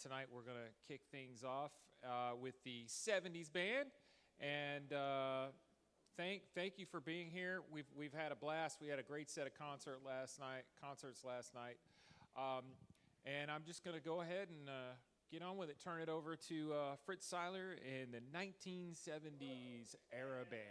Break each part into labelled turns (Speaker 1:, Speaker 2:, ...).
Speaker 1: Tonight we're going to kick things off with the 70s band, and thank you for being here. We've had a blast. We had a great set of concerts last night, and I'm just going to go ahead and get on with it. Turn it over to Fritz Seiler and the 1970s era band.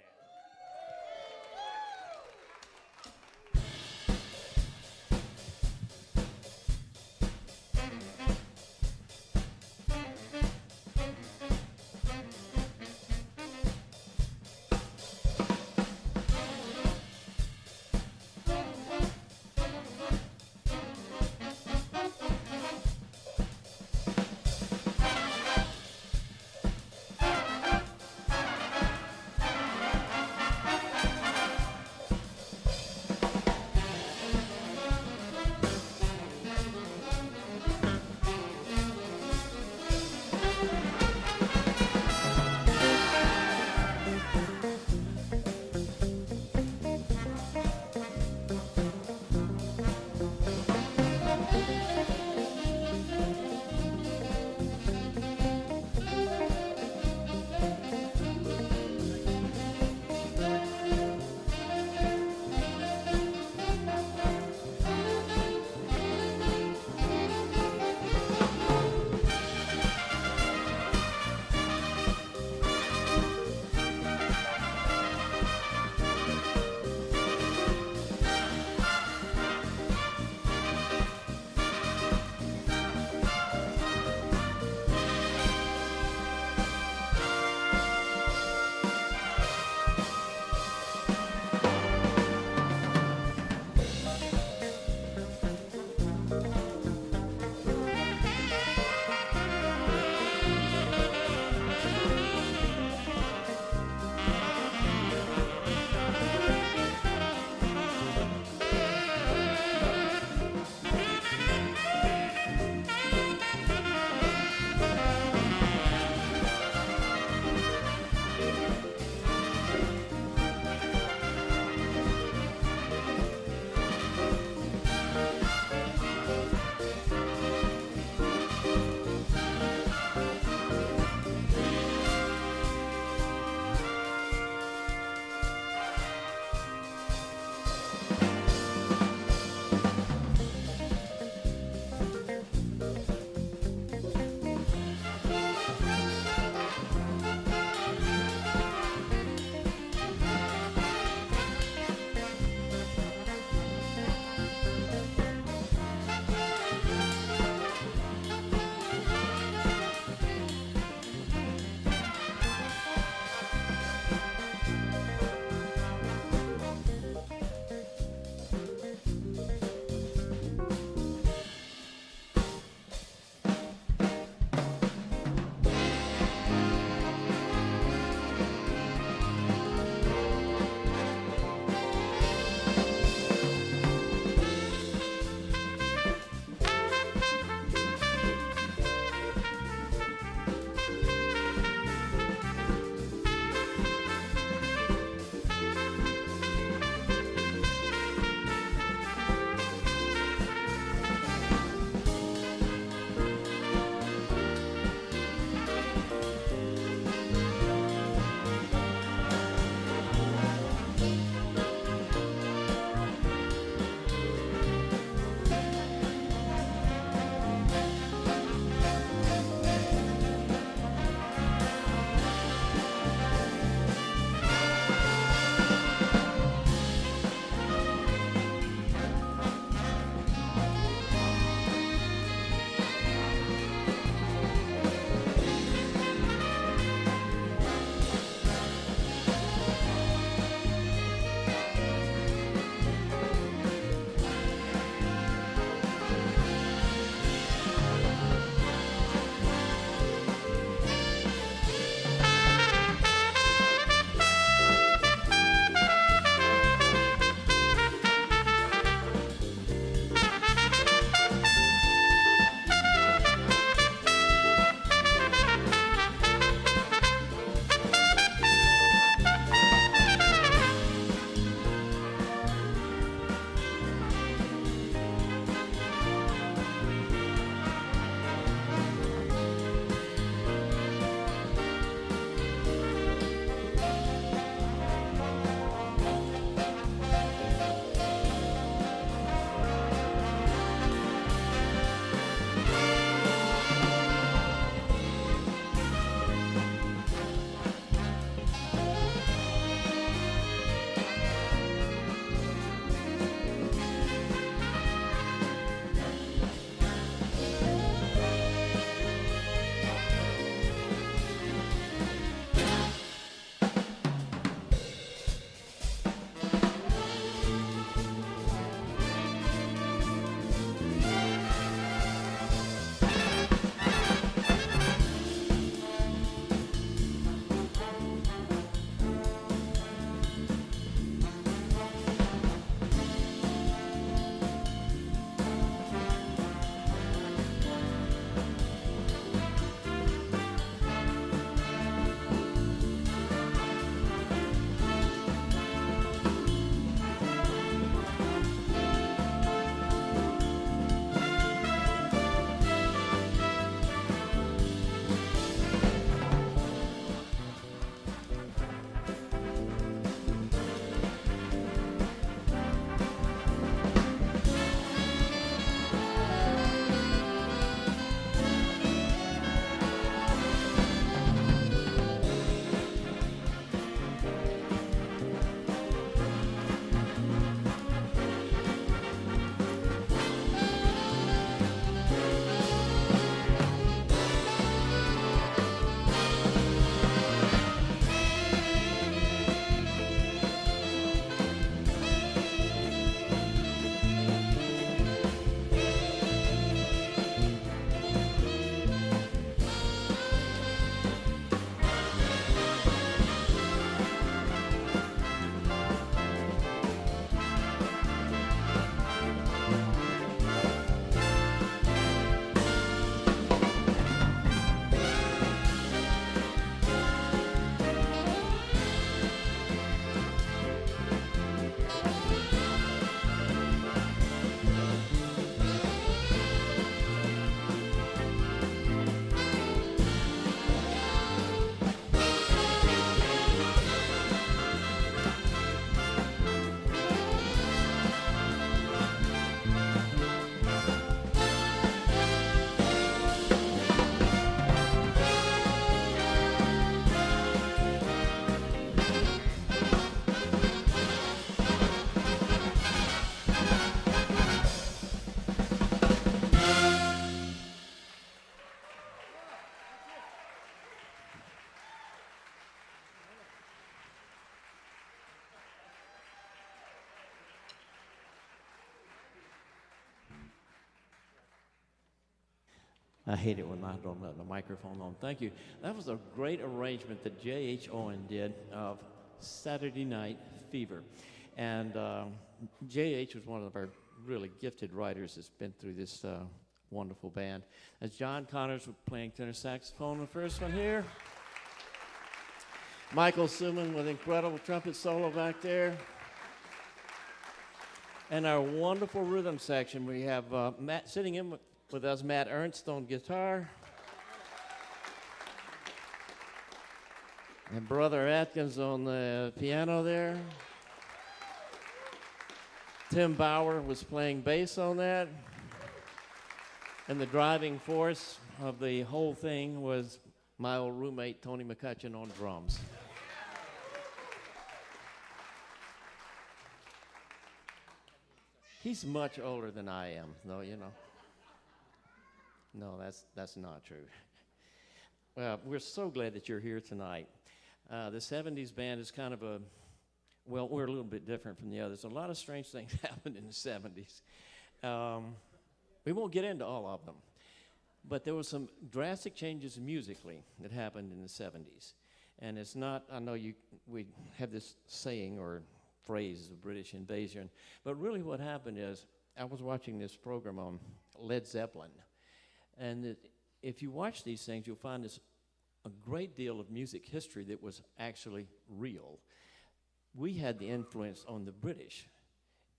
Speaker 2: I hate it when I don't have the microphone on. Thank you. That was a great arrangement that J.H. Owen did of Saturday Night Fever. And J.H. was one of our really gifted writers that's been through this wonderful band. As John Connors was playing tenor saxophone, the first one here. Michael Suman with incredible trumpet solo back there. And our wonderful rhythm section, we have Matt sitting in with us, Matt Ernst on guitar. And Brother Atkins on the piano there. Tim Bauer was playing bass on that. And the driving force of the whole thing was my old roommate, Tony McCutcheon, on drums. He's much older than I am, though, you know. No, that's not true. Well, we're so glad that you're here tonight. The 70s band is kind of well, we're a little bit different from the others. A lot of strange things happened in the 70s. We won't get into all of them. But there were some drastic changes musically that happened in the 70s. And it's not, I know we have this saying or phrase, the British invasion. But really what happened is, I was watching this program on Led Zeppelin. And if you watch these things, you'll find there's a great deal of music history that was actually real. We had the influence on the British.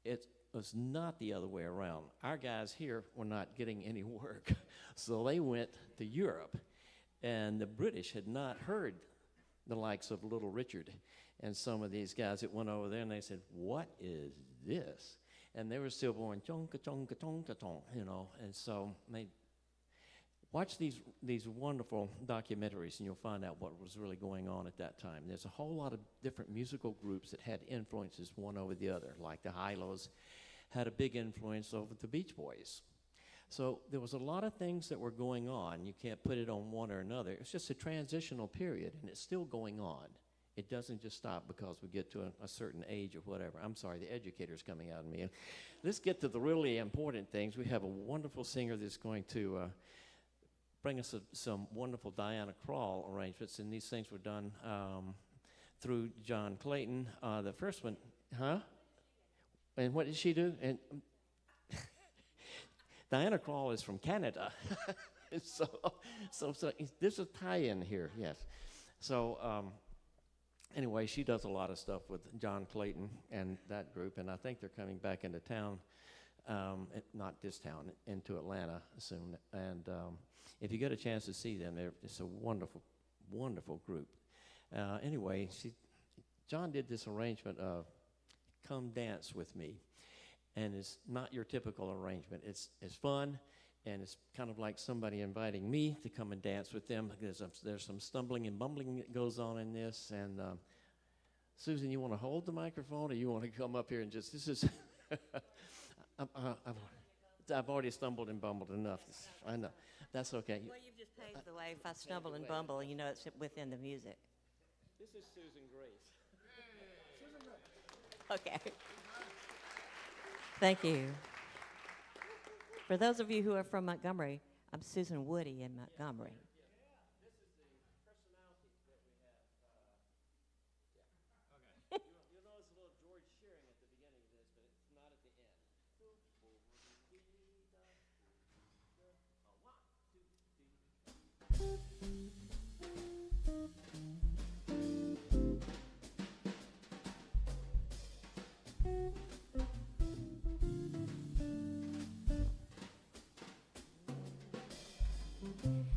Speaker 2: It was not the other way around. Our guys here were not getting any work, so they went to Europe. And the British had not heard the likes of Little Richard and some of these guys that went over there, and they said, "What is this?" And they were still going, chonka, chonka, chonka, chonka, you know. And so they watch these wonderful documentaries, and you'll find out what was really going on at that time. There's a whole lot of different musical groups that had influences one over the other, like the Hi-Los had a big influence over the Beach Boys. So there was a lot of things that were going on. You can't put it on one or another. It's just a transitional period, and it's still going on. It doesn't just stop because we get to a certain age or whatever. I'm sorry, the educator's coming out of me. Let's get to the really important things. We have a wonderful singer that's going to bring us some wonderful Diana Krall arrangements, and these things were done through John Clayton. The first one, huh? And what did she do? And Diana Krall is from Canada. so there's a tie-in here, yes. So anyway, she does a lot of stuff with John Clayton and that group, and I think they're coming back into town, not this town, into Atlanta soon. And if you get a chance to see them, it's a wonderful, wonderful group. Anyway, John did this arrangement of "Come Dance With Me," and it's not your typical arrangement. It's fun, and it's kind of like somebody inviting me to come and dance with them. There's some stumbling and bumbling that goes on in this. And Susan, you want to hold the microphone, or you want to come up here and just, this is, I've already stumbled and bumbled enough. I know. That's okay.
Speaker 3: Well, you've just paved the way. If I stumble and bumble, you know it's within the music.
Speaker 2: This is Susan Grace.
Speaker 3: Okay. Thank you. For those of you who are from Montgomery, I'm Susan Woody in Montgomery.
Speaker 2: This is the personality that we have. Okay. You'll notice a little George Shearing at the beginning of this, but it's not at the end.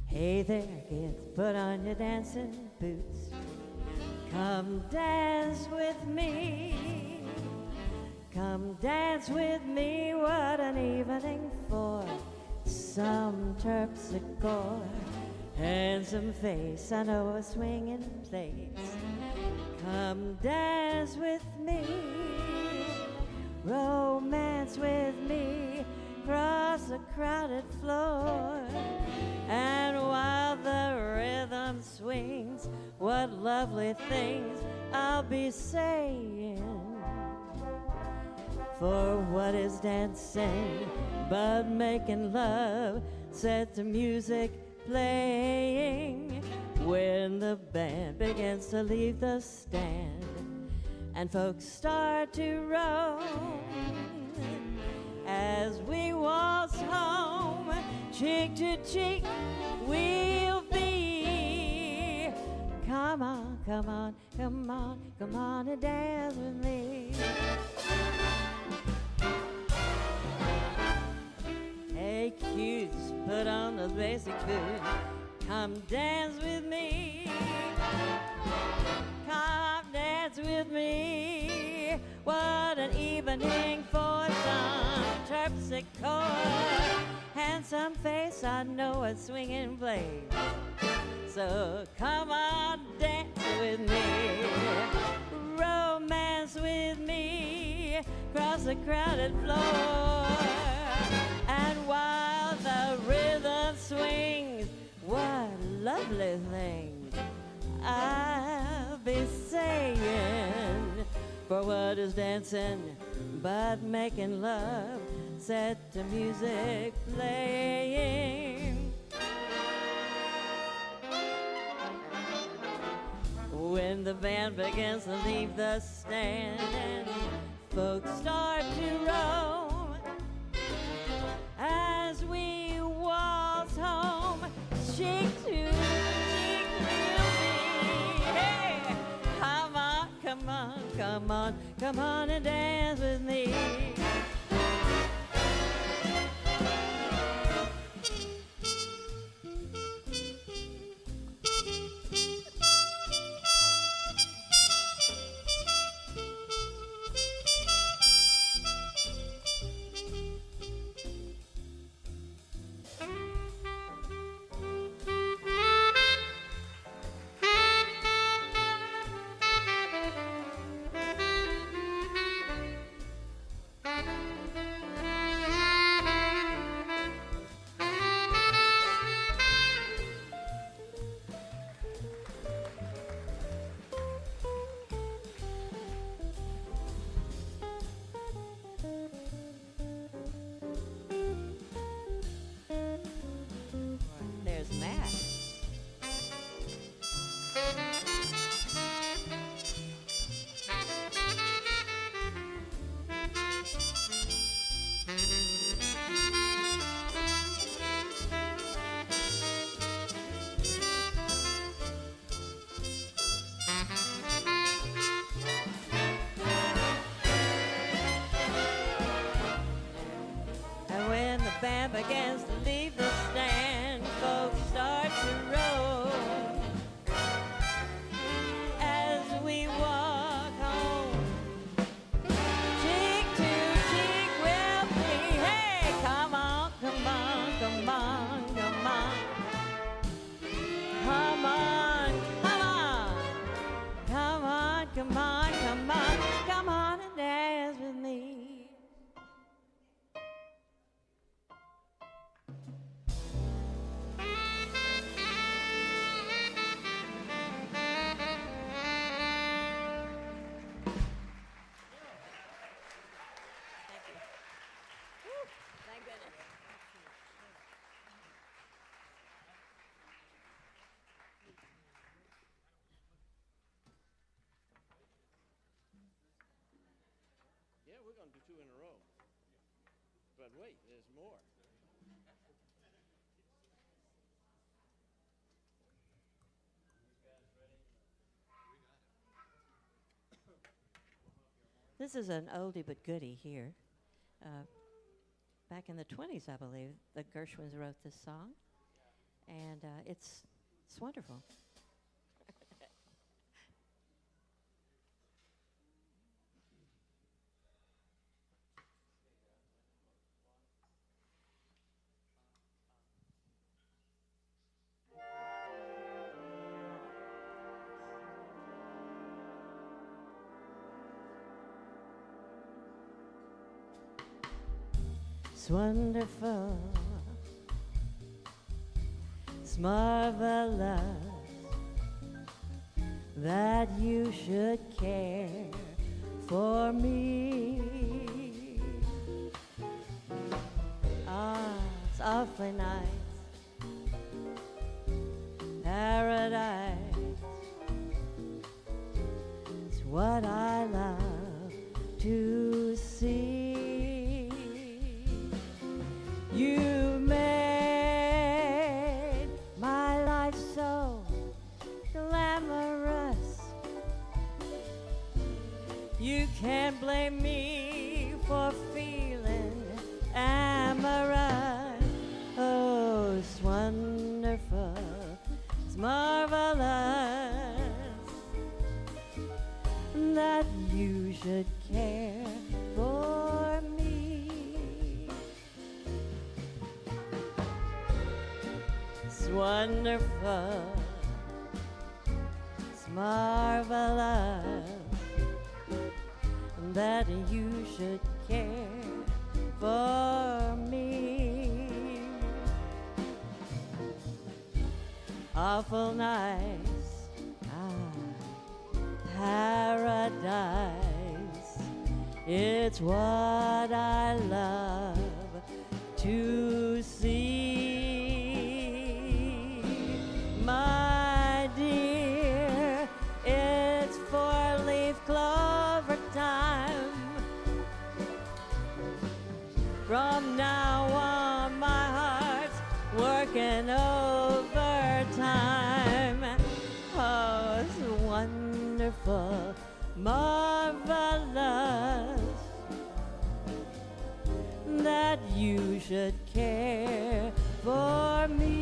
Speaker 3: Hey there, kids, put on your dancing boots. Come dance with me. Come dance with me. What an evening for some terpsichore. Handsome face, I know a swinging place. Come dance with me. Romance with me. Cross a crowded floor. And while the rhythm swings, what lovely things I'll be saying. For what is dancing but making love? Set the music playing when the band begins to leave the stand and folks start to roam. As we waltz home, cheek to cheek we'll be. Come on, come on, come on, come on and dance with me. Hey, cues, put on the basic boot. Come dance with me. Come dance with me. What an evening for some terpsichore. Handsome face, I know a swinging blade. So come on, dance with me. Romance with me. Across the crowded floor. And while the rhythm swings, what lovely things I'll be saying. For what is dancing but making love? Set the music playing. When the band begins to leave the stand and folks start to roam, as we waltz home, cheek to cheek we'll be. Hey, come on, come on, come on, come on and dance with me. There's Matt. And when the band begins to leave the stand, folks start to roll. As we walk home, cheek to cheek we'll be. Hey, come on, come on, come on, come on. Come on, come on. Come on, come on, come on. Come on and dance with me. Thank goodness.
Speaker 2: Yeah, we're going to do two in a row. But wait, there's more.
Speaker 3: This is an oldie but goodie here. Back in the 20s, I believe, the Gershwins wrote this song, and it's wonderful. It's wonderful, it's marvelous that you should care for me. awfully nice. Paradise is what I love to see. You made my life so glamorous. You can't blame me for feeling amorous. Oh, it's wonderful, it's marvelous that you should care for me. It's wonderful, it's marvelous that you should care for me. Awful nice, paradise, it's what I love to see. My dear, it's four-leaf clover time. From now on, my heart's working overtime. Oh, it's wonderful, marvelous that you should care for me.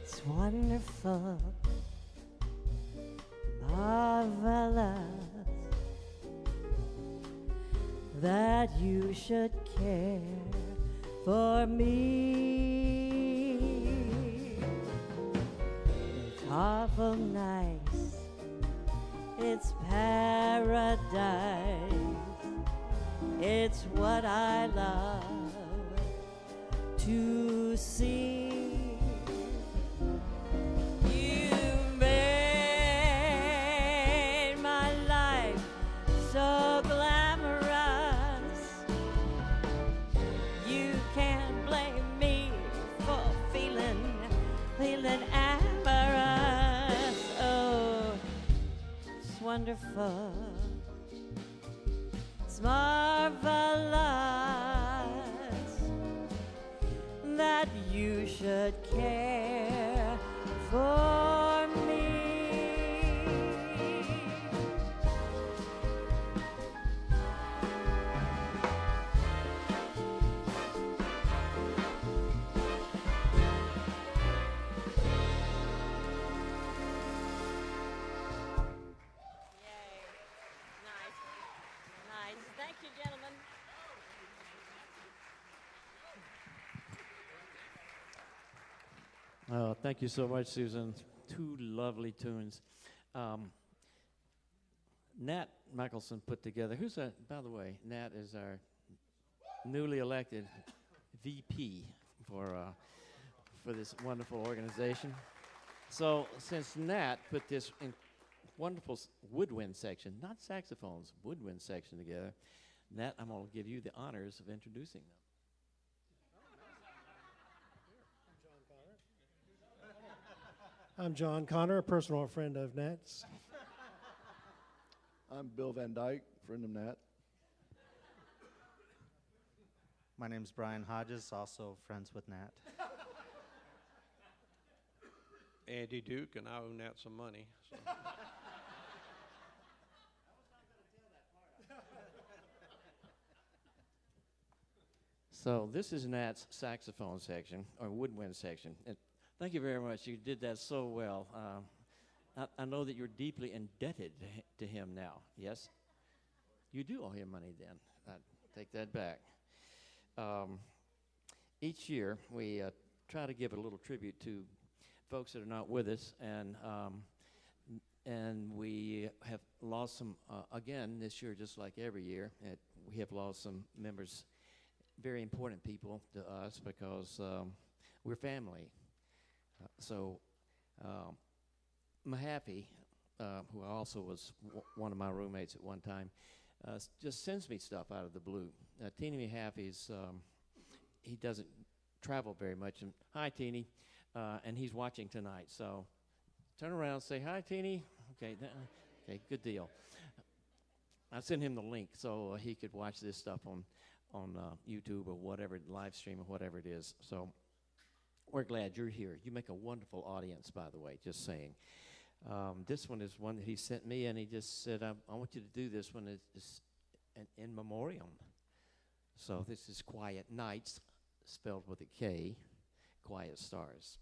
Speaker 3: It's wonderful, marvelous that you should care for me. It's awful nice, it's paradise, it's what I love to see. You made my life so glamorous. You can't blame me for feeling amorous. Oh, it's wonderful, it's marvelous that you should care for me. Yay. Nice. Nice. Thank you, gentlemen.
Speaker 2: Oh, thank you so much, Susan. Two lovely tunes. Nat Michelson put together. Who's that? By the way, Nat is our newly elected VP for this wonderful organization. So since Nat put this wonderful woodwind section, not saxophones, woodwind section together, Nat, I'm going to give you the honors of introducing them.
Speaker 4: I'm John Connor, a personal friend of Nat's.
Speaker 5: I'm Bill Van Dyke, friend of Nat.
Speaker 6: My name's Brian Hodges, also friends with Nat.
Speaker 7: Andy Duke, and I owe Nat some money. So.
Speaker 2: So this is Nat's saxophone section, or woodwind section. And thank you very much. You did that so well. I know that you're deeply indebted to him now, yes? You do owe him money then. I take that back. Each year, we try to give a little tribute to folks that are not with us, and we have lost some, again, this year, just like every year. We have lost some members, very important people to us, because we're family. Mahaffey, who also was one of my roommates at one time, just sends me stuff out of the blue. Teeny Mahaffey's, he doesn't travel very much. And hi, Teeny. And he's watching tonight. So turn around and say, hi, Teeny. Okay, okay, good deal. I sent him the link so he could watch this stuff on YouTube or whatever, live stream or whatever it is. So we're glad you're here. You make a wonderful audience, by the way, just saying. This one is one that he sent me, and he just said, I want you to do this one. It's an in memoriam. So this is Quiet Nights, spelled with a K, Quiet Stars.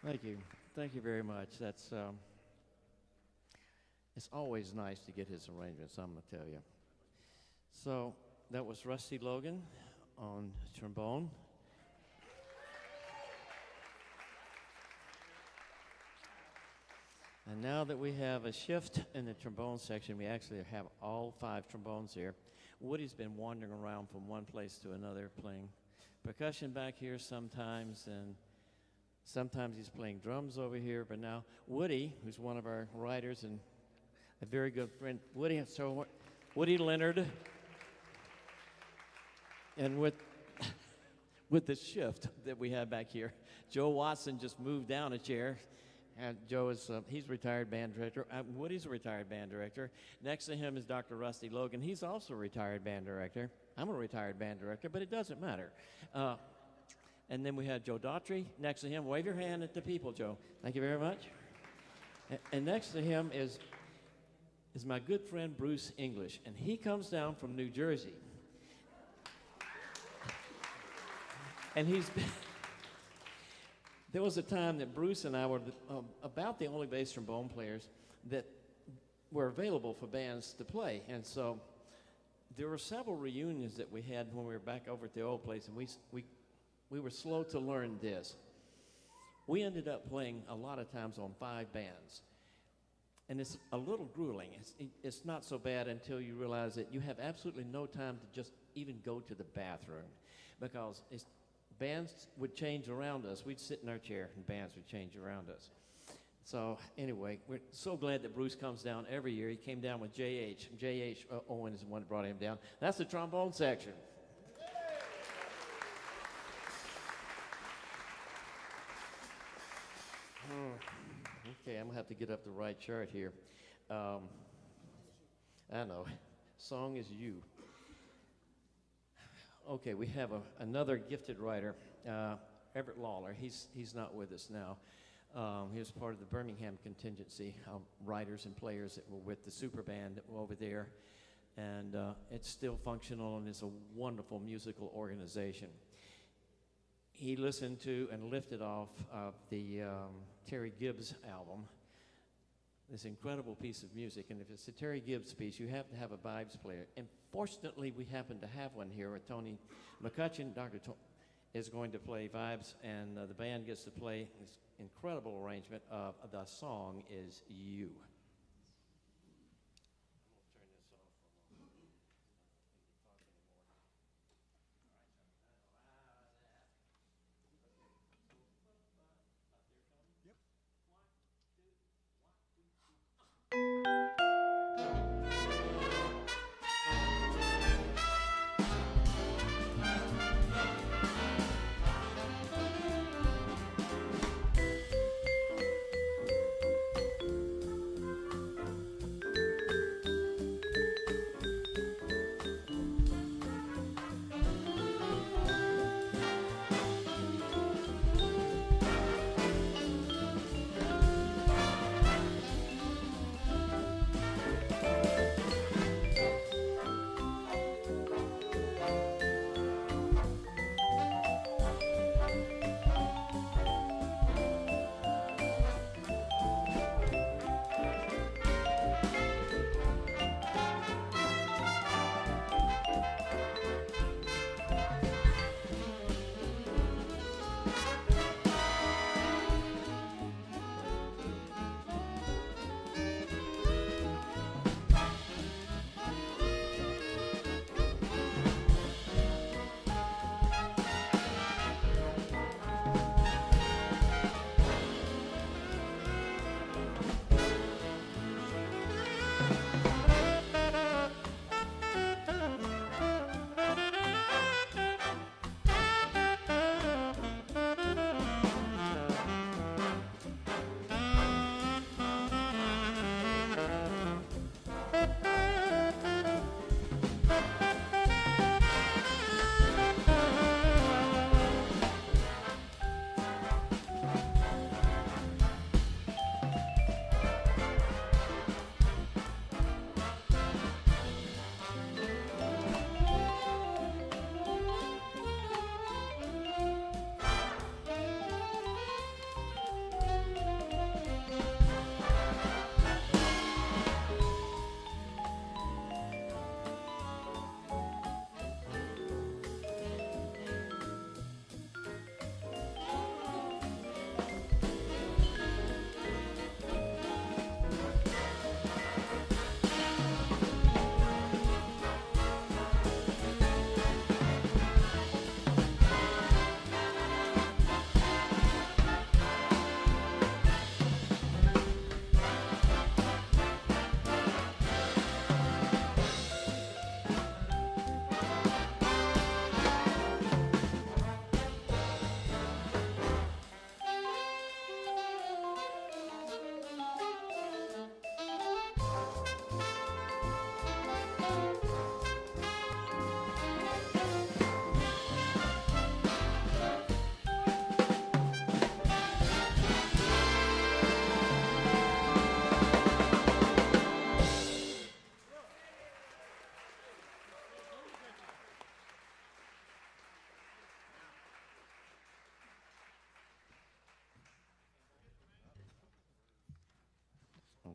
Speaker 2: Thank you. Thank you very much. That's it's always nice to get his arrangements, I'm going to tell you. So that was Rusty Logan on trombone. And now that we have a shift in the trombone section, we actually have all 5 trombones here. Woody's been wandering around from one place to another, playing percussion back here sometimes, and sometimes he's playing drums over here. But now Woody, who's one of our writers and a very good friend, Woody Leonard, and with the shift that we have back here, Joe Watson just moved down a chair. And Joe is, he's a retired band director. Woody's a retired band director. Next to him is Dr. Rusty Logan. He's also a retired band director. I'm a retired band director, but it doesn't matter. And then we have Joe Daughtry next to him. Wave your hand at the people, Joe. Thank you very much. And next to him is my good friend Bruce English, and he comes down from New Jersey. And he's been... There was a time that Bruce and I were about the only bass trombone players that were available for bands to play. And so there were several reunions that we had when we were back over at the old place, and we were slow to learn this. We ended up playing a lot of times on 5 bands. And it's a little grueling. It's not so bad until you realize that you have absolutely no time to just even go to the bathroom, because bands would change around us. We'd sit in our chair and bands would change around us. So anyway, we're so glad that Bruce comes down every year. He came down with J.H. J.H. Owen is the one that brought him down. That's the trombone section. Okay, I'm going to have to get up the right chart here. I know. Song is You. Okay, we have another gifted writer, Everett Lawler. He's not with us now. He was part of the Birmingham contingency of writers and players that were with the super band that were over there. And it's still functional, and it's a wonderful musical organization. He listened to and lifted off of the Terry Gibbs album, this incredible piece of music. And if it's a Terry Gibbs piece, you have to have a vibes player. And fortunately, we happen to have one here with Tony McCutcheon. Is going to play vibes, and the band gets to play this incredible arrangement of The Song Is You.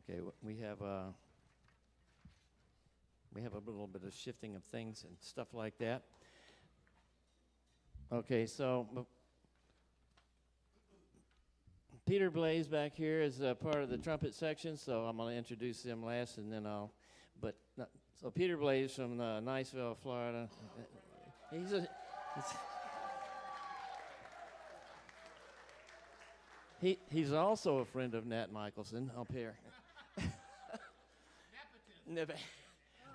Speaker 2: Okay, we have we have a little bit of shifting of things and stuff like that. Okay, so Peter Blaze back here is part of the trumpet section, so I'm going to introduce him last, and then so Peter Blaze from Niceville, Florida. He's also a friend of Nat Michelson up here.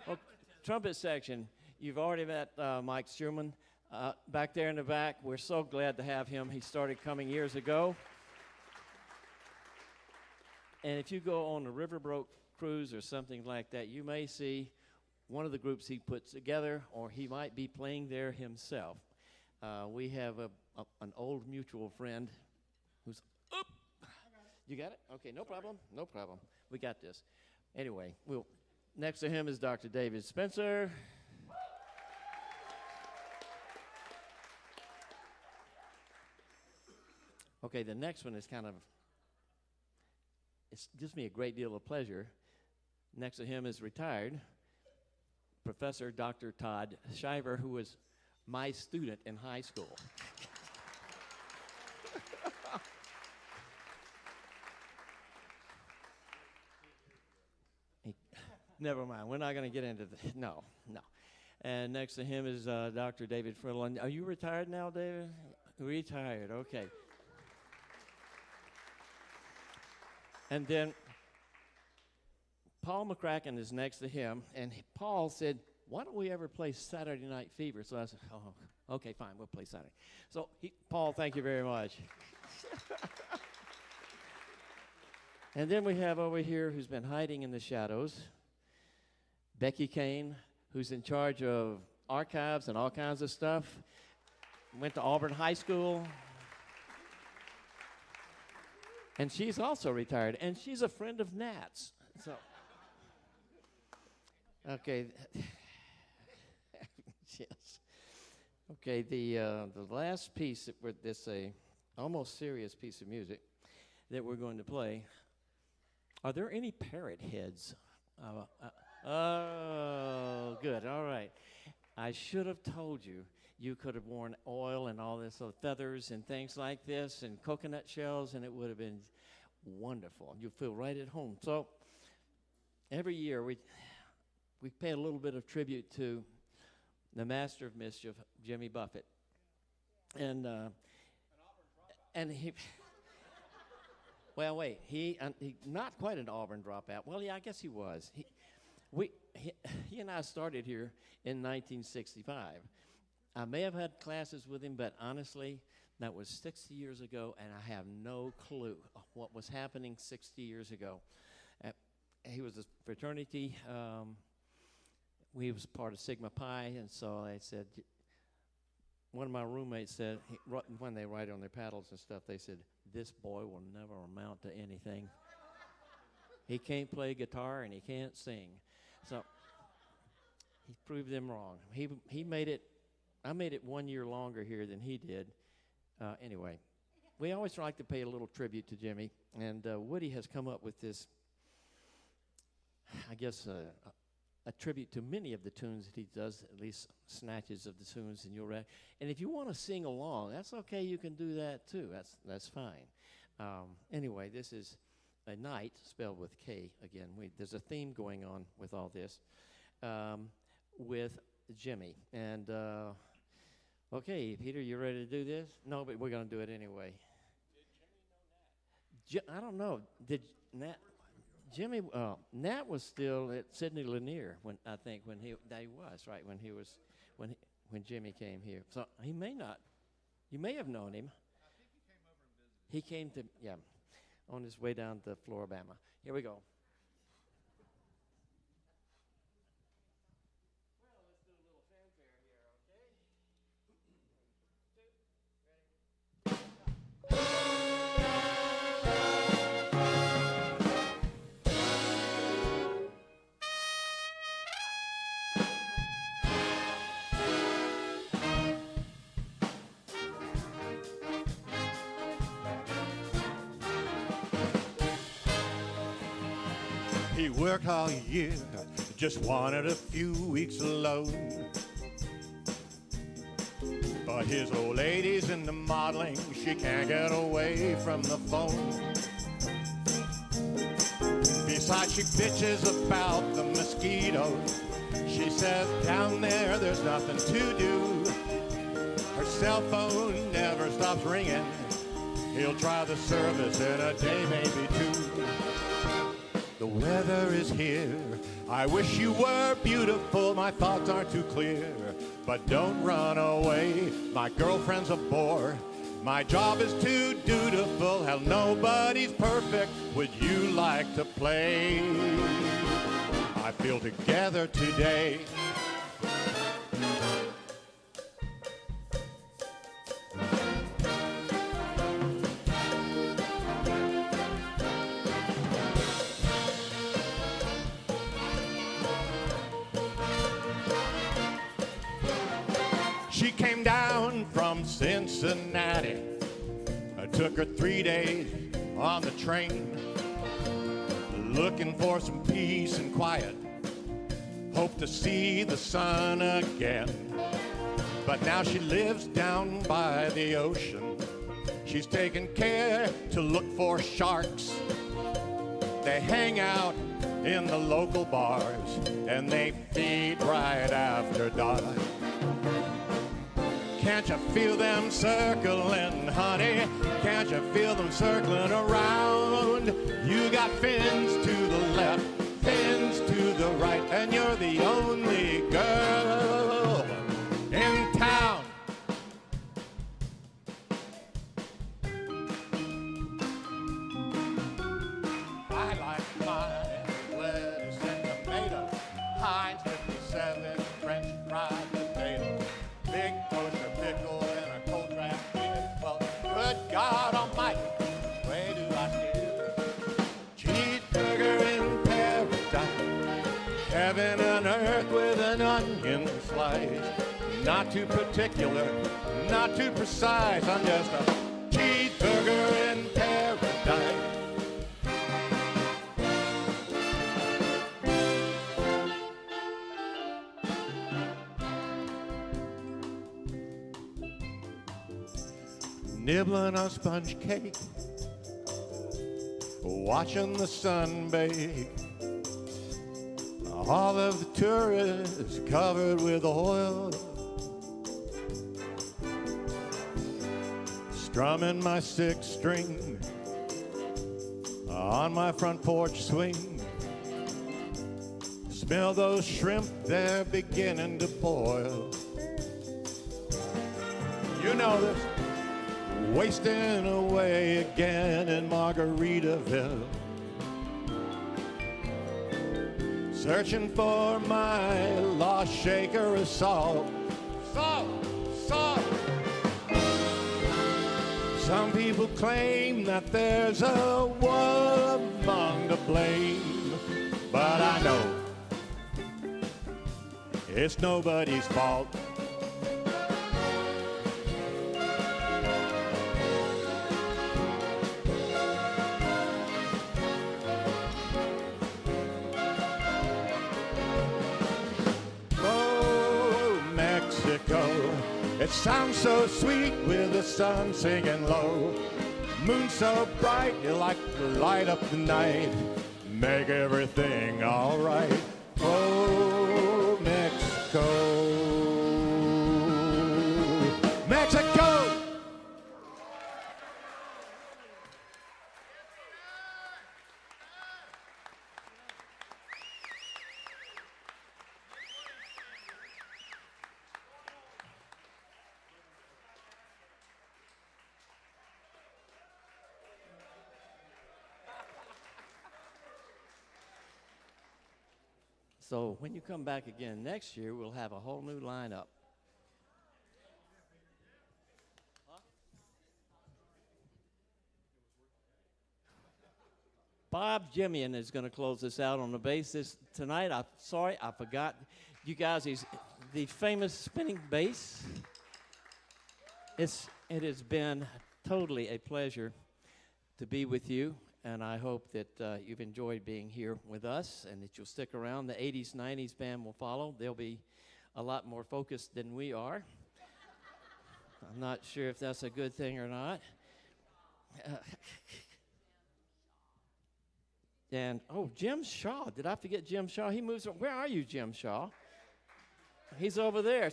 Speaker 2: Well, trumpet section, you've already met Mike Schumann back there in the back. We're so glad to have him. He started coming years ago. And if you go on a Riverboat cruise or something like that, you may see one of the groups he puts together, or he might be playing there himself. We have an old mutual friend who's up. You got it? Okay, no problem. No problem. We got this. Anyway, next to him is Dr. David Spencer. Okay, the next one is it gives me a great deal of pleasure. Next to him is retired Professor Dr. Todd Shiver, who was my student in high school. Never mind. We're not going to get into this. No. And next to him is Dr. David Friddle. Are you retired now, David? Retired. Okay. And then Paul McCracken is next to him, and Paul said, "Why don't we ever play Saturday Night Fever?" So I said, "Oh, okay, fine, we'll play Saturday." So Paul, thank you very much. And then we have over here, who's been hiding in the shadows, Becky Kane, who's in charge of archives and all kinds of stuff. Went to Auburn High School. And she's also retired, and she's a friend of Nat's. So, okay. Yes. Okay, the last piece, this almost serious piece of music that we're going to play. Are there any parrot heads? Oh, good. All right. I should have told you. You could have worn oil and all this feathers and things like this and coconut shells, and it would have been wonderful. You feel right at home. So every year we pay a little bit of tribute to the master of mischief, Jimmy Buffett, and he. Well, wait. He not quite an Auburn dropout. Well, yeah, I guess he was. He and I started here in 1965. I may have had classes with him, but honestly, that was 60 years ago, and I have no clue what was happening 60 years ago. He was a fraternity. We was part of Sigma Pi, and so I said, one of my roommates said, when they write on their paddles and stuff, they said, "This boy will never amount to anything. He can't play guitar, and he can't sing." So he proved them wrong. He made it. I made it 1 year longer here than he did. Anyway, we always like to pay a little tribute to Jimmy, and Woody has come up with this, I guess, a tribute to many of the tunes that he does, at least snatches of the tunes, and and if you want to sing along, that's okay. You can do that too. That's fine. Anyway, this is a night spelled with K again. There's a theme going on with all this, with Jimmy. And okay, Peter, you ready to do this? No, but we're going to do it anyway. Did Jimmy know Nat? I don't know. Did Nat? Jimmy, Nat was still at Sidney Lanier when Jimmy came here. So he may not. You may have known him.
Speaker 8: I think he came over and visited.
Speaker 2: He came to on his way down to Floribama. Here we go. Well, let's do a little fanfare here, okay? 1, 2, ready?
Speaker 8: He worked all year
Speaker 9: just wanted a few weeks alone. But his old lady's into modeling, she can't get away from the phone. Besides, she bitches about the mosquitoes. She says down there there's nothing to do. Her cell phone never stops ringing. He'll try the service in a day, maybe two. The weather is here. I wish you were beautiful. My thoughts aren't too clear. But don't run away. My girlfriend's a bore. My job is too dutiful. Hell, nobody's perfect. Would you like to play? I feel together today. She came down from Cincinnati. I took her 3 days on the train, looking for some peace and quiet. Hope to see the sun again. But now she lives down by the ocean. She's taken care to look for sharks. They hang out in the local bars and they feed right after dark. Can't you feel them circling, honey? Can't you feel them circling around? You got fins to the left, fins to the right, and you're the only girl in town. I like my lettuce and tomato, Heinz 57 French fried potato, big kosher pickle and a cold draft beer. Well, good God Almighty, where do I steer? Cheeseburger in paradise, heaven and earth with an onion slice. Not too particular, not too precise. I'm just a cheeseburger in paradise. Nibbling on sponge cake, watching the sun bake. All of the tourists covered with oil, strumming my sixth string on my front porch swing. Smell those shrimp, they're beginning to boil. You know this. Wasting away again in Margaritaville, searching for my lost shaker of salt. Salt, salt. Some people claim that there's a war among to blame, but I know it's nobody's fault. It sounds so sweet with the sun singing low. Moon so bright, you like to light up the night. Make everything all right. Oh, Mexico, Mexico.
Speaker 2: So when you come back again next year, we'll have a whole new lineup. Bob Jimian is going to close this out on the bass tonight. I'm sorry, I forgot. You guys, he's the famous spinning bass. It has been totally a pleasure to be with you. and I hope that you've enjoyed being here with us and that you'll stick around. The 80s, 90s band will follow. They'll be a lot more focused than we are. I'm not sure if that's a good thing or not. And, oh, Jim Shaw. Did I forget Jim Shaw? He moves. Where are you, Jim Shaw? He's over there.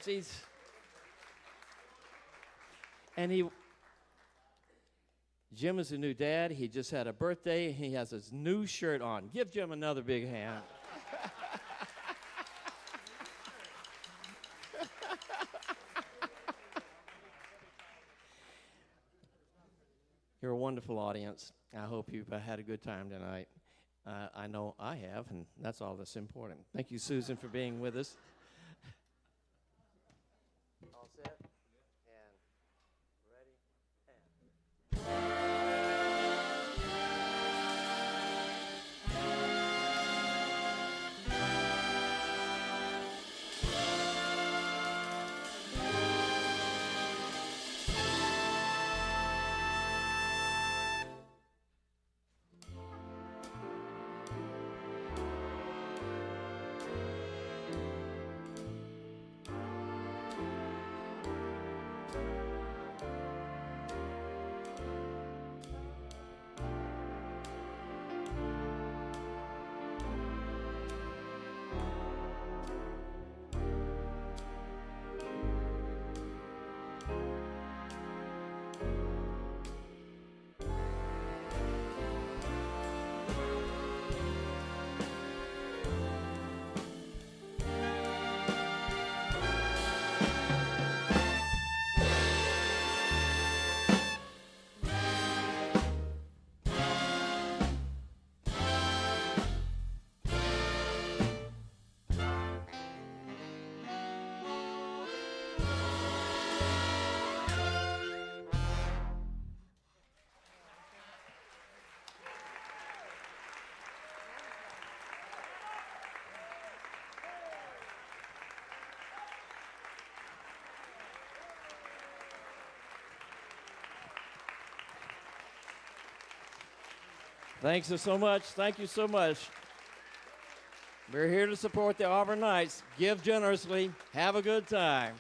Speaker 2: Jim is a new dad. He just had a birthday. He has his new shirt on. Give Jim another big hand. You're a wonderful audience. I hope you've had a good time tonight. I know I have, and that's all that's important. Thank you, Susan, for being with us. All set? And ready? Thanks so much. Thank you so much. We're here to support the Auburn Knights. Give generously. Have a good time.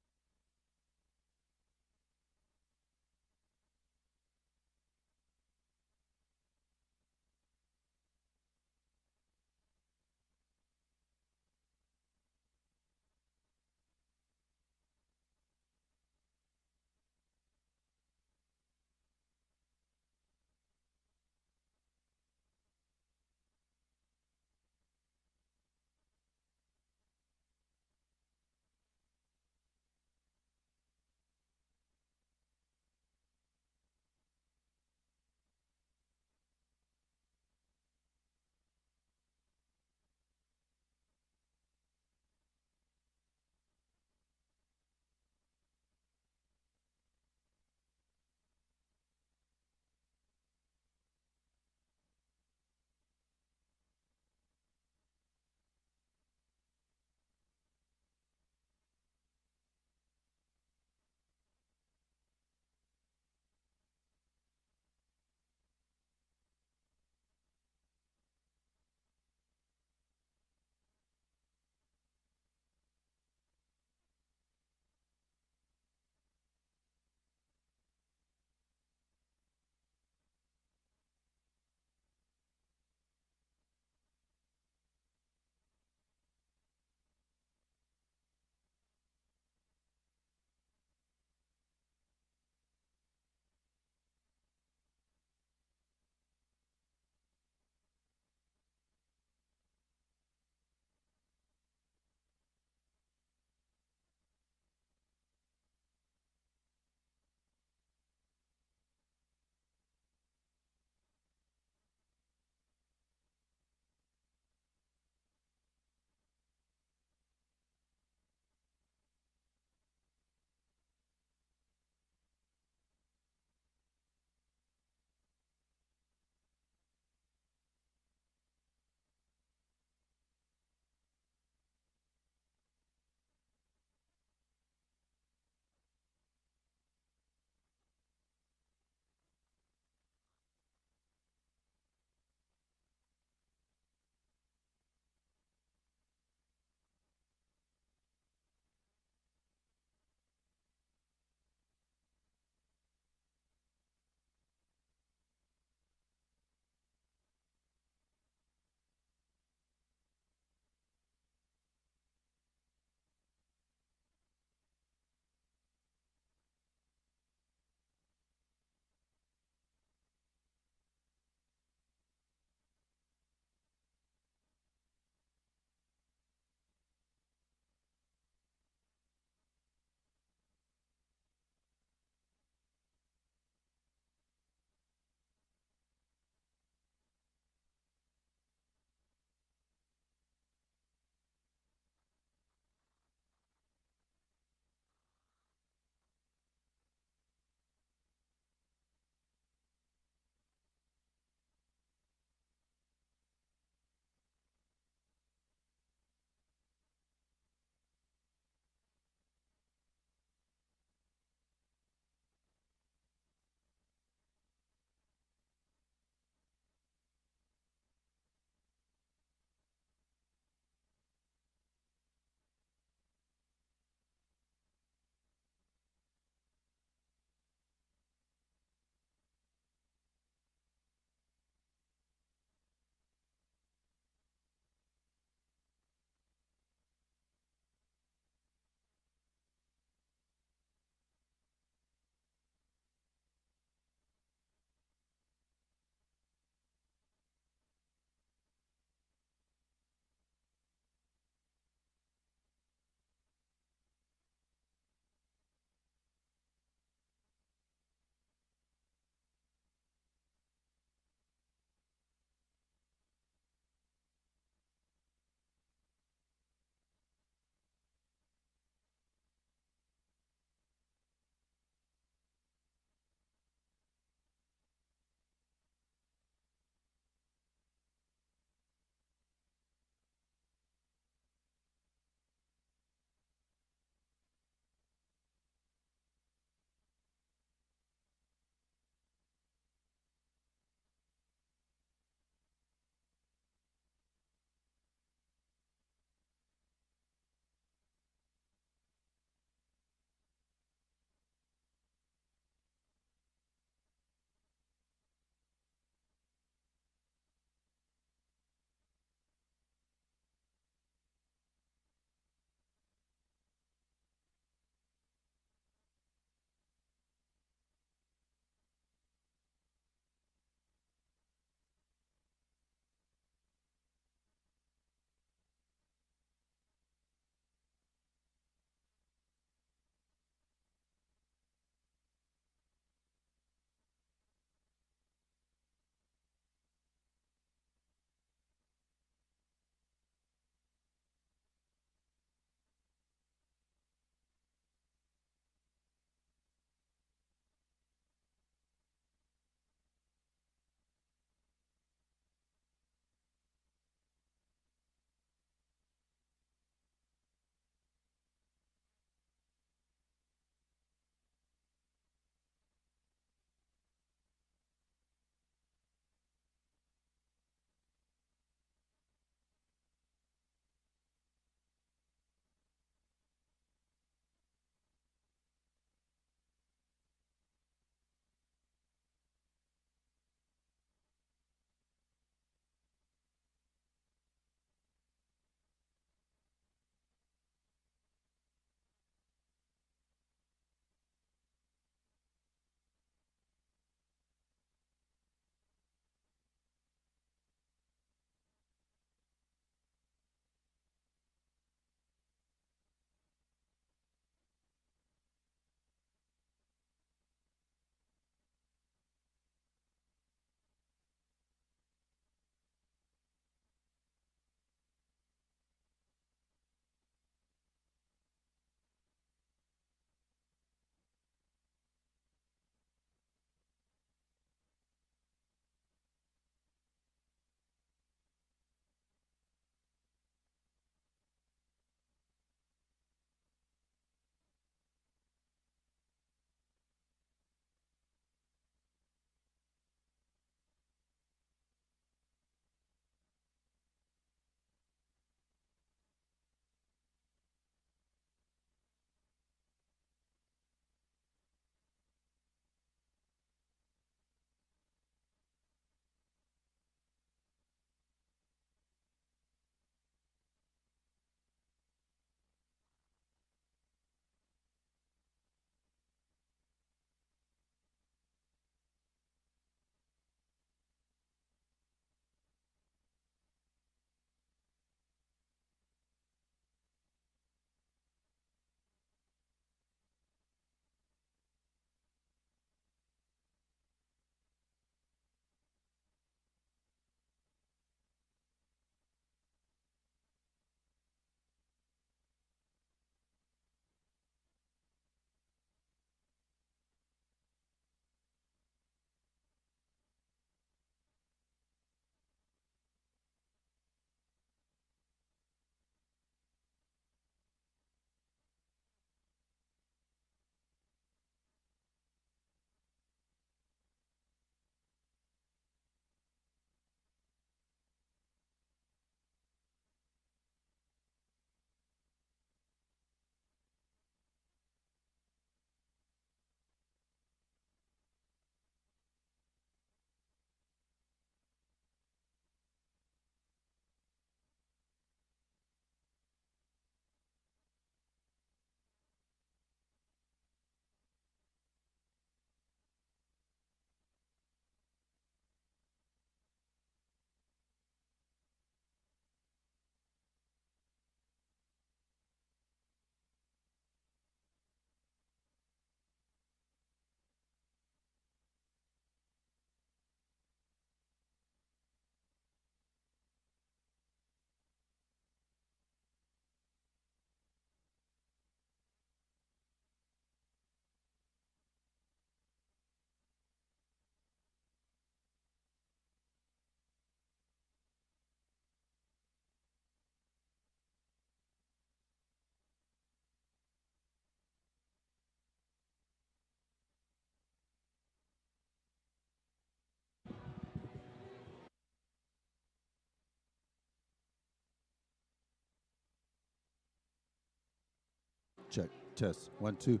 Speaker 5: check. Test. 1, 2.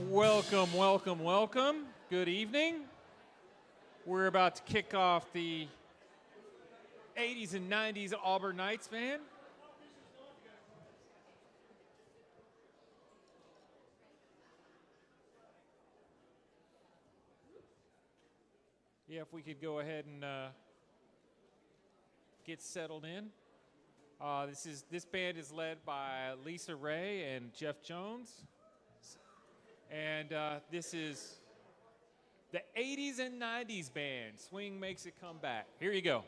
Speaker 1: Welcome, welcome, welcome. Good evening. We're about to kick off the 80s and 90s Auburn Knights Band. Yeah, if we could go ahead and get settled in. This band is led by Lisa Ray and Jeff Jones. And this is the 80s and 90s band. Swing makes it come back. Here you go.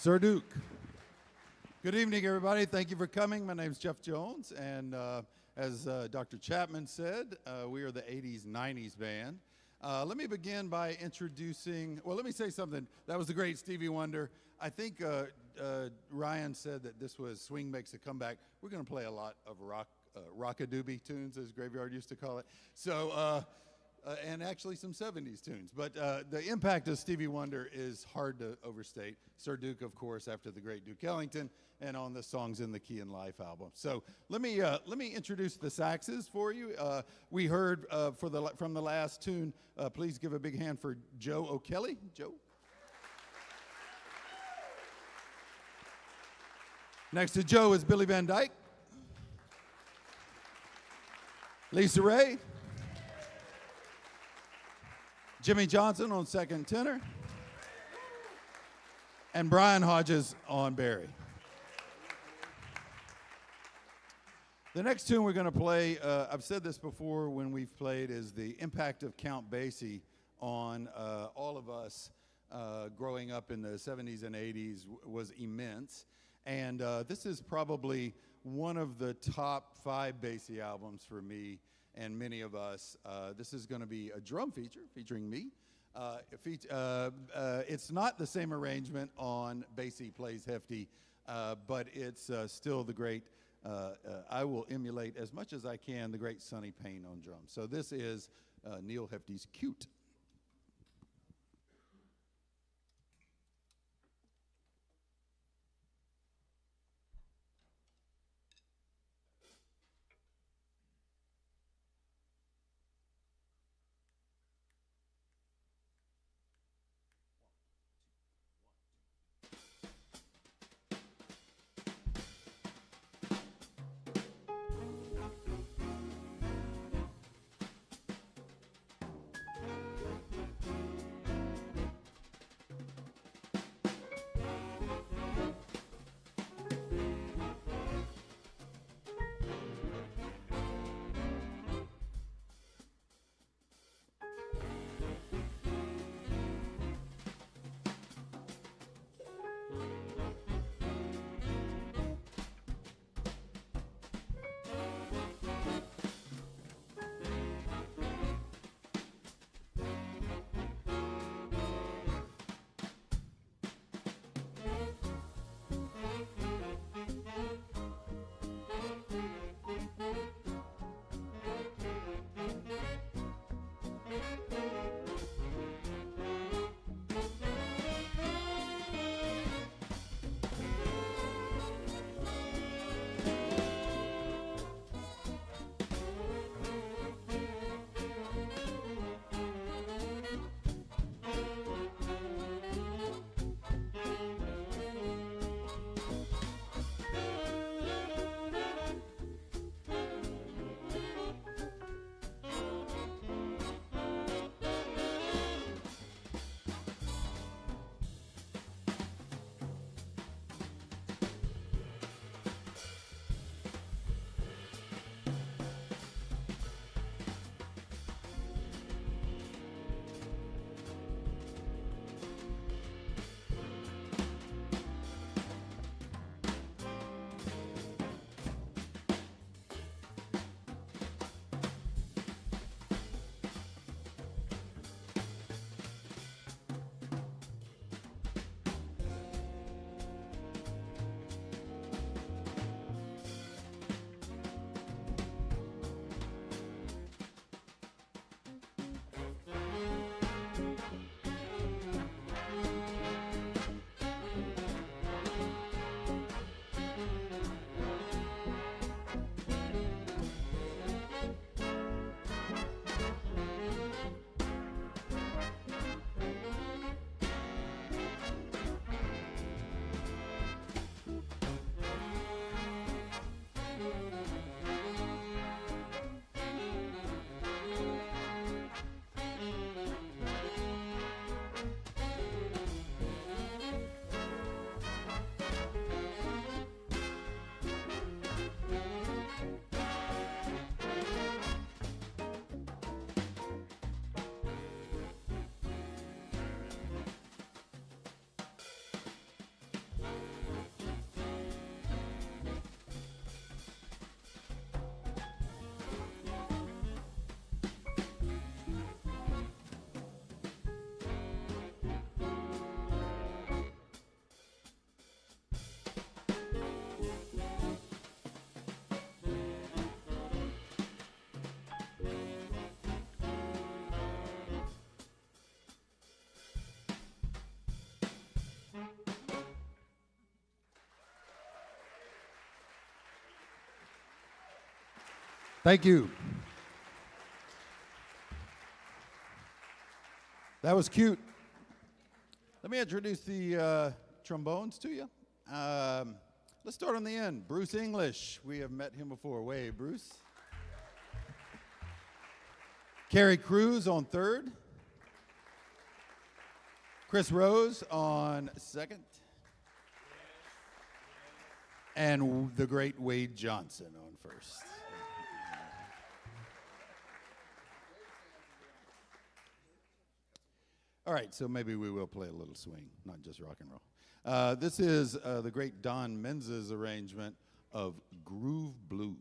Speaker 10: Sir Duke. Good evening, everybody. Thank you for coming. My name's Jeff Jones, and as Dr. Chapman said, we are the 80s, 90s band. Let me begin by introducing, well, let me say something. That was the great Stevie Wonder. I think Ryan said that this was Swing Makes a Comeback. We're going to play a lot of rock-a-doobie tunes, as Graveyard used to call it. So, and actually some 70s tunes. But the impact of Stevie Wonder is hard to overstate. Sir Duke, of course, after the great Duke Ellington, and on the Songs in the Key and Life album. So let me introduce the saxes for you. We heard from the last tune. Please give a big hand for Joe O'Kelly. Joe. Next to Joe is Billy Van Dyke, Lisa Ray, Jimmy Johnson on second tenor, and Brian Hodges on Barry. The next tune we're going to play, I've said this before when we've played, is the impact of Count Basie on all of us growing up in the 70s and 80s was immense. And this is probably one of the top 5 Basie albums for me and many of us. This is going to be a drum feature featuring me. It's not the same arrangement on Basie Plays Hefty, but it's still the great, I will emulate as much as I can the great Sonny Payne on drums. So this is Neil Hefty's Cute. Thank you. That was cute. Let me introduce the trombones to you. Let's start on the end. Bruce English. We have met him before. Wave, Bruce. Carrie Cruz on third. Chris Rose on second. And the great Wade Johnson on first. All right, so maybe we will play a little swing, not just rock and roll. This is the great Don Menzies arrangement of Groove Blues.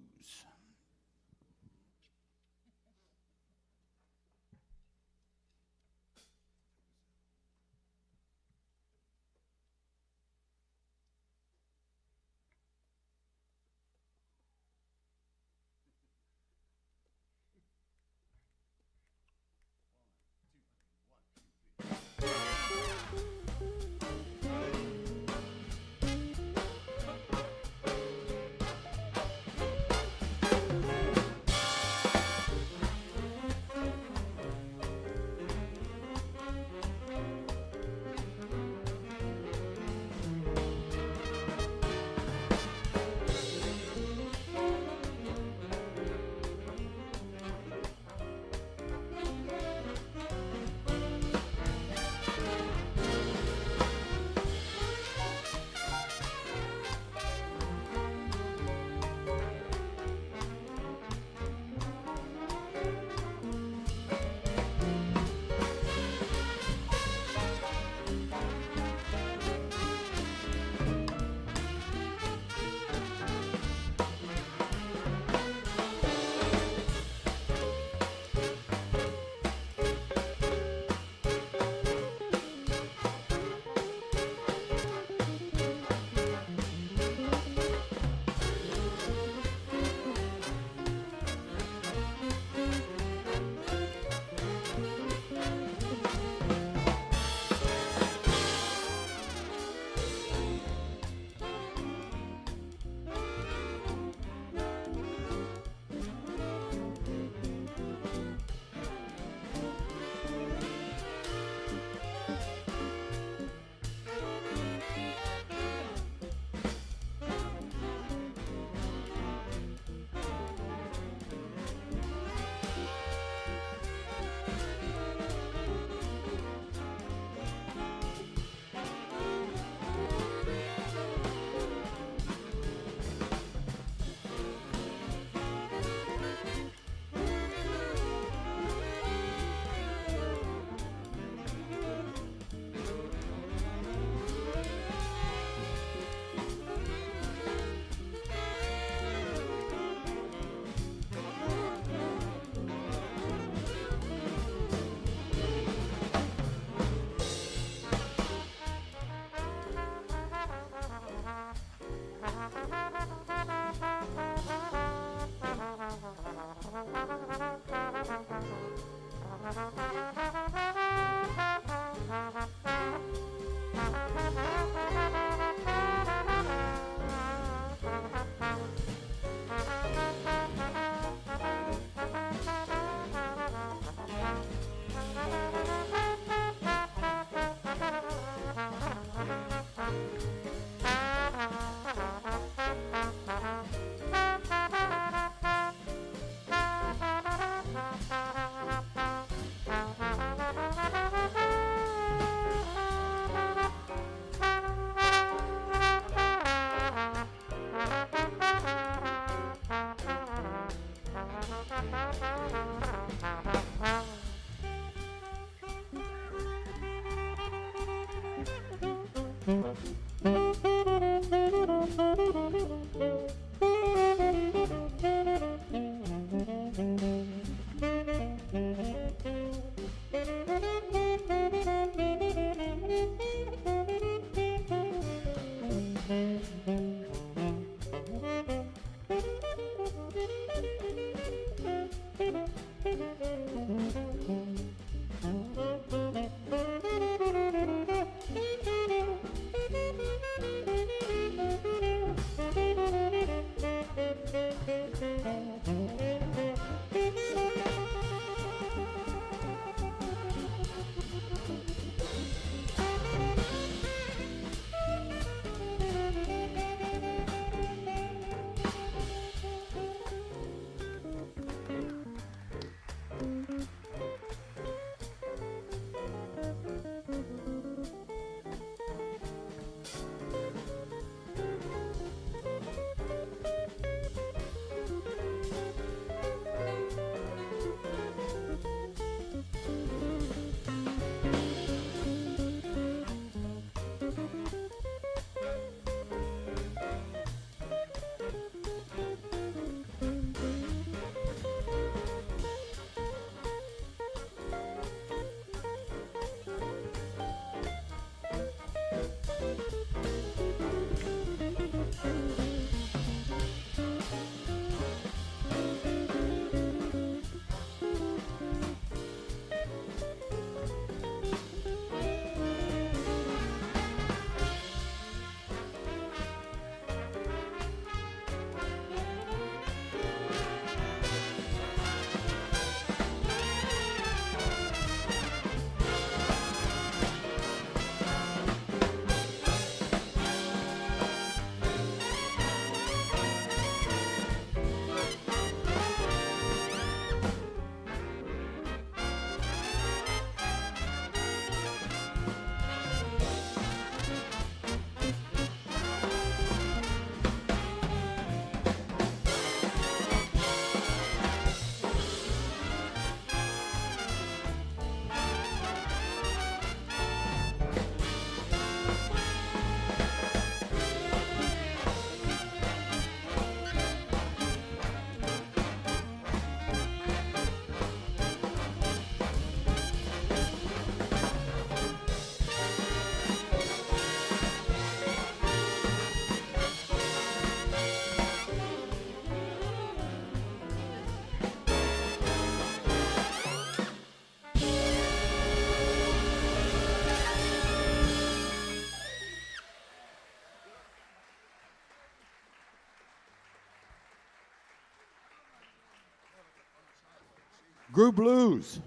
Speaker 10: Group Blues.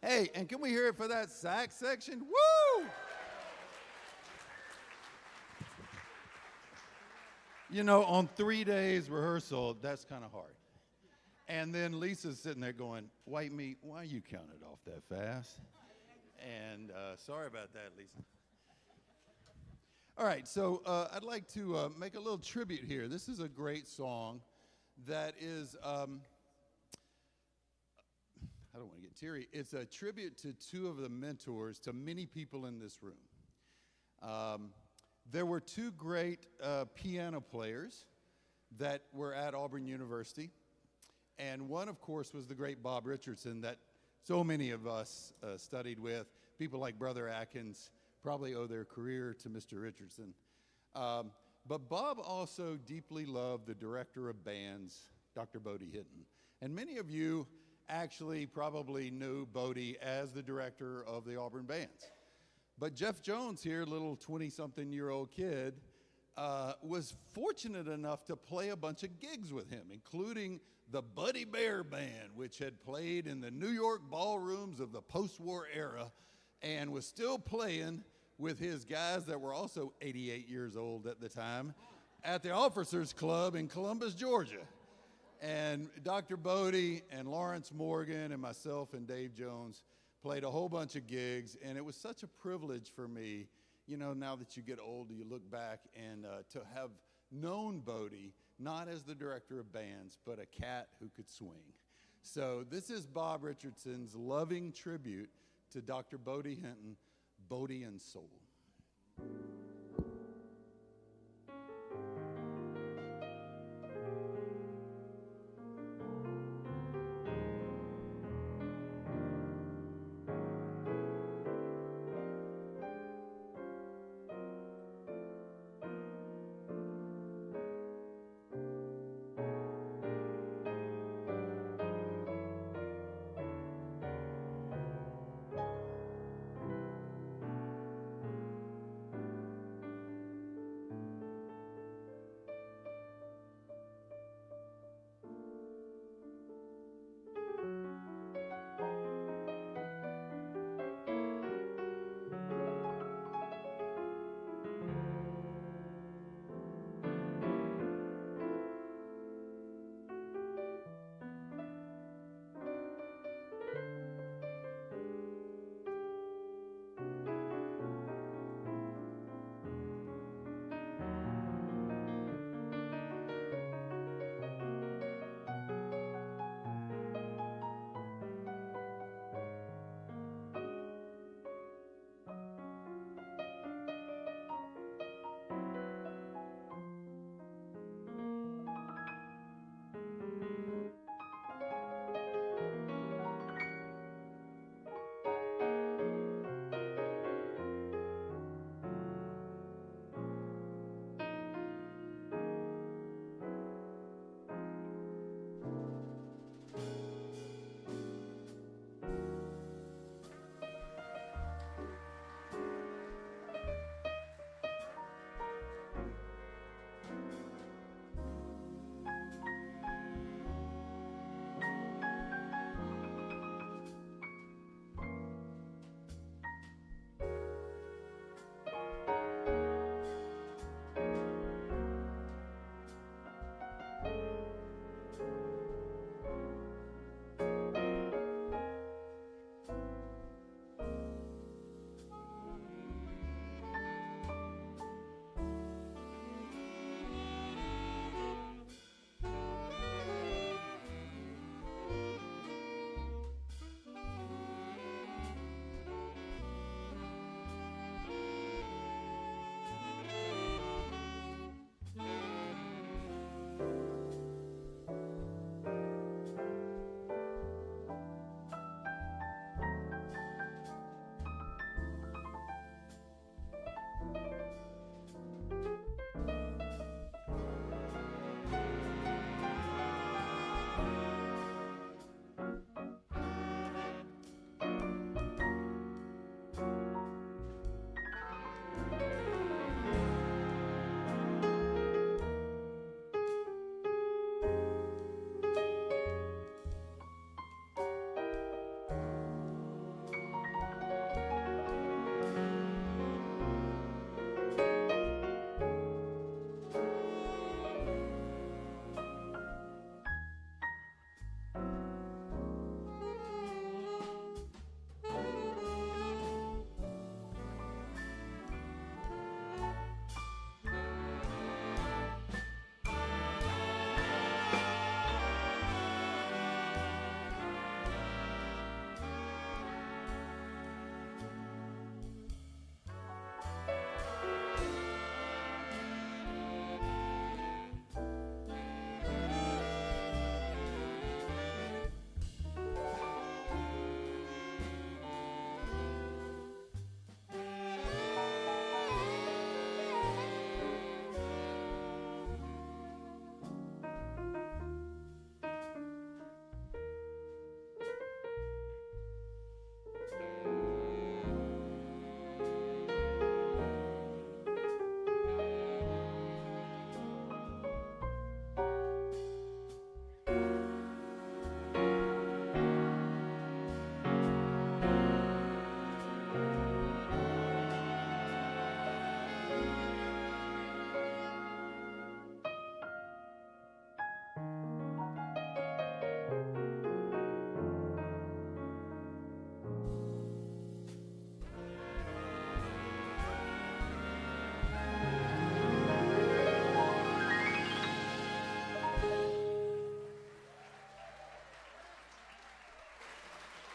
Speaker 10: Hey, and can we hear it for that sax section? Woo! You know, on 3 days rehearsal, that's kind of hard. And then Lisa's sitting there going, white meat, why you counted off that fast? And sorry about that, Lisa. All right, so I'd like to make a little tribute here. This is a great song that is, I don't want to get teary. It's a tribute to two of the mentors to many people in this room. There were two great piano players that were at Auburn University. And one, of course, was the great Bob Richardson that so many of us studied with. People like Brother Atkins probably owe their career to Mr. Richardson. But Bob also deeply loved the director of bands, Dr. Bodie Hinton. And many of you actually probably knew Bodie as the director of the Auburn bands. But Jeff Jones here, little 20-something-year-old kid, was fortunate enough to play a bunch of gigs with him, including the Buddy Bear Band, which had played in the New York ballrooms of the post-war era and was still playing with his guys that were also 88 years old at the time at the Officers Club in Columbus, Georgia. And Dr. Bodie and Lawrence Morgan and myself and Dave Jones played a whole bunch of gigs, and it was such a privilege for me, you know, now that you get older, you look back and to have known Bodie, not as the director of bands, but a cat who could swing. So this is Bob Richardson's loving tribute to Dr. Bodie Hinton, Bodie and Soul.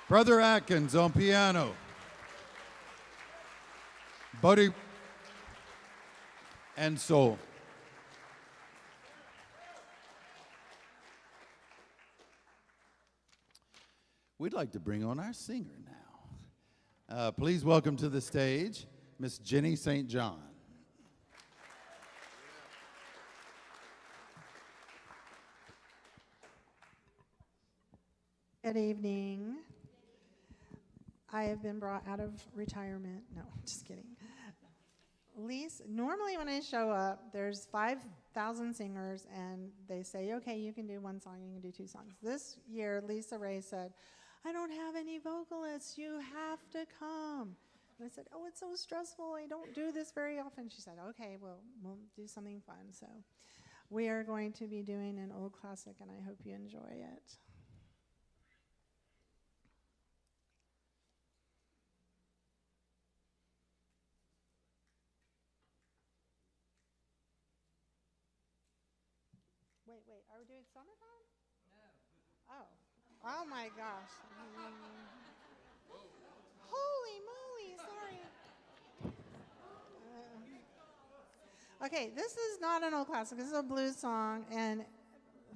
Speaker 10: Brother Atkins on piano. Buddy and soul. We'd like to bring on our singer now. Please welcome to the stage Miss Jenny St. John.
Speaker 11: Good evening. I have been brought out of retirement. No, just kidding. Lisa, normally when I show up, there's 5,000 singers, and they say, okay, you can do one song, you can do two songs. This year, Lisa Ray said, I don't have any vocalists. You have to come. And I said, oh, it's so stressful. I don't do this very often. She said, okay, well, we'll do something fun. So we are going to be doing an old classic, and I hope you enjoy it. Wait, are we doing summertime? No. Oh my gosh. Holy moly, sorry. Okay, this is not an old classic. This is a blues song, and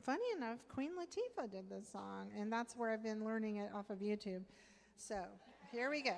Speaker 11: funny enough, Queen Latifah did this song, and that's where I've been learning it off of YouTube. So, here we go.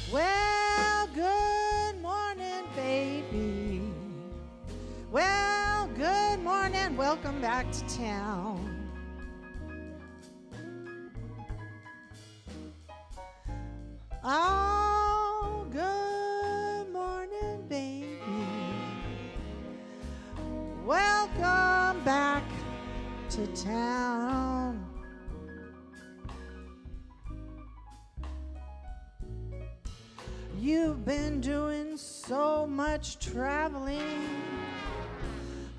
Speaker 11: Well, good morning, baby. Well, good morning. Welcome back to town. Oh, good morning, baby. Welcome back to town. You've been doing so much traveling.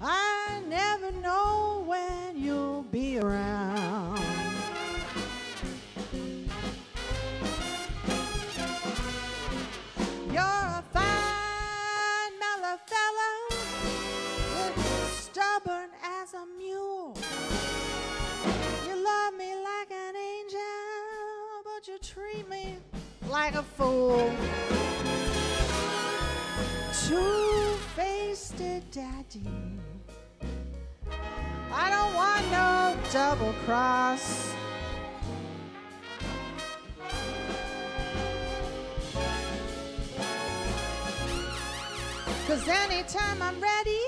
Speaker 11: I never know when you'll be around. You're a fine mellow fellow, you're stubborn as a mule. You love me like an angel, but you treat me like a fool. Two-faced daddy, I don't want no double cross. Cause anytime I'm ready,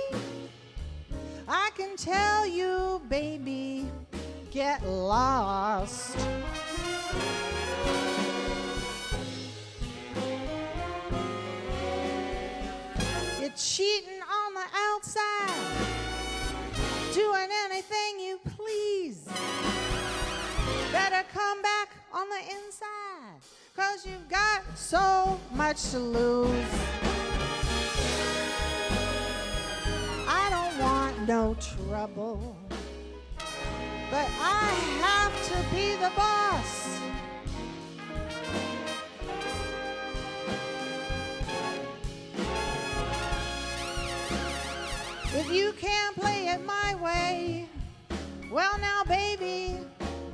Speaker 11: I can tell you, baby, get lost. You're cheating on the outside, doing anything you please. Better come back on the inside, cause you've got so much to lose. I don't want no trouble, but I have to be the boss. If you can't play it my way, well now baby,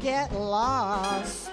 Speaker 11: get lost.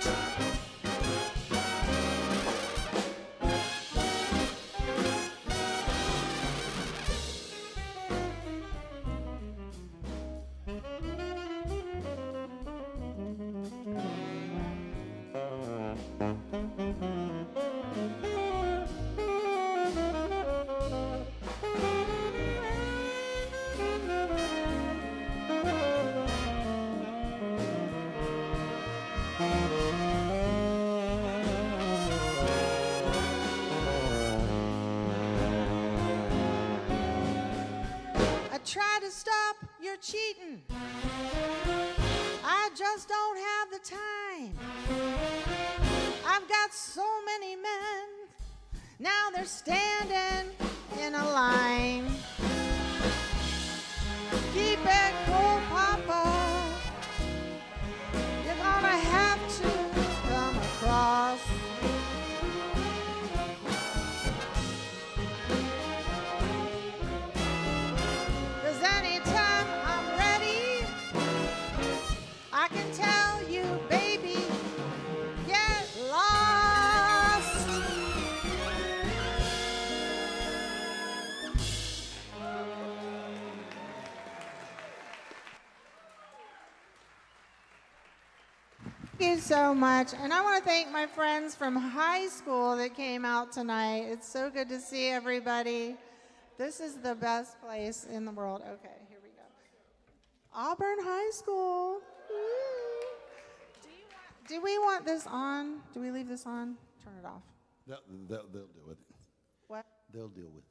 Speaker 11: try to stop your cheating. I just don't have the time. I've got so many men. Now they're standing in a line. Keep it cool, Papa. You're gonna have to come across. Cause anytime I'm ready, I can tell you, baby, get lost. Thank you so much. And I want to thank my friends from high school that came out tonight. It's so good to see everybody. This is the best place in the world. Okay, here we go. Auburn High School. Woo. Do we want this on? Do we leave this on? Turn it off.
Speaker 10: They'll deal with it.
Speaker 11: What?
Speaker 10: They'll deal with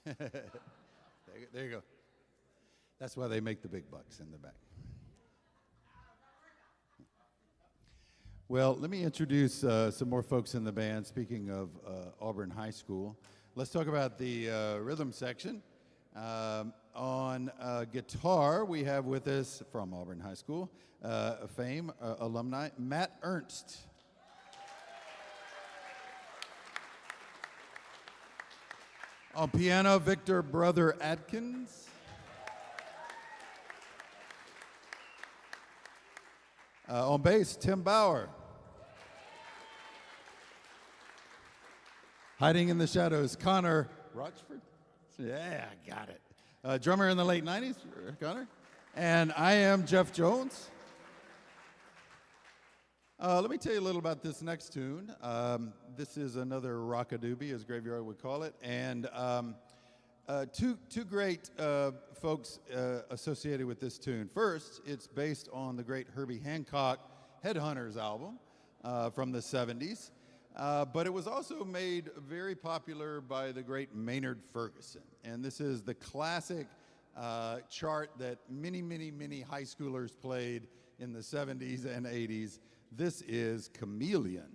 Speaker 10: it. There you go. That's why they make the big bucks in the back. Well, let me introduce some more folks in the band. Speaking of Auburn High School, let's talk about the rhythm section. On guitar, we have with us from Auburn High School, fame alumni, Matt Ernst. On piano, Victor Brother Adkins. On bass, Tim Bauer. Hiding in the shadows, Connor Rochford. Yeah, got it. Drummer in the late 90s, Connor. And I am Jeff Jones. Let me tell you a little about this next tune. This is another rockadoobie, as Graveyard would call it. And two great folks associated with this tune. First, it's based on the great Herbie Hancock Headhunters album from the 70s. But it was also made very popular by the great Maynard Ferguson. And this is the classic chart that many, many, many high schoolers played in the 70s and 80s. This is Chameleon.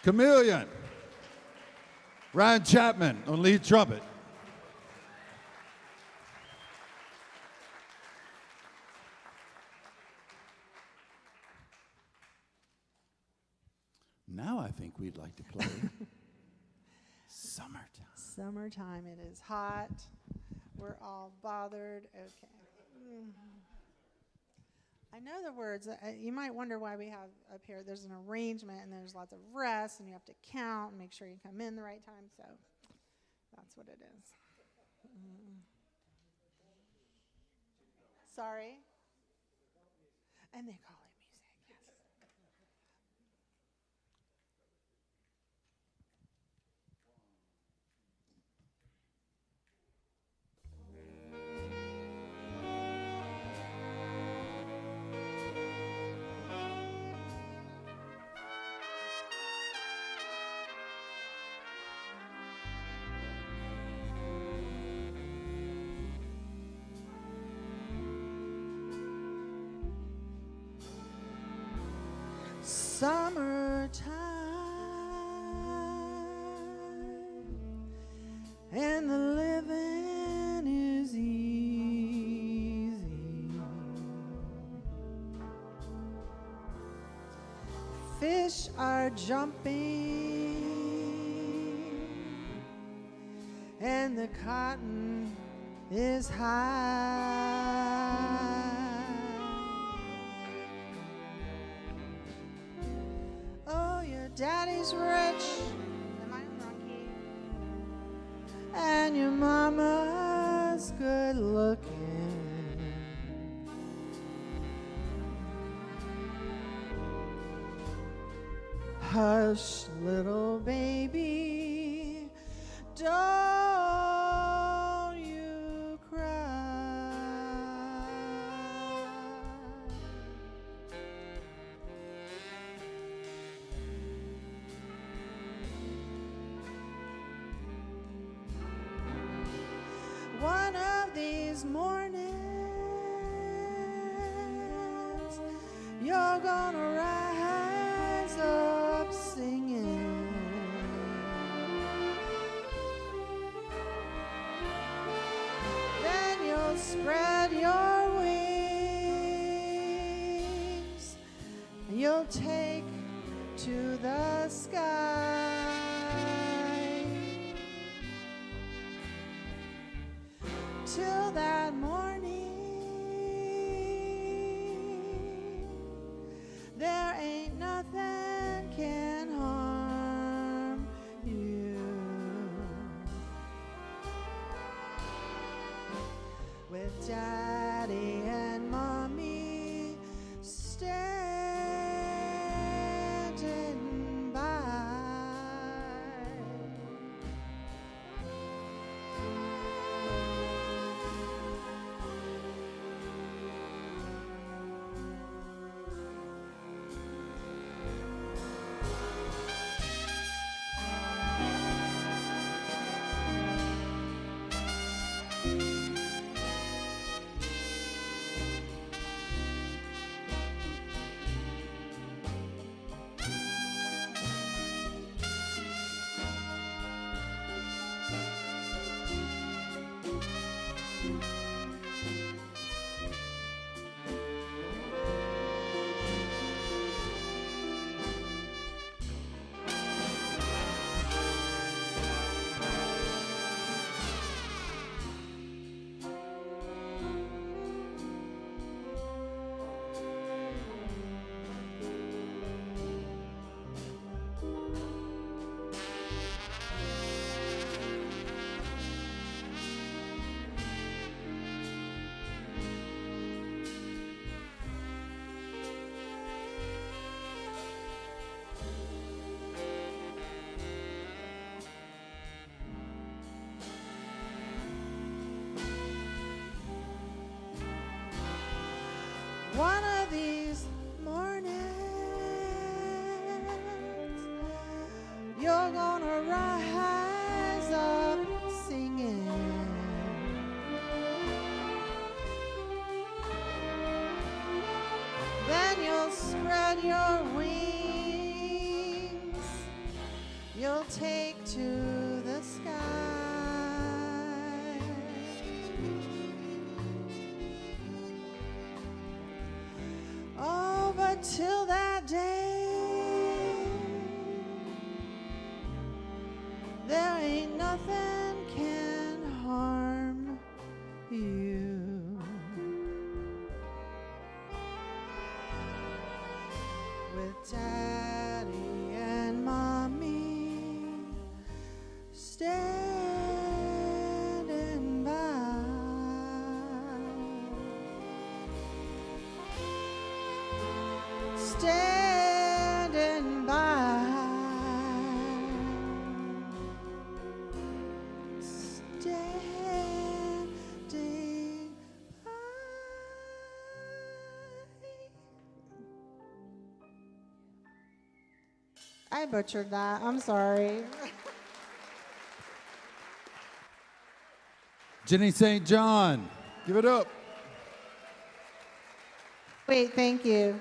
Speaker 10: Chameleon. Ryan Chapman on lead trumpet. Now I think we'd like to play Summertime.
Speaker 11: Summertime. It is hot. We're all bothered. Okay. I know the words. You might wonder why we have up here. There's an arrangement, and there's lots of rest, and you have to count and make sure you come in the right time. So that's what it is. Sorry. And they call it music. Yes. Summertime, and the living is easy. Fish are jumping, and the cotton is high. Daddy's rich, am I on the wrong key? And your mama's good looking. Hush, little baby, don't you cry. One of these mornings, you're gonna rise up singing. Then you'll spread your wings, and you'll take to the sky. Till that morning, there ain't nothing can harm you. With Daddy and Mommy standing by. One of these mornings, you're gonna rise up singing. Then you'll spread your wings, you'll take to the sky. Oh, but till that day, there ain't nothing can harm you. With Daddy and Mommy standing by, standing by, standing by. I butchered that. I'm sorry.
Speaker 10: Jenny St. John, give it up.
Speaker 11: Wait, thank you.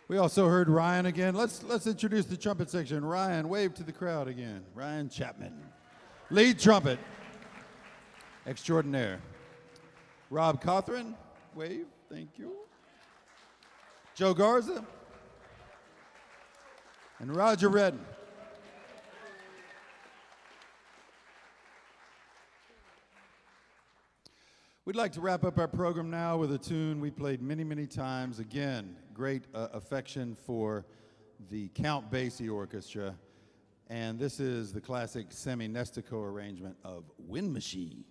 Speaker 10: We also heard Ryan again. Let's introduce the trumpet section. Ryan, wave to the crowd again. Ryan Chapman, lead trumpet extraordinaire. Rob Cothran, wave, thank you. Joe Garza and Roger Redden. We'd like to wrap up our program now with a tune we played many, many times. Again, great affection for the Count Basie Orchestra. And this is the classic Sammy Nestico arrangement of Wind Machine.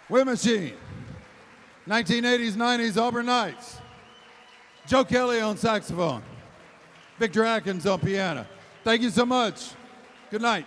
Speaker 10: Wind Machine. 1980s, 90s Auburn Knights. Joe Kelly on saxophone. Victor Atkins on piano. Thank you so much. Good night.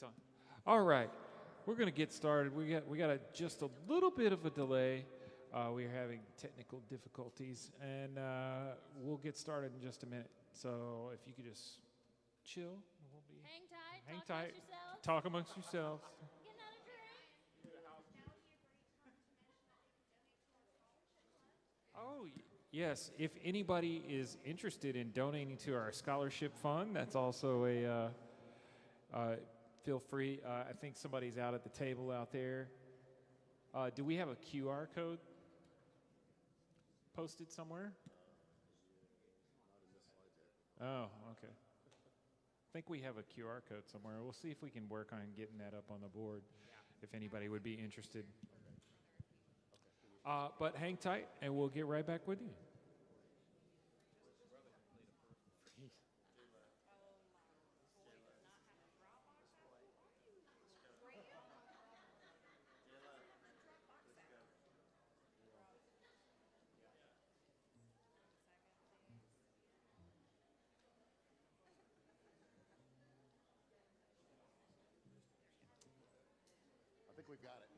Speaker 1: on. All right, we're going to get started. We got just a little bit of a delay. We're having technical difficulties, and we'll get started in just a minute. So if you could just chill, we'll be
Speaker 3: Hang tight.
Speaker 1: Talk amongst yourselves.
Speaker 3: Get another drink.
Speaker 1: Oh, yes. If anybody is interested in donating to our scholarship fund, that's also feel free. I think somebody's out at the table out there. Do we have a QR code posted somewhere? Oh, okay. I think we have a QR code somewhere. We'll see if we can work on getting that up on the board if anybody would be interested. But hang tight, and we'll get right back with you.
Speaker 9: I think we've got it.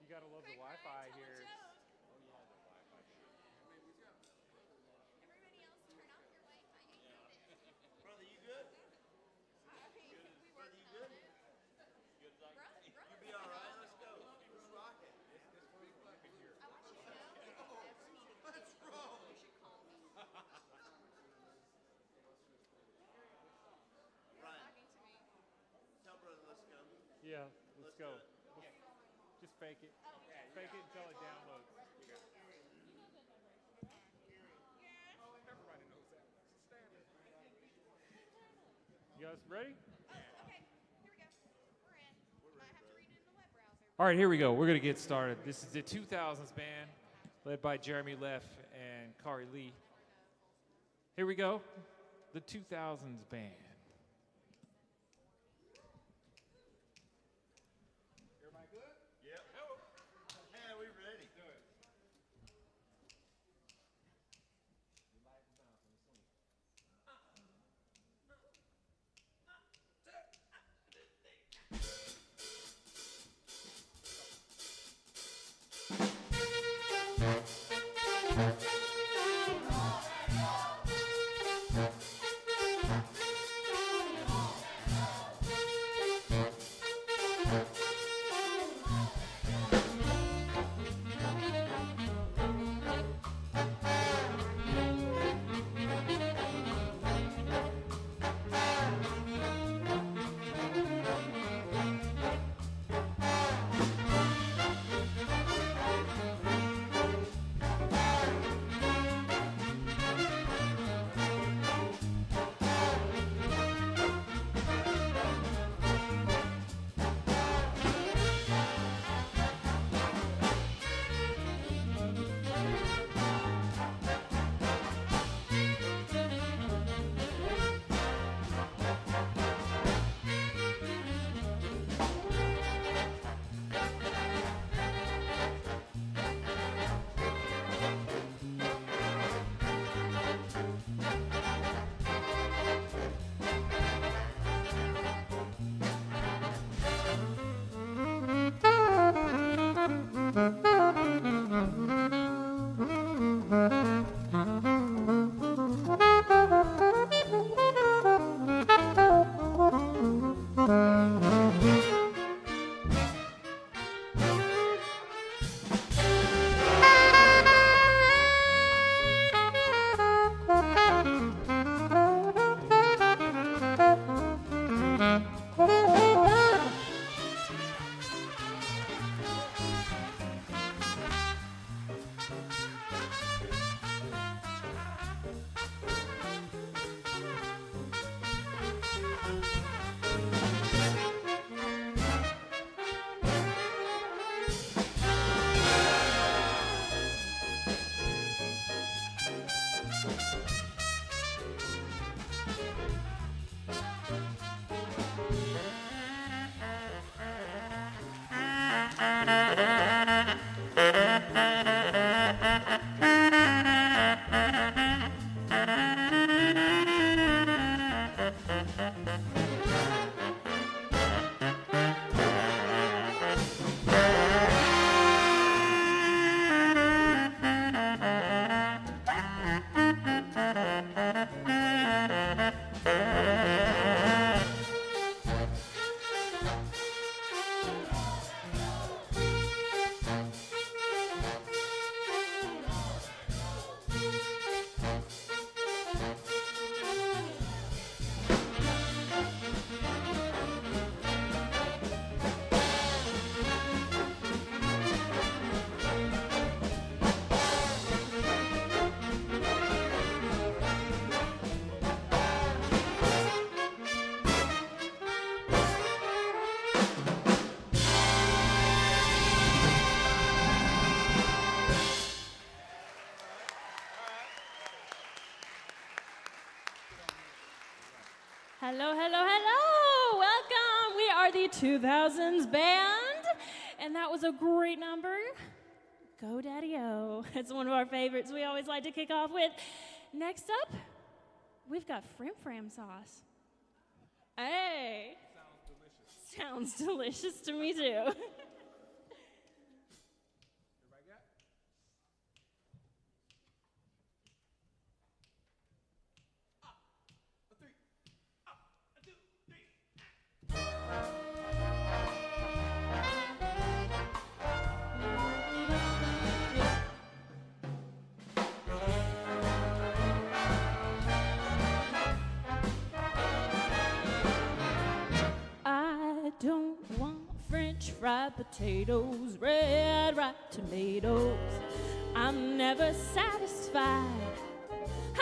Speaker 1: You gotta love the Wi-Fi here.
Speaker 9: Brother, you good? Brother, you good? You be all right? Let's go. Let's rock it. Let's roll. Ryan, tell brother, let's go.
Speaker 1: Yeah, let's go.
Speaker 9: do it.
Speaker 1: Just fake it. Fake it until it downloads. You guys ready? All right, here we go. We're going to get started. This is the 2000s band led by Jeremy Leff and Kari Lee. Here we go. The 2000s band.
Speaker 12: Hello, hello, hello. Welcome. We are the 2000s band, and that was a great number. Go Daddy-O. It's one of our favorites we always like to kick off with. Next up, we've got Frim Fram sauce. Hey. Sounds delicious to me, too. I don't want French fried potatoes, red ripe tomatoes. I'm never satisfied.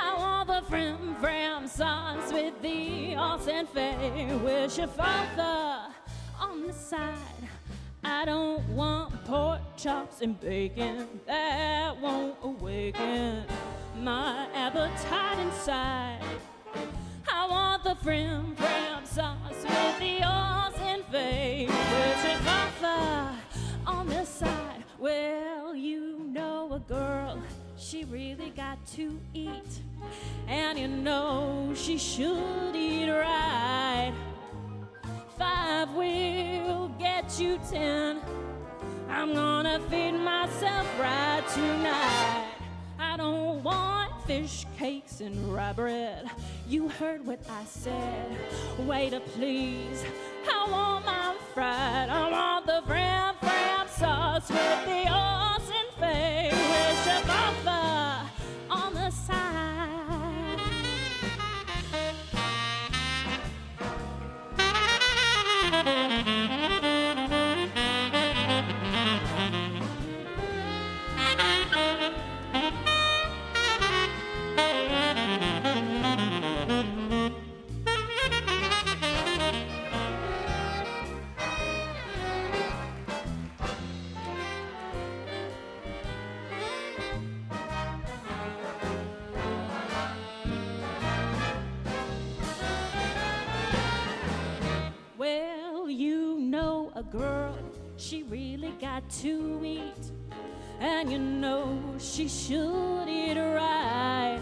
Speaker 12: I want the Frim Fram sauce with the os and fay with shafalfa on the side. I don't want pork chops and bacon, that won't awaken my appetite inside. I want the Frim Fram sauce with the os and fay with shafalfa on the side. Well, you know a girl, she really got to eat, and you know she should eat right. 5 will get you 10. I'm gonna feed myself right tonight. I don't want fish cakes and rye bread. You heard what I said. Waiter, please. I want mine fried. I want the Frim Fram sauce with the os and fay with shafalfa on the side. Well, you know a girl, she really got to eat, and you know she should eat right.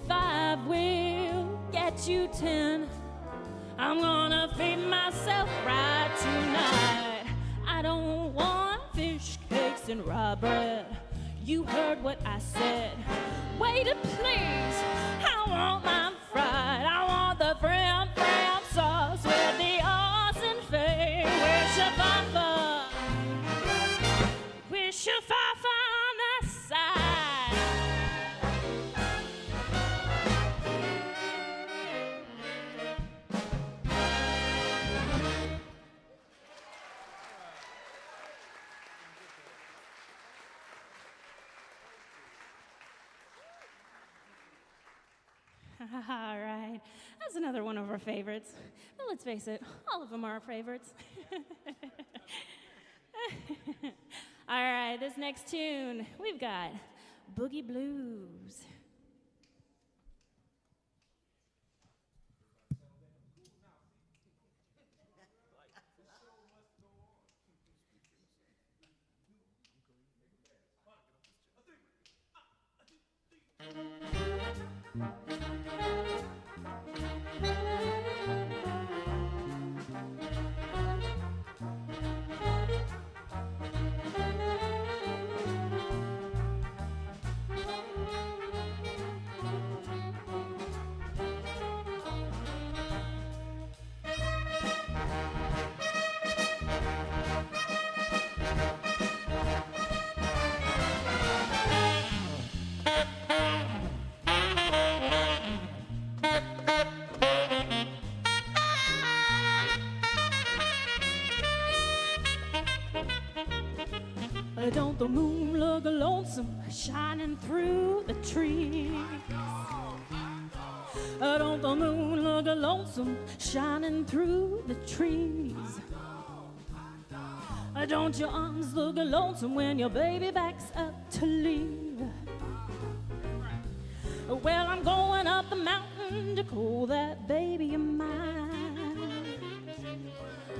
Speaker 12: 5 will get you 10. I'm gonna feed myself right tonight. I don't want fish cakes and rye bread. You heard what I said. Waiter, please. I want mine fried. I want the Frim Fram sauce with the os and fay with shafalfa. With shafalfa on the side. All right, that's another one of our favorites. But let's face it, all of them are our favorites. All right, this next tune, we've got Boogie Blues. Don't the moon look lonesome shining through the trees? Don't the moon look lonesome shining through the trees? Don't your arms look lonesome when your baby backs up to leave? Well, I'm going up the mountain mountain to call that baby of mine.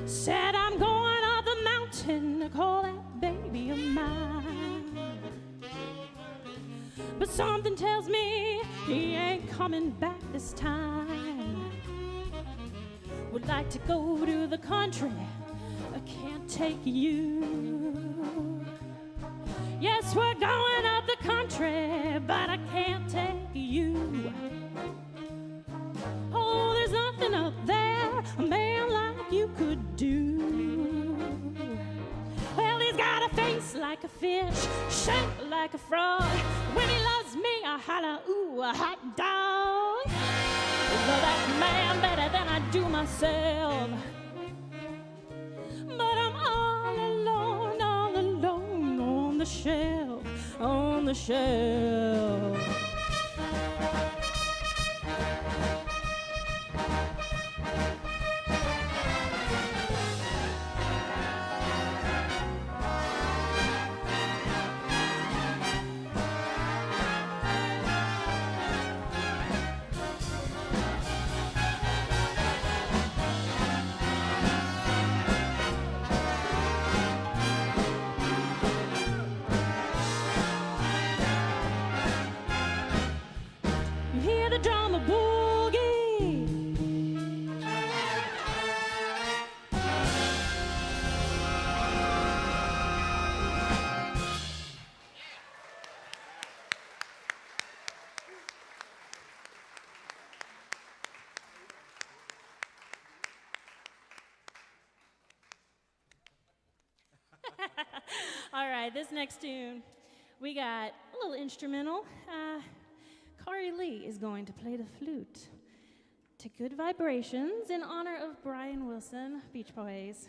Speaker 12: Said I'm going up the mountain to call that baby of mine. But something tells me he ain't coming back this time. Would like to go to the country, I can't take you. Yes, we're going up the country, but I can't take you. Oh, there's nothing up there a man like you could do. Well, he's got a face like a fish, shape like a frog. When he loves me, I holler, ooh, a hot dog. I love that man better than I do myself. But I'm all alone on the shelf, on the shelf. You hear the drummer boogie. All right, this next tune, we got a little instrumental. Kari Lee is going to play the flute to Good Vibrations in honor of Brian Wilson, Beach Boys.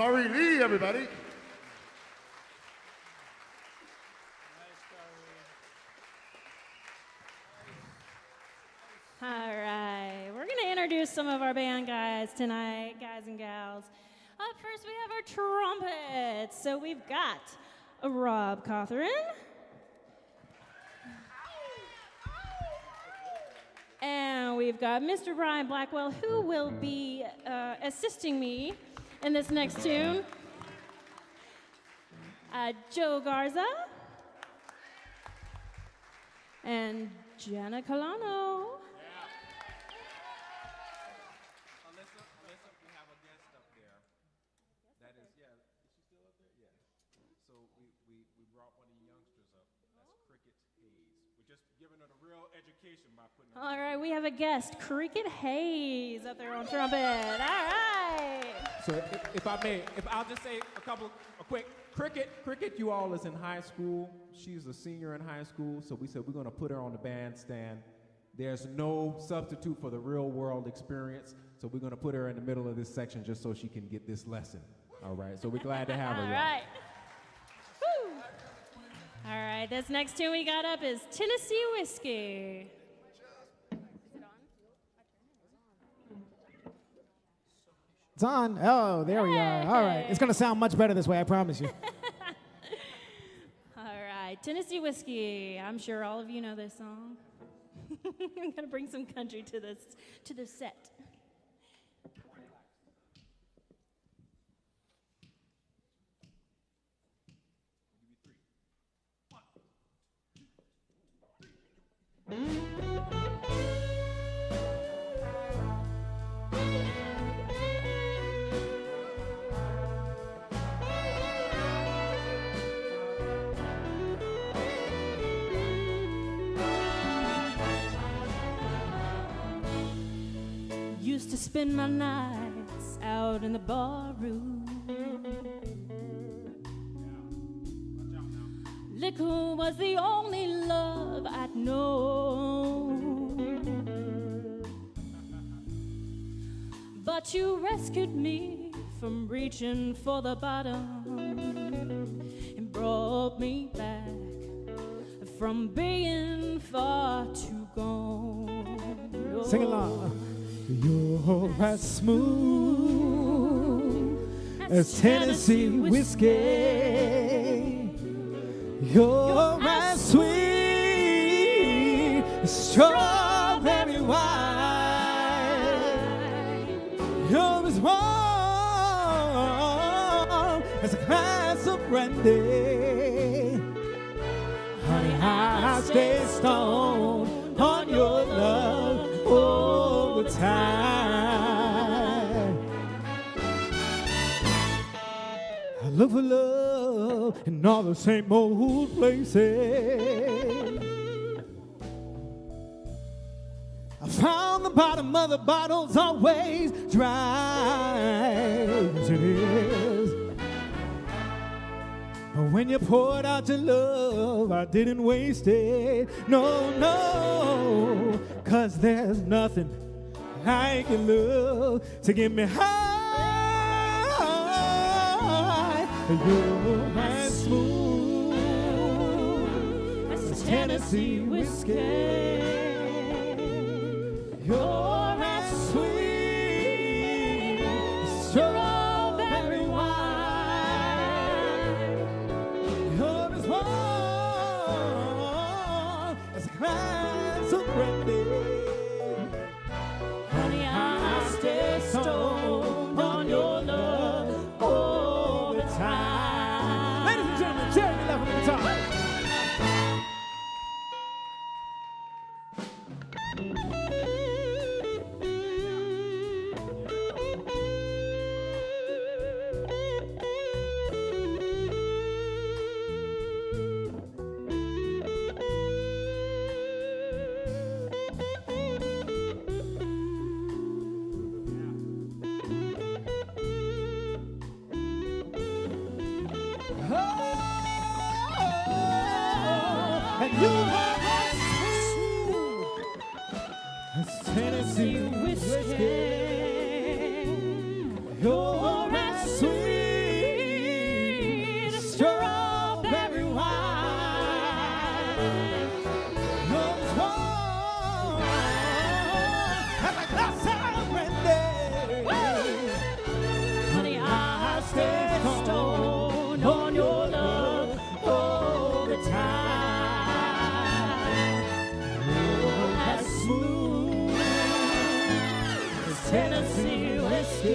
Speaker 9: Corey Lee, everybody.
Speaker 12: All right, we're going to introduce some of our band guys tonight, guys and gals. Up first, we have our trumpets. So we've got Rob Cawthorn. And we've got Mr. Brian Blackwell, who will be assisting me in this next tune. Joe Garza. And Jenna Colano. All right, we have a guest, Cricket Hayes, up there on trumpet. All right.
Speaker 8: So if I may, if I'll just say a quick, Cricket, you all is in high school. She's a senior in high school, so we said we're gonna put her on the bandstand. There's no substitute for the real world experience, so we're gonna put her in the middle of this section just so she can get this lesson. All right, so we're glad to have her.
Speaker 12: All right. Woo. All right, this next tune we got up is Tennessee Whiskey.
Speaker 13: It's on. Oh, there we are. All right. It's going to sound much better this way, I promise you.
Speaker 12: All right, Tennessee Whiskey. I'm sure all of you know this song. I'm going to bring some country to this set. Used to spend my nights out in the bar room. Liquor was the only love I'd known. But you rescued me from reaching for the bottom and brought me back from being far too gone.
Speaker 13: Sing along. You're as smooth as Tennessee whiskey. You're as sweet as strawberry wine. You're as warm as a glass of brandy. Honey, I stay stoned on your love all the time. I look for love in all the same old places. I found the bottom of the bottle's always dry. Yes, it is. But when you poured out your love, I didn't waste it. No, no, 'cause there's nothing like your love to get me high. You're as smooth as Tennessee whiskey. You're as sweet as strawberry wine. You're as warm as a glass of brandy. Honey, I stay stoned on your love all the time. Ladies and gentlemen, Jeremy Love on the guitar. And you are as smooth as Tennessee whiskey. You're as sweet
Speaker 12: Tennessee whiskey,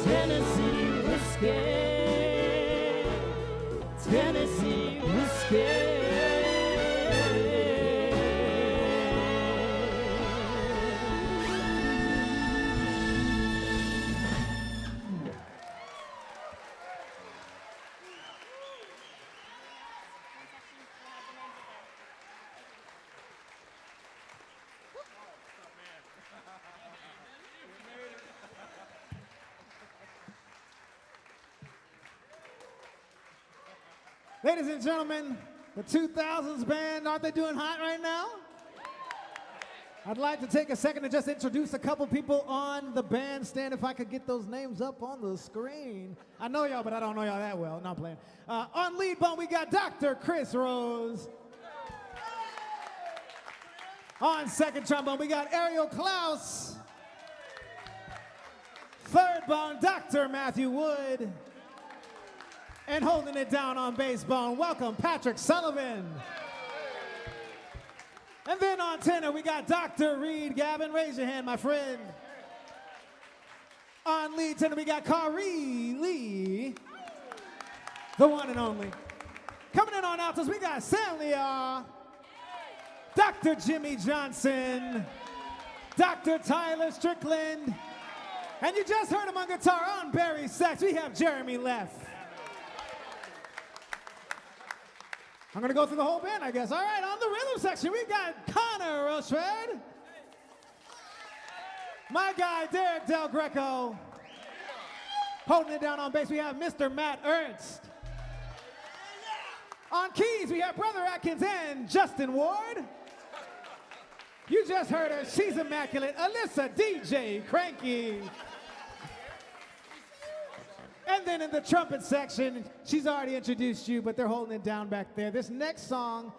Speaker 12: Tennessee whiskey, Tennessee whiskey.
Speaker 13: Ladies and gentlemen, the 2000s band, aren't they doing hot right now? I'd like to take a second to just introduce a couple people on the bandstand, if I could get those names up on the screen. I know y'all, but I don't know y'all that well. No, I'm playing. On lead bone, we got Dr. Chris Rose. On second trombone, we got Ariel Klaus. Third bone, Dr. Matthew Wood. And holding it down on bass bone, welcome Patrick Sullivan. And then on tenor, we got Dr. Reed Gavin. Raise your hand, my friend. On lead tenor, we got Kari Lee, the one and only. Coming in on altos, we got Sam Lear, Dr. Jimmy Johnson, Dr. Tyler Strickland, and you just heard him on guitar. On Barry sax, we have Jeremy Leff. I'm gonna go through the whole band, I guess. All right, on the rhythm section, we got Connor Rochford. My guy, Derek Del Greco. Holding it down on bass, we have Mr. Matt Ernst. On keys, we have Brother Atkins and Justin Ward. You just heard her, she's immaculate, Alyssa DJ Cranky. And then in the trumpet section, she's already introduced you, but they're holding it down back there. This next song,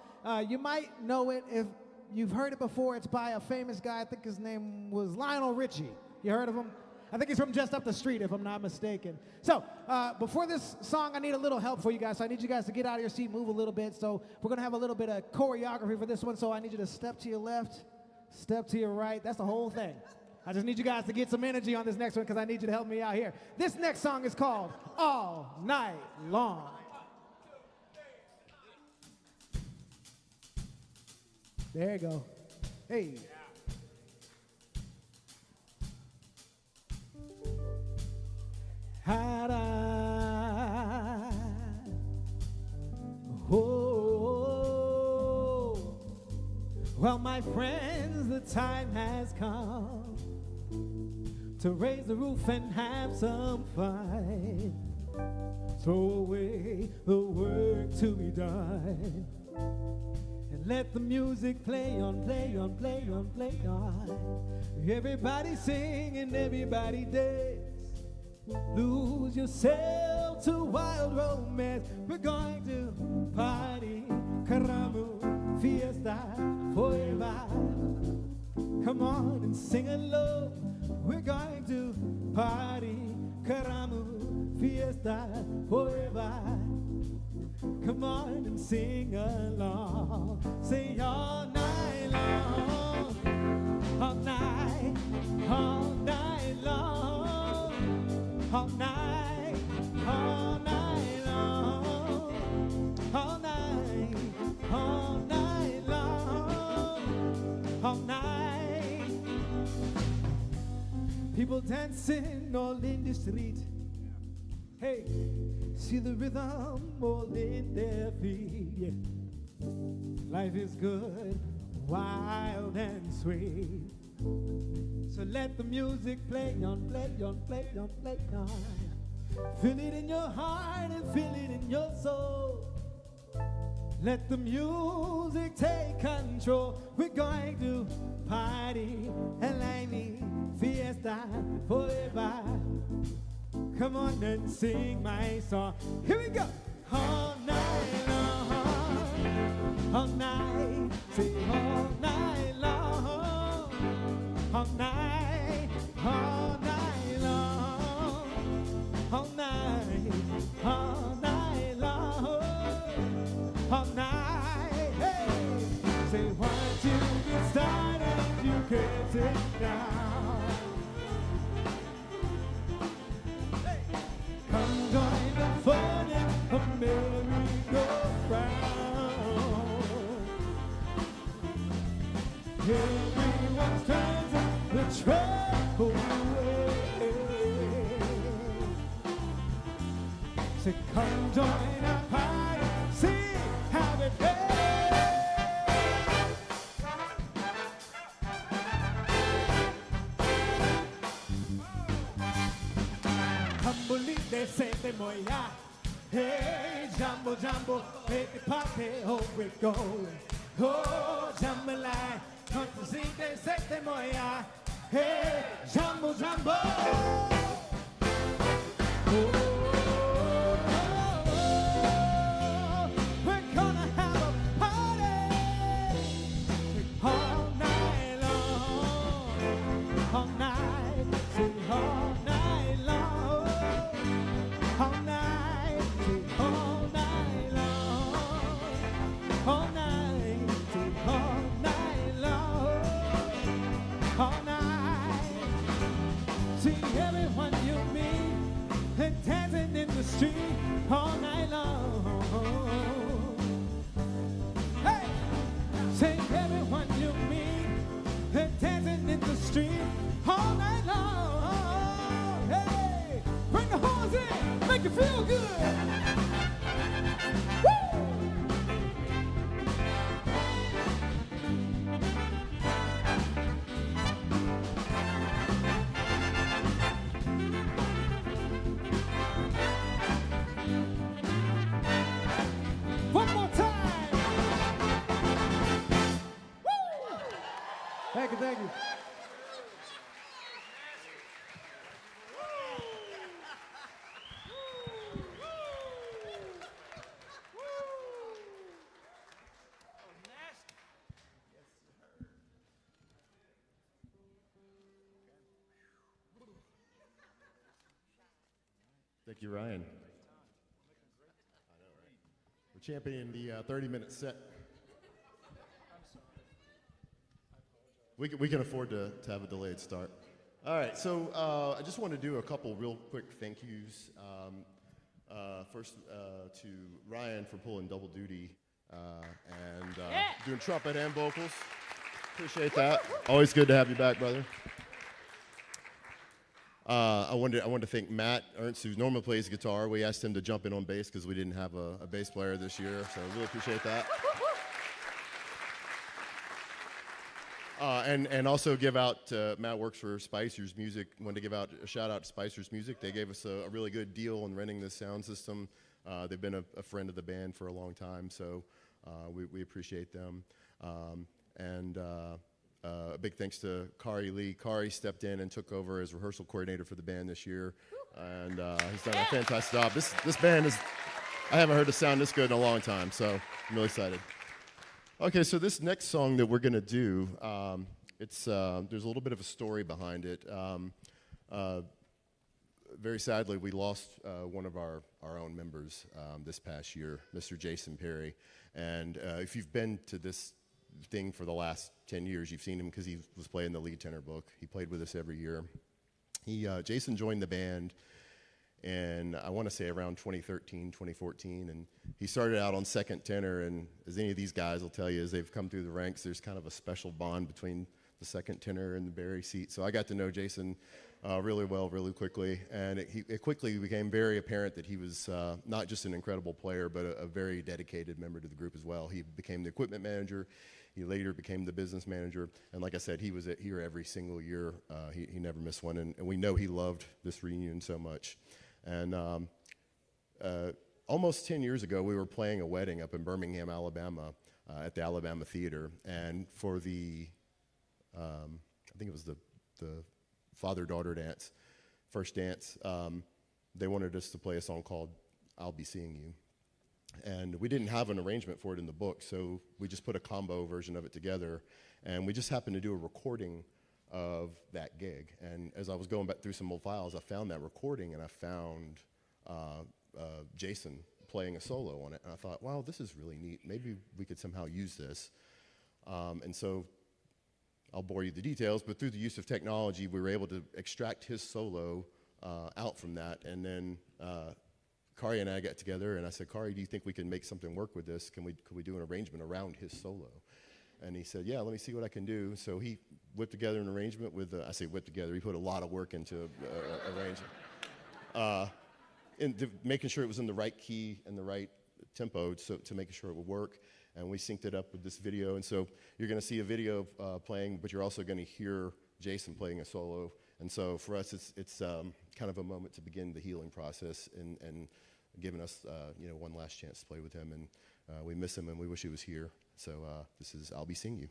Speaker 13: you might know it if you've heard it before. It's by a famous guy. I think his name was Lionel Richie. You heard of him? I think he's from just up the street, if I'm not mistaken. So before this song, I need a little help for you guys. So I need you guys to get out of your seat, move a little bit. So we're going to have a little bit of choreography for this one. So I need you to step to your left, step to your right. That's the whole thing. I just need you guys to get some energy on this next one because I need you to help me out here. This next song is called All Night Long. There you go. Hey. Had I, oh, well, my friends, the time has come to raise the roof and have some fun. Throw away the work to be done. And let the music play on, play on, play on, play on. Everybody sing and everybody dance. Lose yourself to wild romance. We're going to party, caramba, fiesta, forever. Come on and sing along. We're going to party, caramba, fiesta, forever. Come on and sing along. Say all night long, all night, all night long, all night, all night long, all night, all night long, all night. People dancing all in the street. Hey, see the rhythm all in their feet. Yeah. Life is good, wild and sweet. So let the music play on, play on, play on, play on. Feel it in your heart and feel it in your soul. Let the music take control. We're going to party, Eleni, fiesta, forever. Come on and sing my song. Here we go. All night long, all night, say all night long, all night, all night long, all night, all night long, all night. Hey, say once you get started, you can't sit down. Come join our party, see how we play. They say they moya. Hey, jumbo, jumbo, hey, the party, oh, we're going. Oh, jambalaya, come to see, they say they moya. Hey, jumbo, jumbo. Oh, we're gonna have a party all night long, all night, sing all night long. All night, all night long, all night, all night long, all night. See everyone you meet and dancing in the street all night long. Hey, see everyone you meet and dancing in the street all night long. Hey, bring the horns in. Make you feel good. Woo! One more time. Woo! Thank you, thank you.
Speaker 9: Thank you, Ryan. We're championing the 30-minute set. We can afford to have a delayed start. All right, so I just want to do a couple real quick thank yous. First to Ryan for pulling double duty and doing trumpet and vocals. Appreciate that. Always good to have you back, brother. I wanted to thank Matt Ernst, who normally plays guitar. We asked him to jump in on bass because we didn't have a bass player this year, so really appreciate that. And also give out, Matt works for Spicer's Music. Wanted to give out a shout out to Spicer's Music. They gave us a really good deal on renting this sound system. They've been a friend of the band for a long time, so we appreciate them. A big thanks to Kari Lee. Kari stepped in and took over as rehearsal coordinator for the band this year, and he's done a fantastic job. This band is, I haven't heard a sound this good in a long time, so I'm really excited. Okay, so this next song that we're gonna do, there's a little bit of a story behind it. Very sadly, we lost one of our own members this past year, Mr. Jason Perry. And if you've been to this thing for the last 10 years, you've seen him because he was playing the lead tenor book. He played with us every year. Jason joined the band in, I want to say, around 2013, 2014, and he started out on second tenor, and as any of these guys will tell you, as they've come through the ranks, there's kind of a special bond between the second tenor and the Barry seat. So I got to know Jason really well, really quickly, and it quickly became very apparent that he was not just an incredible player, but a very dedicated member to the group as well. He became the equipment manager. He later became the business manager, and like I said, he was here every single year. He never missed one, and we know he loved this reunion so much. And almost 10 years ago, we were playing a wedding up in Birmingham, Alabama, at the Alabama Theater, and for the, I think it was the father-daughter dance, first dance, they wanted us to play a song called "I'll Be Seeing You." And we didn't have an arrangement for it in the book, so we just put a combo version of it together, and we just happened to do a recording of that gig. And as I was going back through some old files, I found that recording, and I found Jason playing a solo on it, and I thought, wow, this is really neat. Maybe we could somehow use this. And so I'll bore you the details, but through the use of technology, we were able to extract his solo out from that, and then Kari and I got together, and I said, Kari, do you think we can make something work with this? Could we do an arrangement around his solo? And he said, yeah, let me see what I can do. So he whipped together an arrangement with, I say whipped together, he put a lot of work into arranging. making sure it was in the right key and the right tempo, so to making sure it would work. And we synced it up with this video. And so you're going to see a video playing, but you're also going to hear Jason playing a solo. And so for us, it's kind of a moment to begin the healing process and giving us one last chance to play with him. And we miss him, and we wish he was here. So this is I'll Be Seeing You.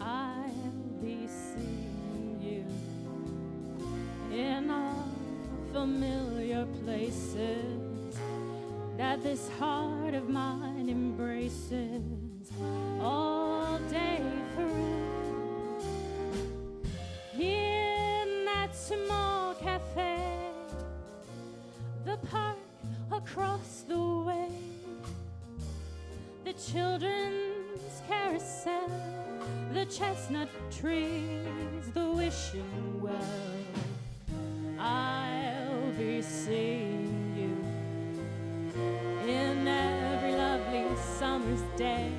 Speaker 12: I'll be seeing you in all familiar places that this heart of mine embraces all day through. In that small cafe, the park across the way, the children's carousel, the chestnut trees, the wishing well. I'll be seeing you in every lovely summer's day,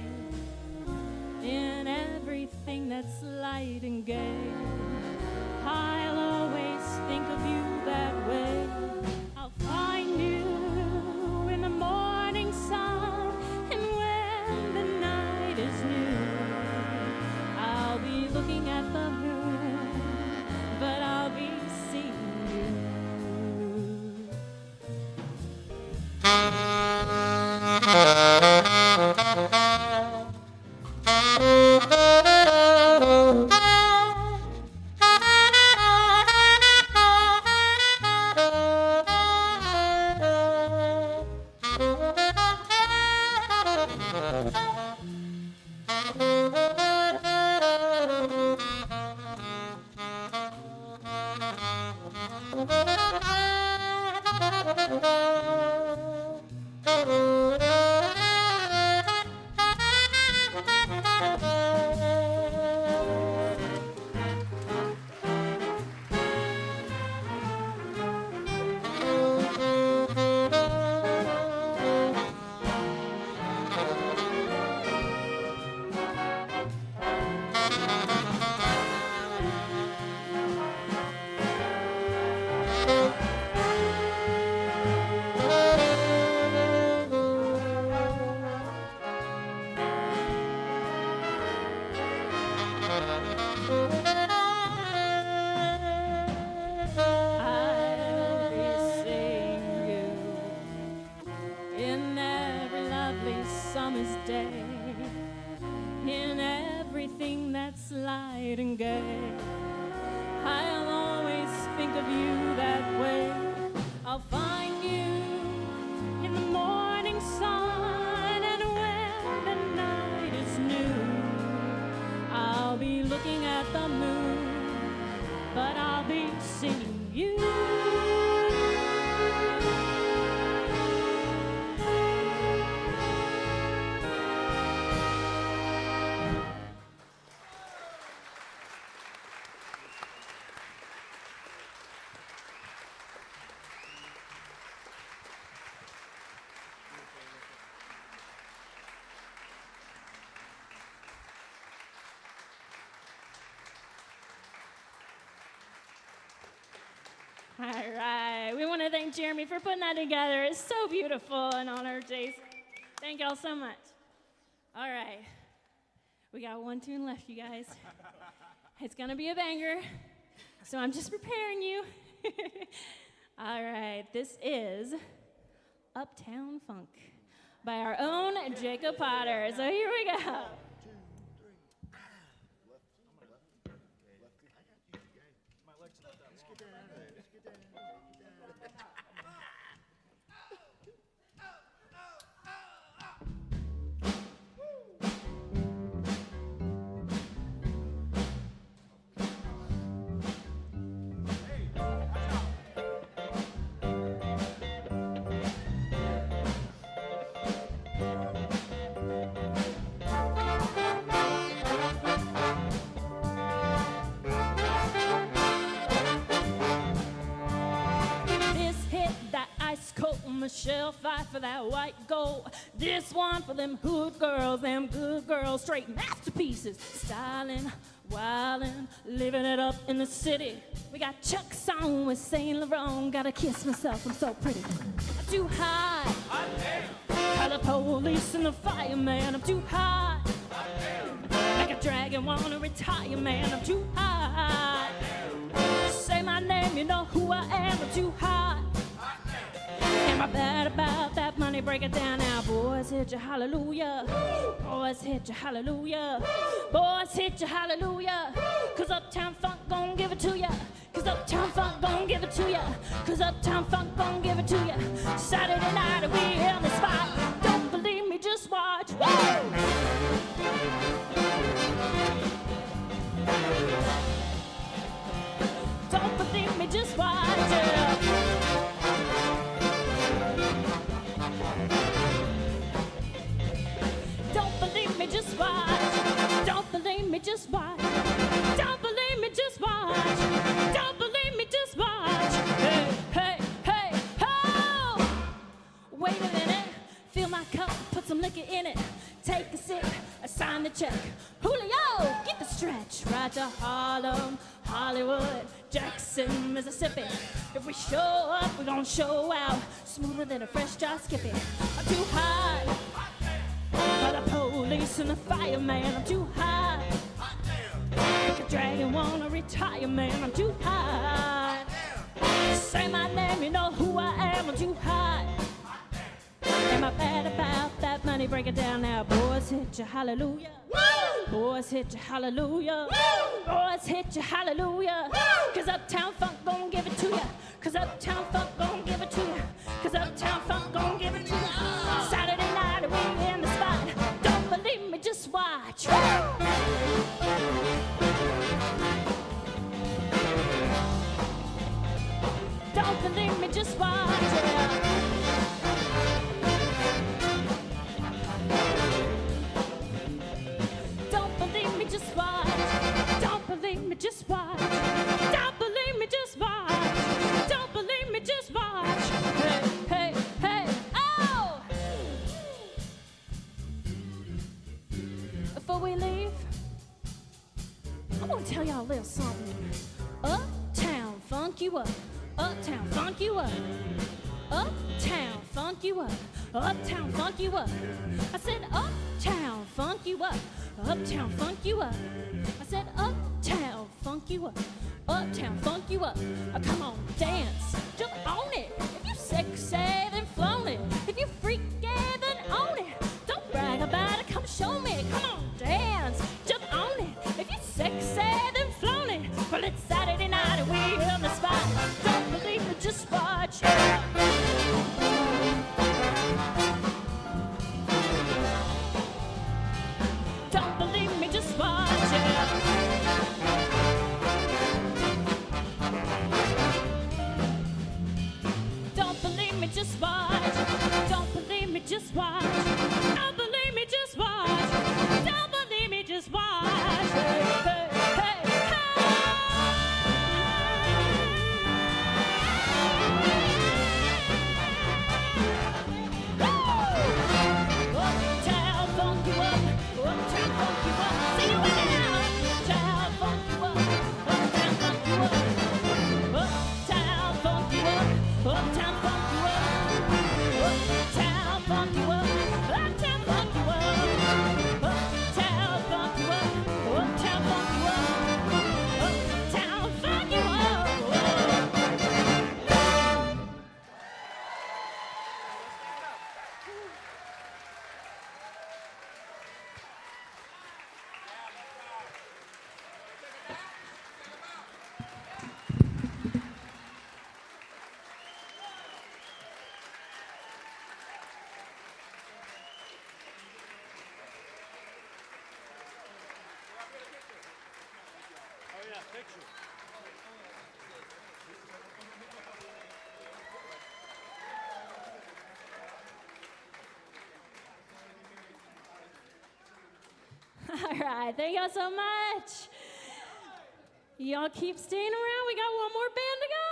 Speaker 12: in everything that's light and gay. I'll always think of you that way. I'll find you in the morning sun, and when the night is new, I'll be looking at the moon, but I'll be seeing summer's day, in everything that's light and gay. I'll always think of you that way. I'll find you in the morning sun, and when the night is new, I'll be looking at the moon, but I'll be singing you. All right. We want to thank Jeremy for putting that together. It's so beautiful and honor Jason. Thank y'all so much. All right. We got one tune left, you guys. It's going to be a banger, so I'm just preparing you. All right. This is Uptown Funk by our own Jacob Potter. So here we go. shall fight for that white gold. This one for them good girls, straight masterpieces. Styling, wildin', living it up in the city. We got Chuck's on with Saint Laurent. Gotta kiss myself, I'm so pretty. I'm too high. How the police and the fireman. I'm too high. Like a dragon wanna retire, man. I'm too high. Say my name, you know who I am. I'm too high. Am I bad about that money? Break it down now. Boys, hit you hallelujah. Boys, hit you hallelujah. Boys, hit you hallelujah. 'Cause Uptown Funk gon' give it to ya. 'Cause Uptown Funk gon' give it to ya. 'Cause Uptown Funk gon' give it to ya. Saturday night we in the spot. Don't believe me, just watch. Woo! Don't believe me, just watch. Yeah. Don't believe me, just watch. Don't believe me, just watch. Don't believe me, just watch. Don't believe me, just watch. Hey, hey, hey, ho! Wait a minute. Fill my cup, put some liquor in it. Take a sip, sign the check. Julio, get the stretch. Right to Harlem, Hollywood, Jackson, Mississippi. If we show up, we're gonna show out. Smoother than a fresh drop Skippy. I'm too high. For the police and the fireman, I'm too high. Like a dragon wanna retire, man, I'm too high. Say my name, you know who I am, I'm too high. Am I bad about that money? Break it down now. Boys, hit you hallelujah. Woo! Boys, hit you hallelujah. Woo! Boys, hit you hallelujah. Woo! 'Cause Uptown Funk gon' give it to ya. 'Cause Uptown Funk gon' give it to ya. 'Cause Uptown Funk gon' give it to ya. Saturday night we in the spot. Don't believe me, just watch. Don't believe me, just watch. Yeah. Don't believe me, just watch. Don't believe me, just watch. Don't believe me, just watch. Don't believe me, just watch. Hey, hey, hey, oh! Before we leave, I want to tell y'all a little something. Uptown funk you up. Uptown funk you up. Uptown funk you up. Uptown funk you up. I said uptown funk you up. Uptown funk you up. I said uptown funk you up. Uptown funk you up. Come on, dance, jump on it. If you sexy, then flown it. If you freaky, then own it. Don't brag about it, come show me. Come on, dance, jump on it. If you sexy, then flown it. Well, it's Saturday night and we in the spot. Don't believe me, just watch. Don't believe me, just watch. Don't believe me, just watch. Don't believe me, just watch. Don't believe me, just watch. Don't believe me, just watch. Hey, hey, Uptown funk you up. Uptown funk you up. Sing it with me now. Uptown funk you up. Uptown funk you up. Uptown funk you up. Uptown funk you up. Uptown funk you up. Uptown funk you up. Uptown funk you up. Uptown funk you up. Uptown funk you up. All right, thank y'all so much. Y'all keep staying around. We got one more band to go.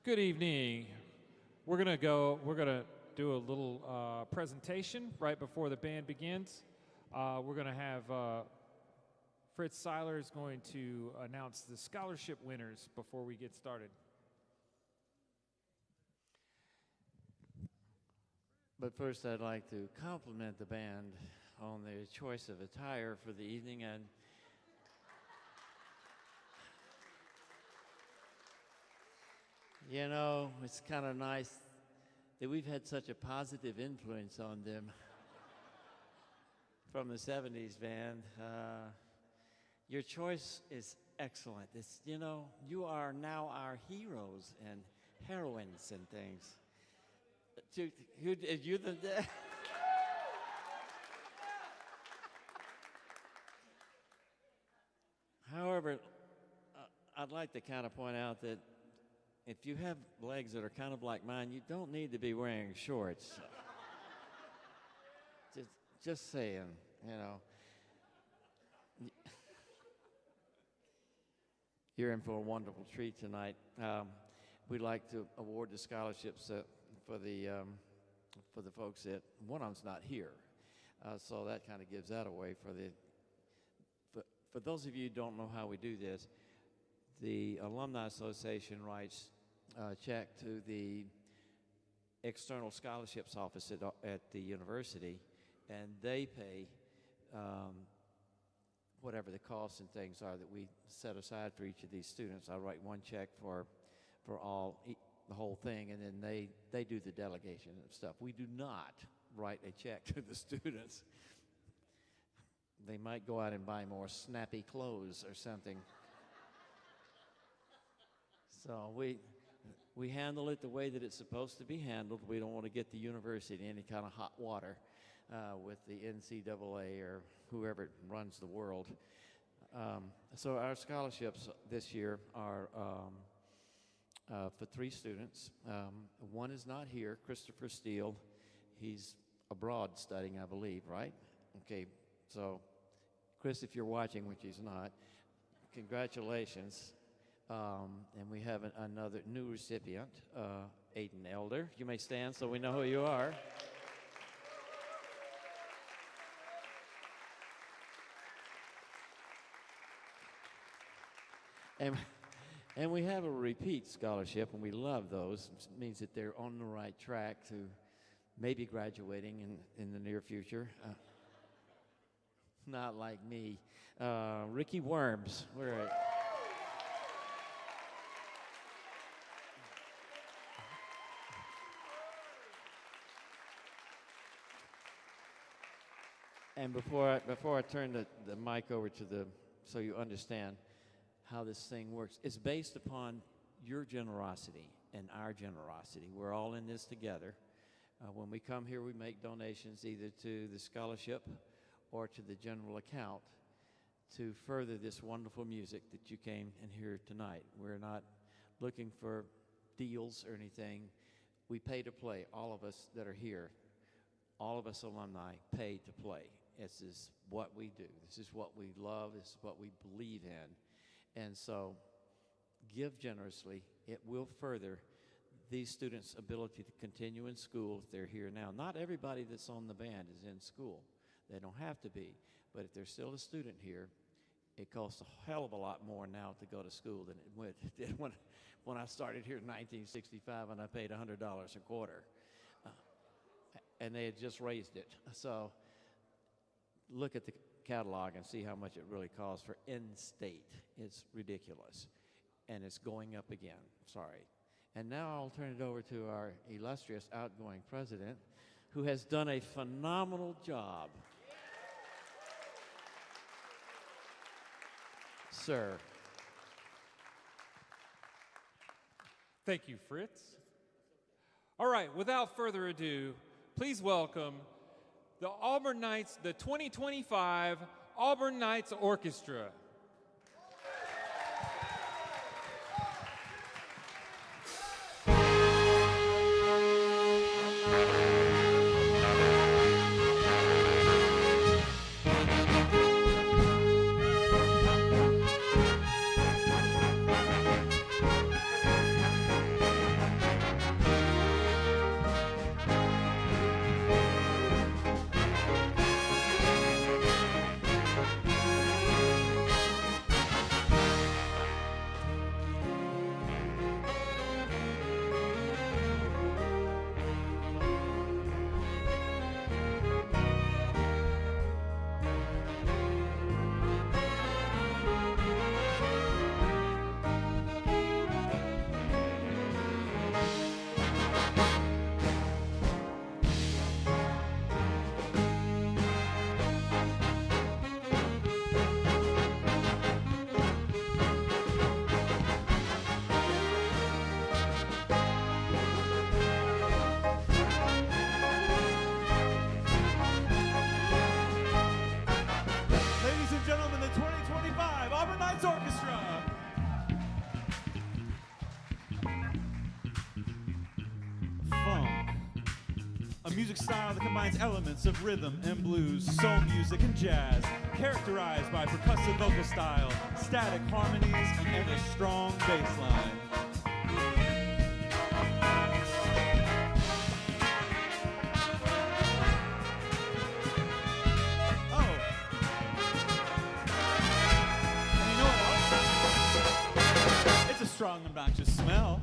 Speaker 1: Good evening. We're gonna do a little presentation right before the band begins. We're gonna have Fritz Seiler is going to announce the scholarship winners before we get started.
Speaker 2: But first, I'd like to compliment the band on their choice of attire for the evening. And you know, it's kind of nice that we've had such a positive influence on them from the 70s band. Your choice is excellent. It's, you know, you are now our heroes and heroines and things. You the However, I'd like to kind of point out that if you have legs that are kind of like mine, you don't need to be wearing shorts. just saying, you know. You're in for a wonderful treat tonight. We'd like to award the scholarships for the folks that one of them's not here, so that kind of gives that away for those of you who don't know how we do this. The Alumni Association writes a check to the External Scholarships Office at the university, and they pay whatever the costs and things are that we set aside for each of these students. I write one check for the whole thing, and then they do the delegation and stuff. We do not write a check to the students. They might go out and buy more snappy clothes or something. So we handle it the way that it's supposed to be handled. We don't want to get the university in any kind of hot water with the NCAA or whoever runs the world. So our scholarships this year are for 3 students. One is not here, Christopher Steele. He's abroad studying, I believe, right? Okay, so Chris, if you're watching, which he's not, congratulations. And we have another new recipient, Aiden Elder. You may stand so we know who you are. And we have a repeat scholarship, and we love those. It means that they're on the right track to maybe graduating in the near future. Not like me. Ricky Worms. Where And before I turn the mic over to so you understand how this thing works, it's based upon your generosity and our generosity. We're all in this together. When we come here, we make donations either to the scholarship or to the general account to further this wonderful music that you came and hear tonight. We're not looking for deals or anything. We pay to play. All of us that are here, all of us alumni pay to play. This is what we do. This is what we love. This is what we believe in. And so give generously. It will further these students' ability to continue in school if they're here now. Not everybody that's on the band is in school. They don't have to be. But if they're still a student here, it costs a hell of a lot more now to go to school than it did when I started here in 1965 and I paid $100 a quarter. And they had just raised it. So look at the catalog and see how much it really costs for in-state. It's ridiculous. And it's going up again. Sorry. And now I'll turn it over to our illustrious outgoing president, who has done a phenomenal job. Sir.
Speaker 1: Thank you, Fritz. All right, without further ado, please welcome the Auburn Knights, the 2025 Auburn Knights Orchestra.
Speaker 14: music style that combines elements of rhythm and blues, soul music and jazz, characterized by percussive vocal style, static harmonies, and a strong bass line. Oh. And you know what else? It's a strong, obnoxious smell.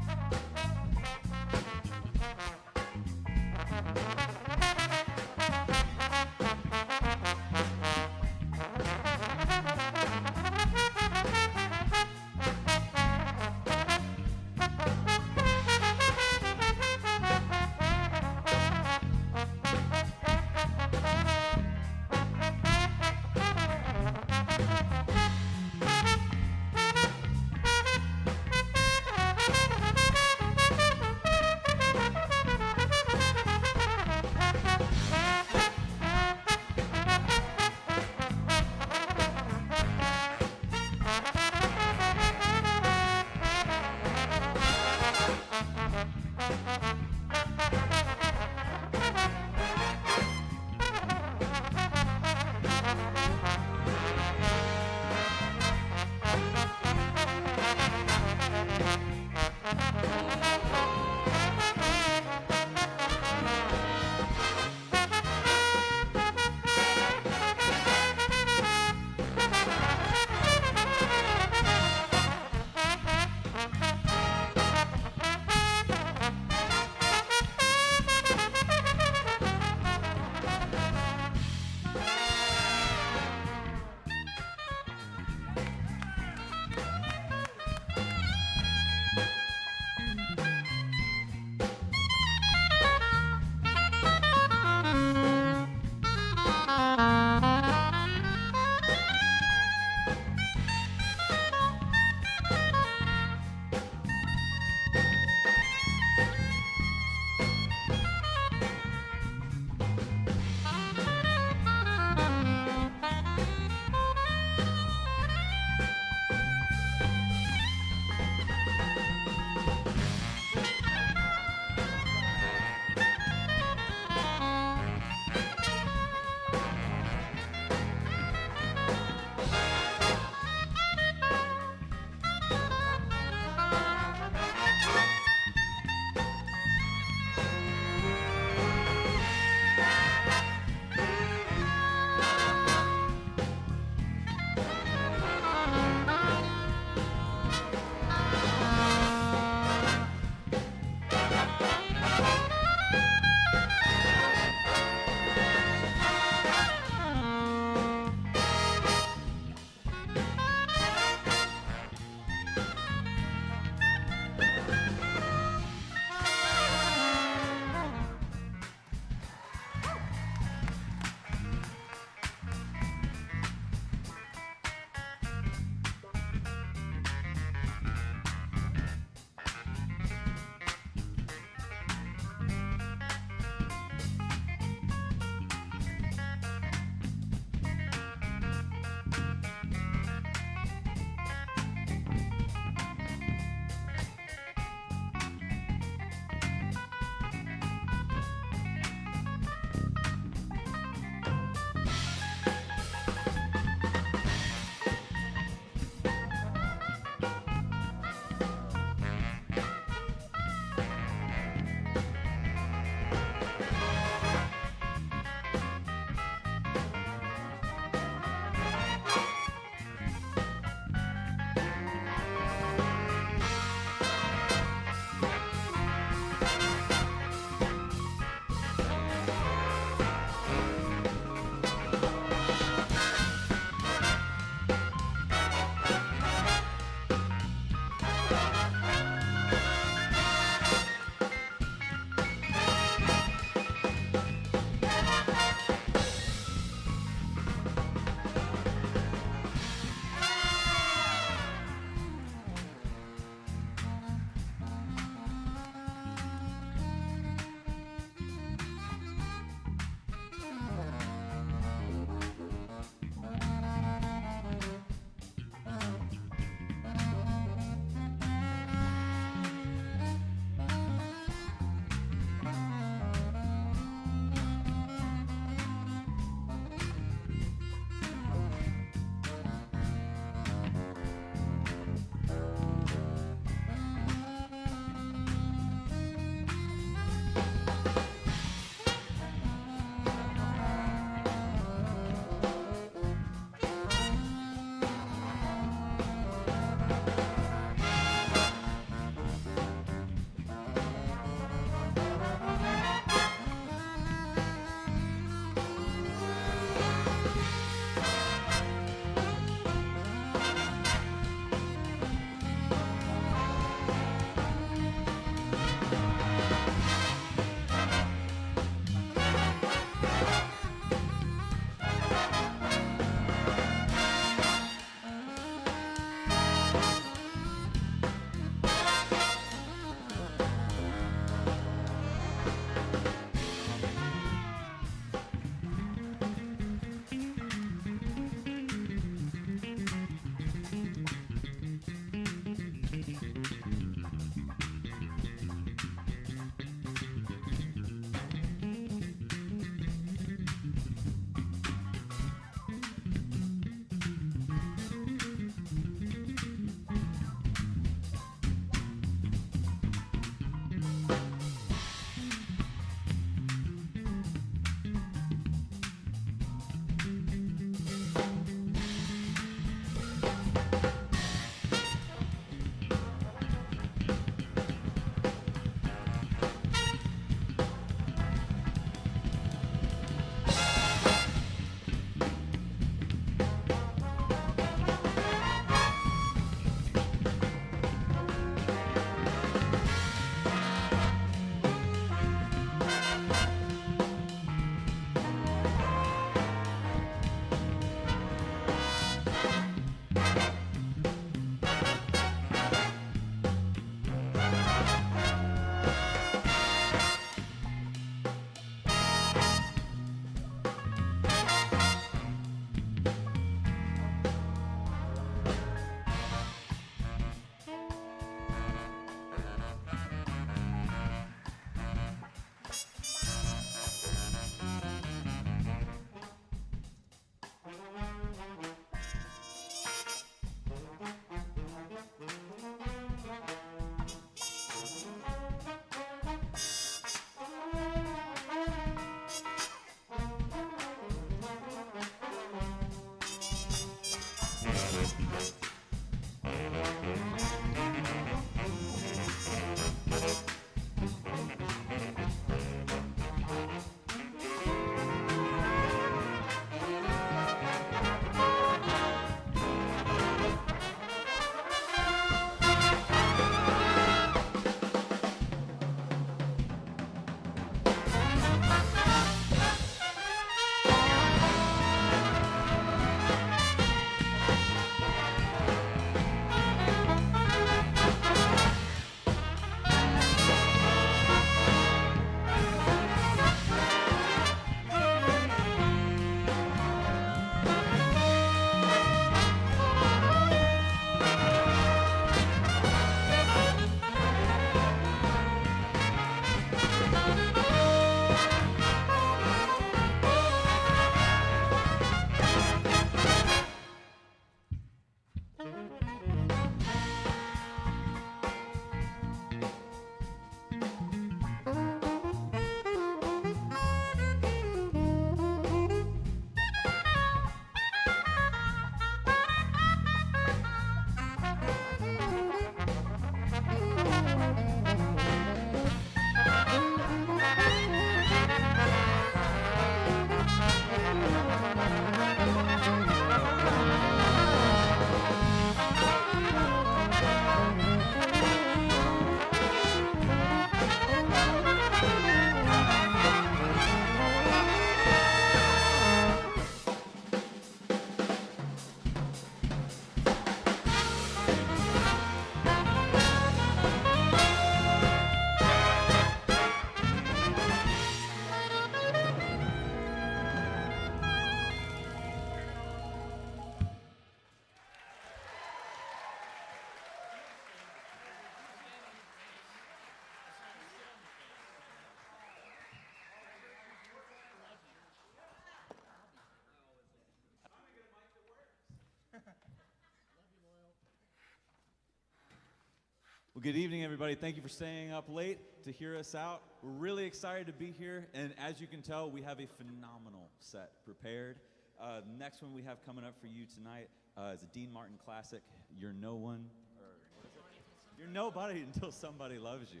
Speaker 14: Well, good evening, everybody. Thank you for staying up late to hear us out. We're really excited to be here, and as you can tell, we have a phenomenal set prepared. The next one we have coming up for you tonight is a Dean Martin classic, You're No One, or what is it? You're nobody until somebody loves you.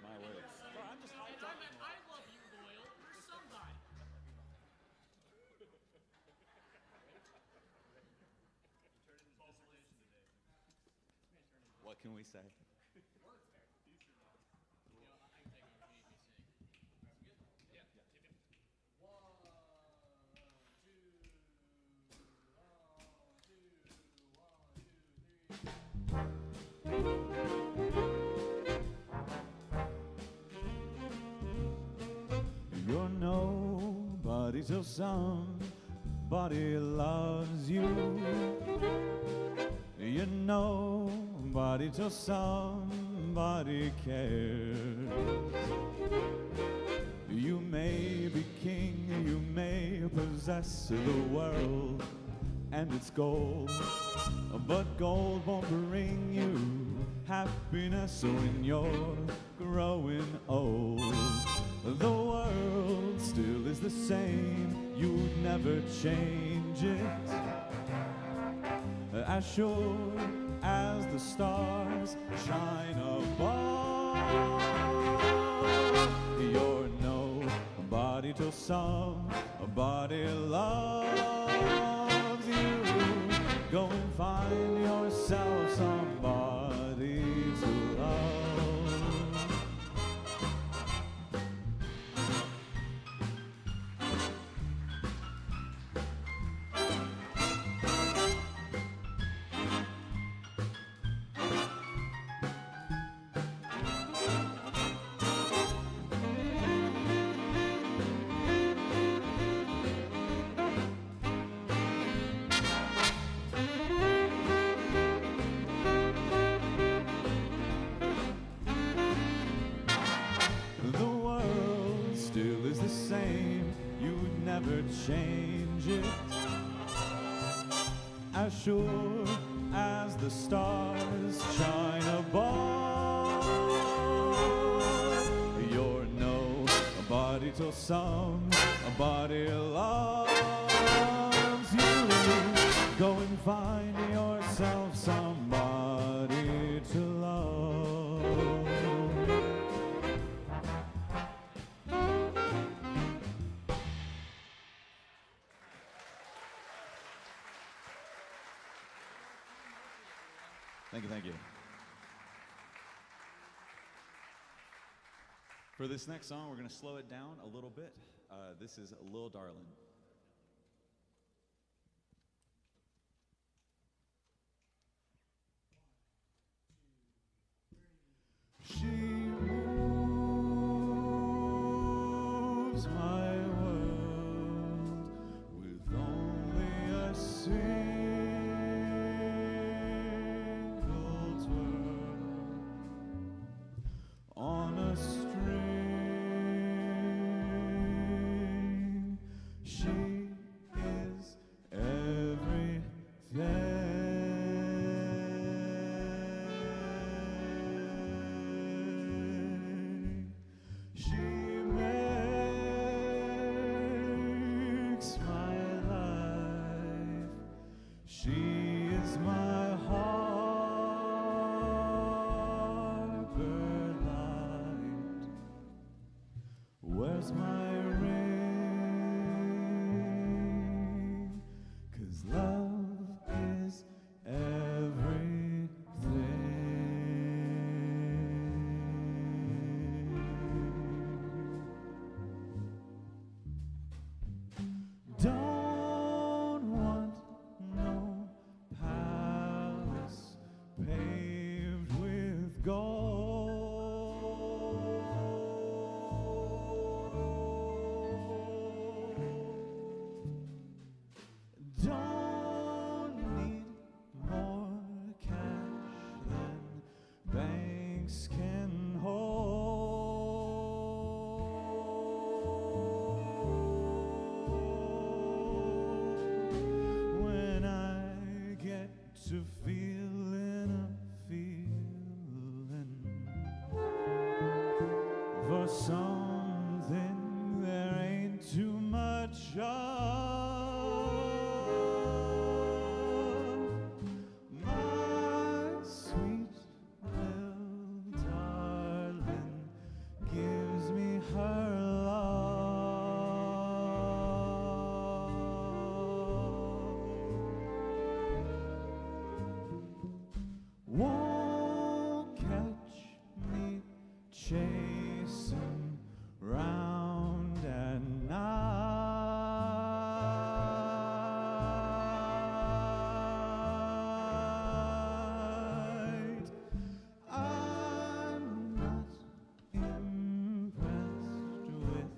Speaker 14: My words. I'm just hyped up.
Speaker 15: I love you, Loyal. You're somebody.
Speaker 14: What can we say? You're nobody till somebody loves you. You're nobody till somebody cares. You may be king, you may possess the world and its gold, but gold won't bring you happiness when you're growing old. The world still is the same, you'd never change it. As sure as the stars shine above, you're nobody till somebody loves you. Go and find yourself somebody to love. Change it. As sure as the stars shine above, you're nobody till somebody loves you. Go and find yourself somebody to love. Thank you. For this next song, we're going to slow it down a little bit. This is Lil Darlin'. She moves my world with only a on a string. She is everything. She makes my life. She is my harbor light. Where's my ring? 'Cause love is everything. Don't want no power. chasing round at night. I'm not impressed with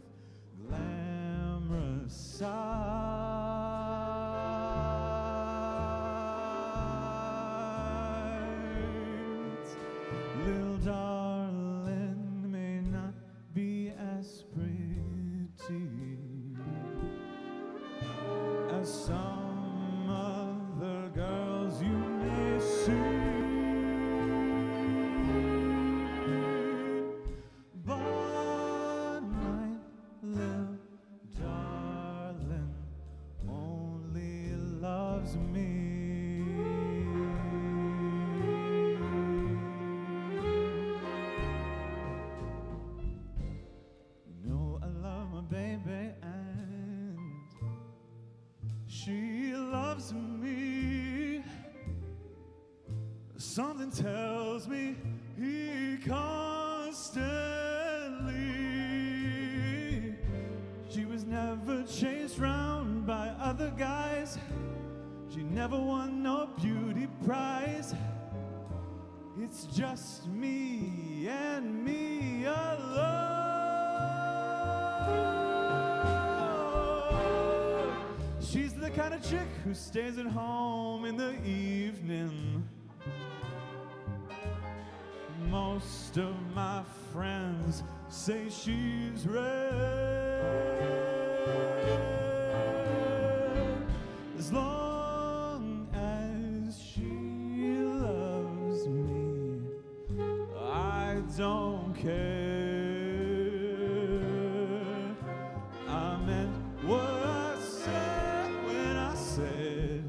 Speaker 14: glamorous sights. Little darling may not be as pretty as some other girls you may see, but my little darling only loves me. You know I love my baby and she loves me. Something tells me he constantly. She was never chased round by other guys. She never won no beauty prize. It's just me and me alone. She's the kind of chick who stays at home in the evening. Most of my friends say she's rare. As long as she loves me, I don't care. I meant what I said when I said,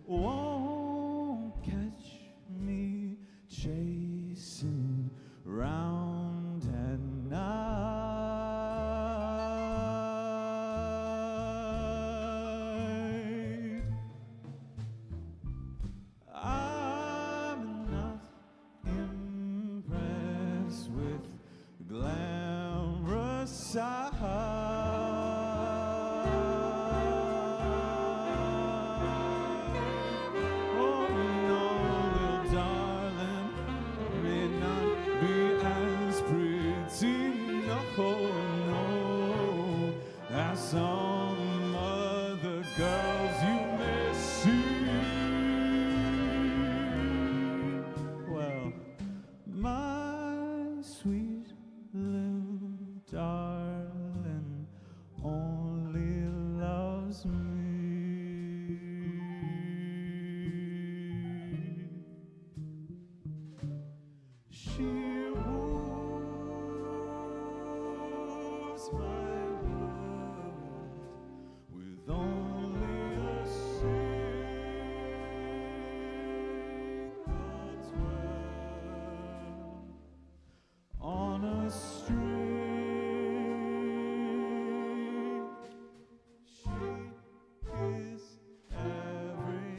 Speaker 14: won't catch me chasing round at night. I'm not impressed with glamorous sights. Oh no, little darling, may not be as pretty, no, no, as some other girls you may see. Well, my sweet little darling only loves me. She moves my world with only a single twirl on a string. She is everything.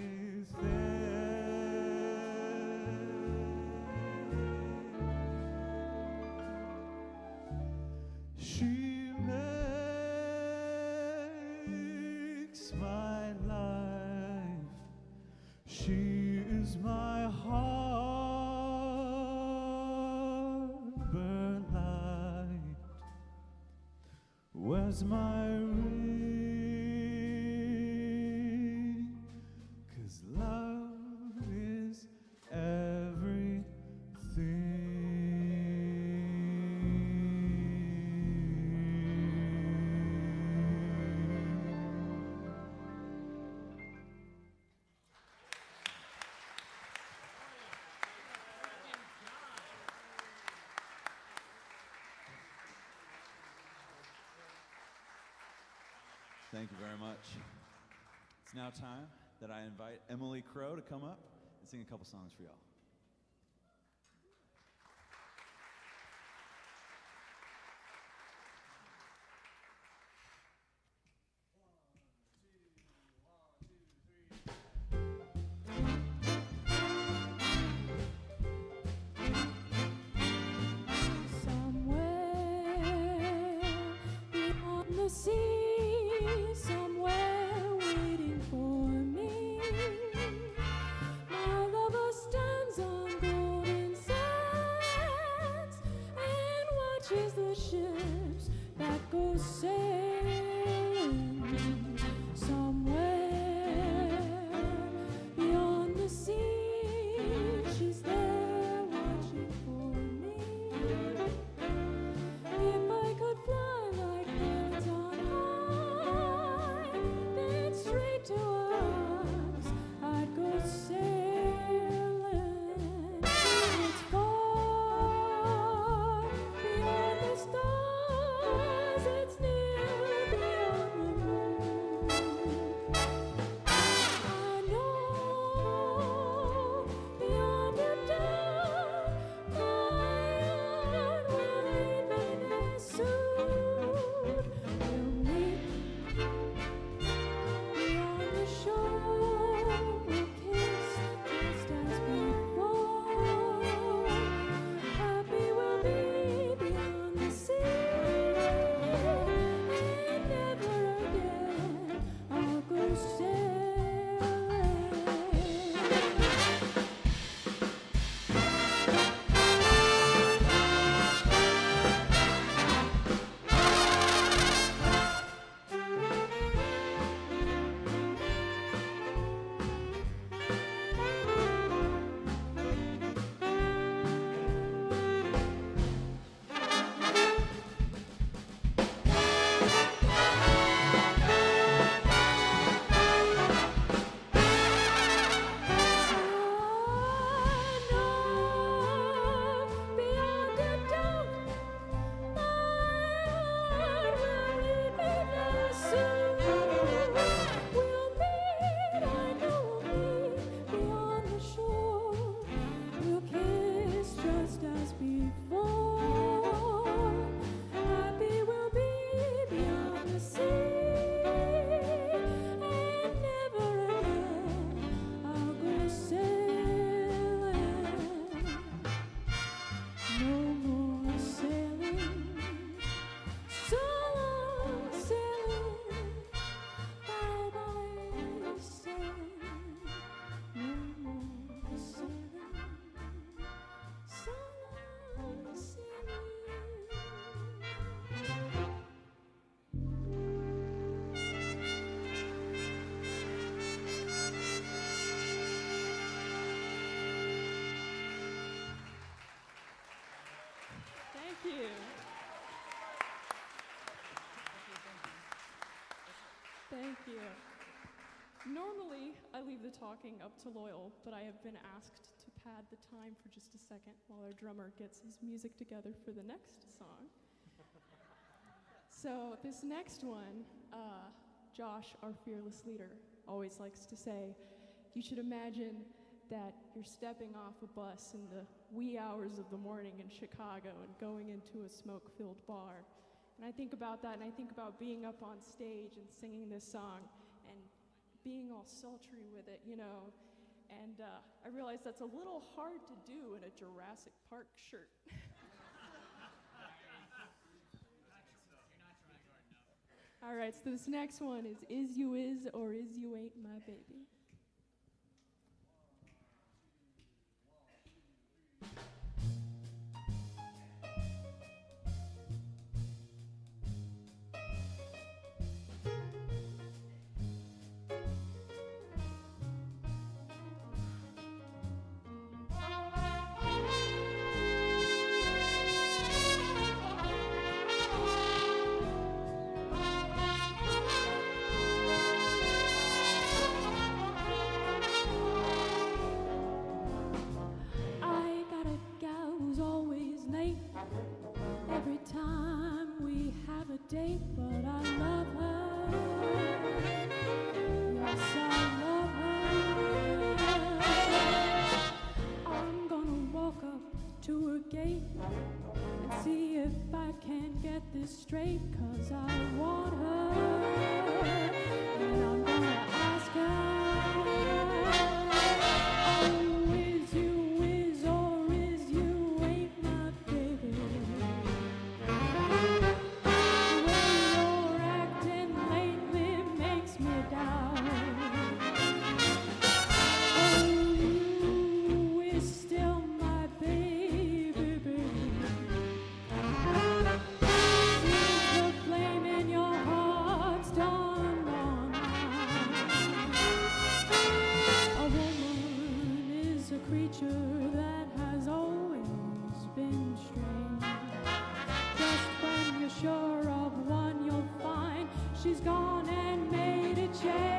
Speaker 14: She makes my life. She is my harbor light. Where's my ring? 'Cause love is everything.
Speaker 16: Thank you very much. It's now time that I invite Emily Crow to come up and sing a couple songs for y'all.
Speaker 12: Someone
Speaker 17: Thank you. Normally, I leave the talking up to Loyal, but I have been asked to pad the time for just a second while our drummer gets his music together for the next song. So this next one, Josh, our fearless leader, always likes to say, you should imagine that you're stepping off a bus in the wee hours of the morning in Chicago and going into a smoke-filled bar. And I think about that, and I think about being up on stage and singing this song and being all sultry with it, you know. And I realize that's a little hard to do in a Jurassic Park shirt. All right, so this next one is You Is or Is You Ain't My Baby. Every time we have a date, but I love her. Yes, I love her. I'm gonna walk up to her gate and see if I can get this straight, 'cause I want her. And I'm gonna ask her, oh, is you is or is you ain't my baby? Creature that has always been strange. Just when you're sure of one, you'll find she's gone and made a change.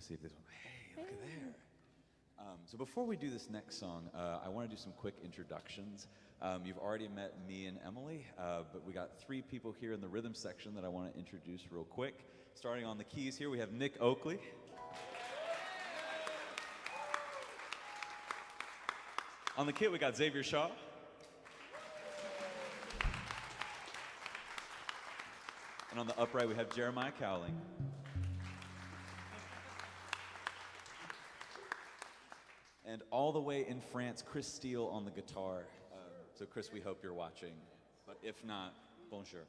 Speaker 16: me see if this one. Hey, look at there. So before we do this next song, I want to do some quick introductions. You've already met me and Emily, but we got 3 people here in the rhythm section that I want to introduce real quick. Starting on the keys here, we have Nick Oakley. On the kit, we got Xavier Shaw. And on the upright, we have Jeremiah Cowling. And all the way in France, Chris Steele on the guitar. So Chris, we hope you're watching. But if not, bonjour.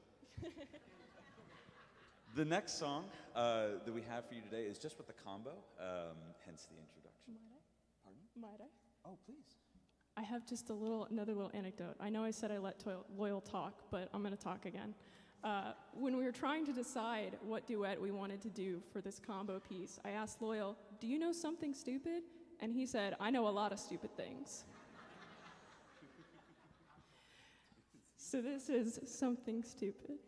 Speaker 16: The next song that we have for you today is just with the combo, hence the introduction.
Speaker 17: Might I?
Speaker 16: Oh, please.
Speaker 17: I have just another little anecdote. I know I said I let Loyal talk, but I'm going to talk again. When we were trying to decide what duet we wanted to do for this combo piece, I asked Loyal, "Do you know something stupid?" And he said, "I know a lot of stupid things." So this is Something Stupid.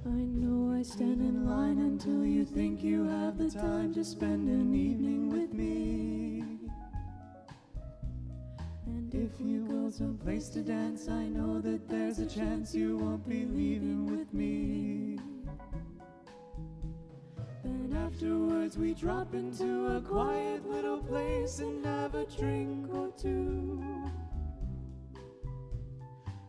Speaker 12: I know I stand in line until you think you have the time to spend an evening with me. And if you go someplace to dance, I know that there's a chance you won't be leaving with me. Then afterwards we drop into a quiet little place and have a drink or two.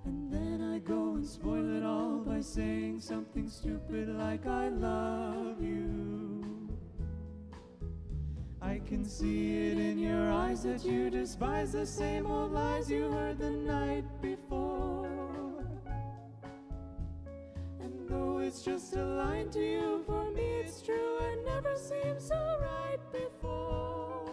Speaker 12: And then I go and spoil it all by saying something stupid like I love you. I can see it in your eyes that you despise the same old lies you heard the night before. And though it's just a line to you, for me it's true, it never seemed so right before.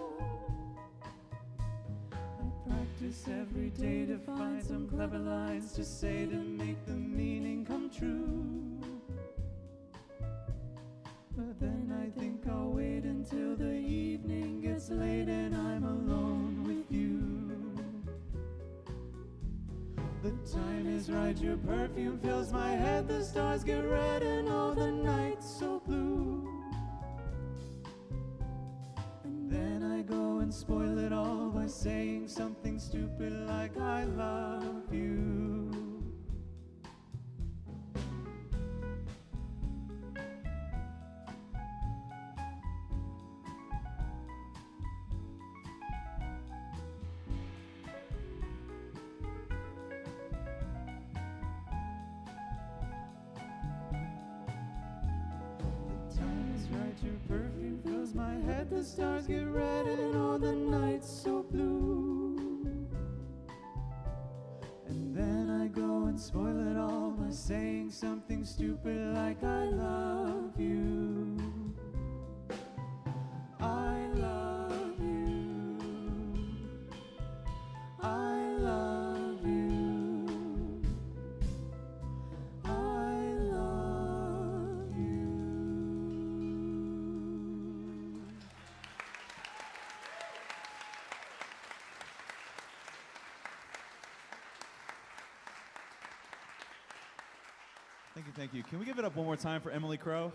Speaker 12: I practice every day to find some clever lines to say to make the meaning come true. But then I think I'll wait until the evening gets late and I'm alone with you. The time is right, your perfume fills my head, the stars get red and all the nights so blue. And then I go and spoil it all by saying something stupid like I love you. Your perfume fills my head, the stars get red and all the nights so blue. And then I go and spoil it all by saying something stupid like I love you. I love you. I love you. I love you.
Speaker 16: Thank you, thank you. Can we give it up one more time for Emily Crow?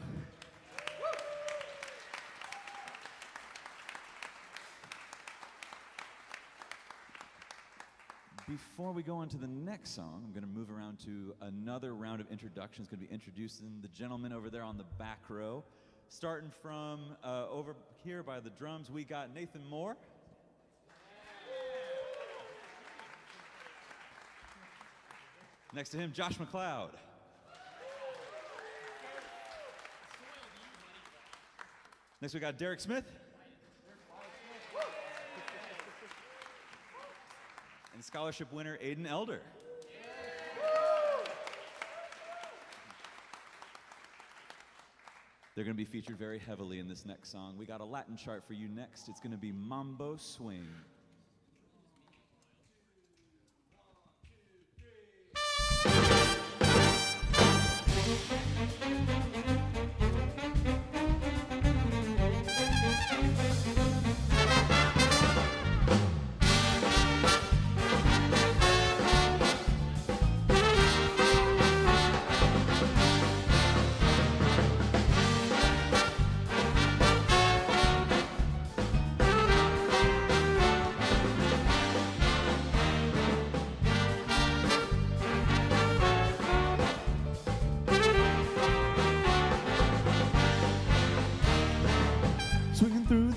Speaker 16: Before we go on to the next song, I'm going to move around to another round of introductions. Going to be introducing the gentleman over there on the back row. Starting from over here by the drums, we got Nathan Moore. Next to him, Josh McLeod. Next we got Derek Smith. And scholarship winner Aiden Elder. They're going to be featured very heavily in this next song. We got a Latin chart for you next. It's going to be Mambo Swing.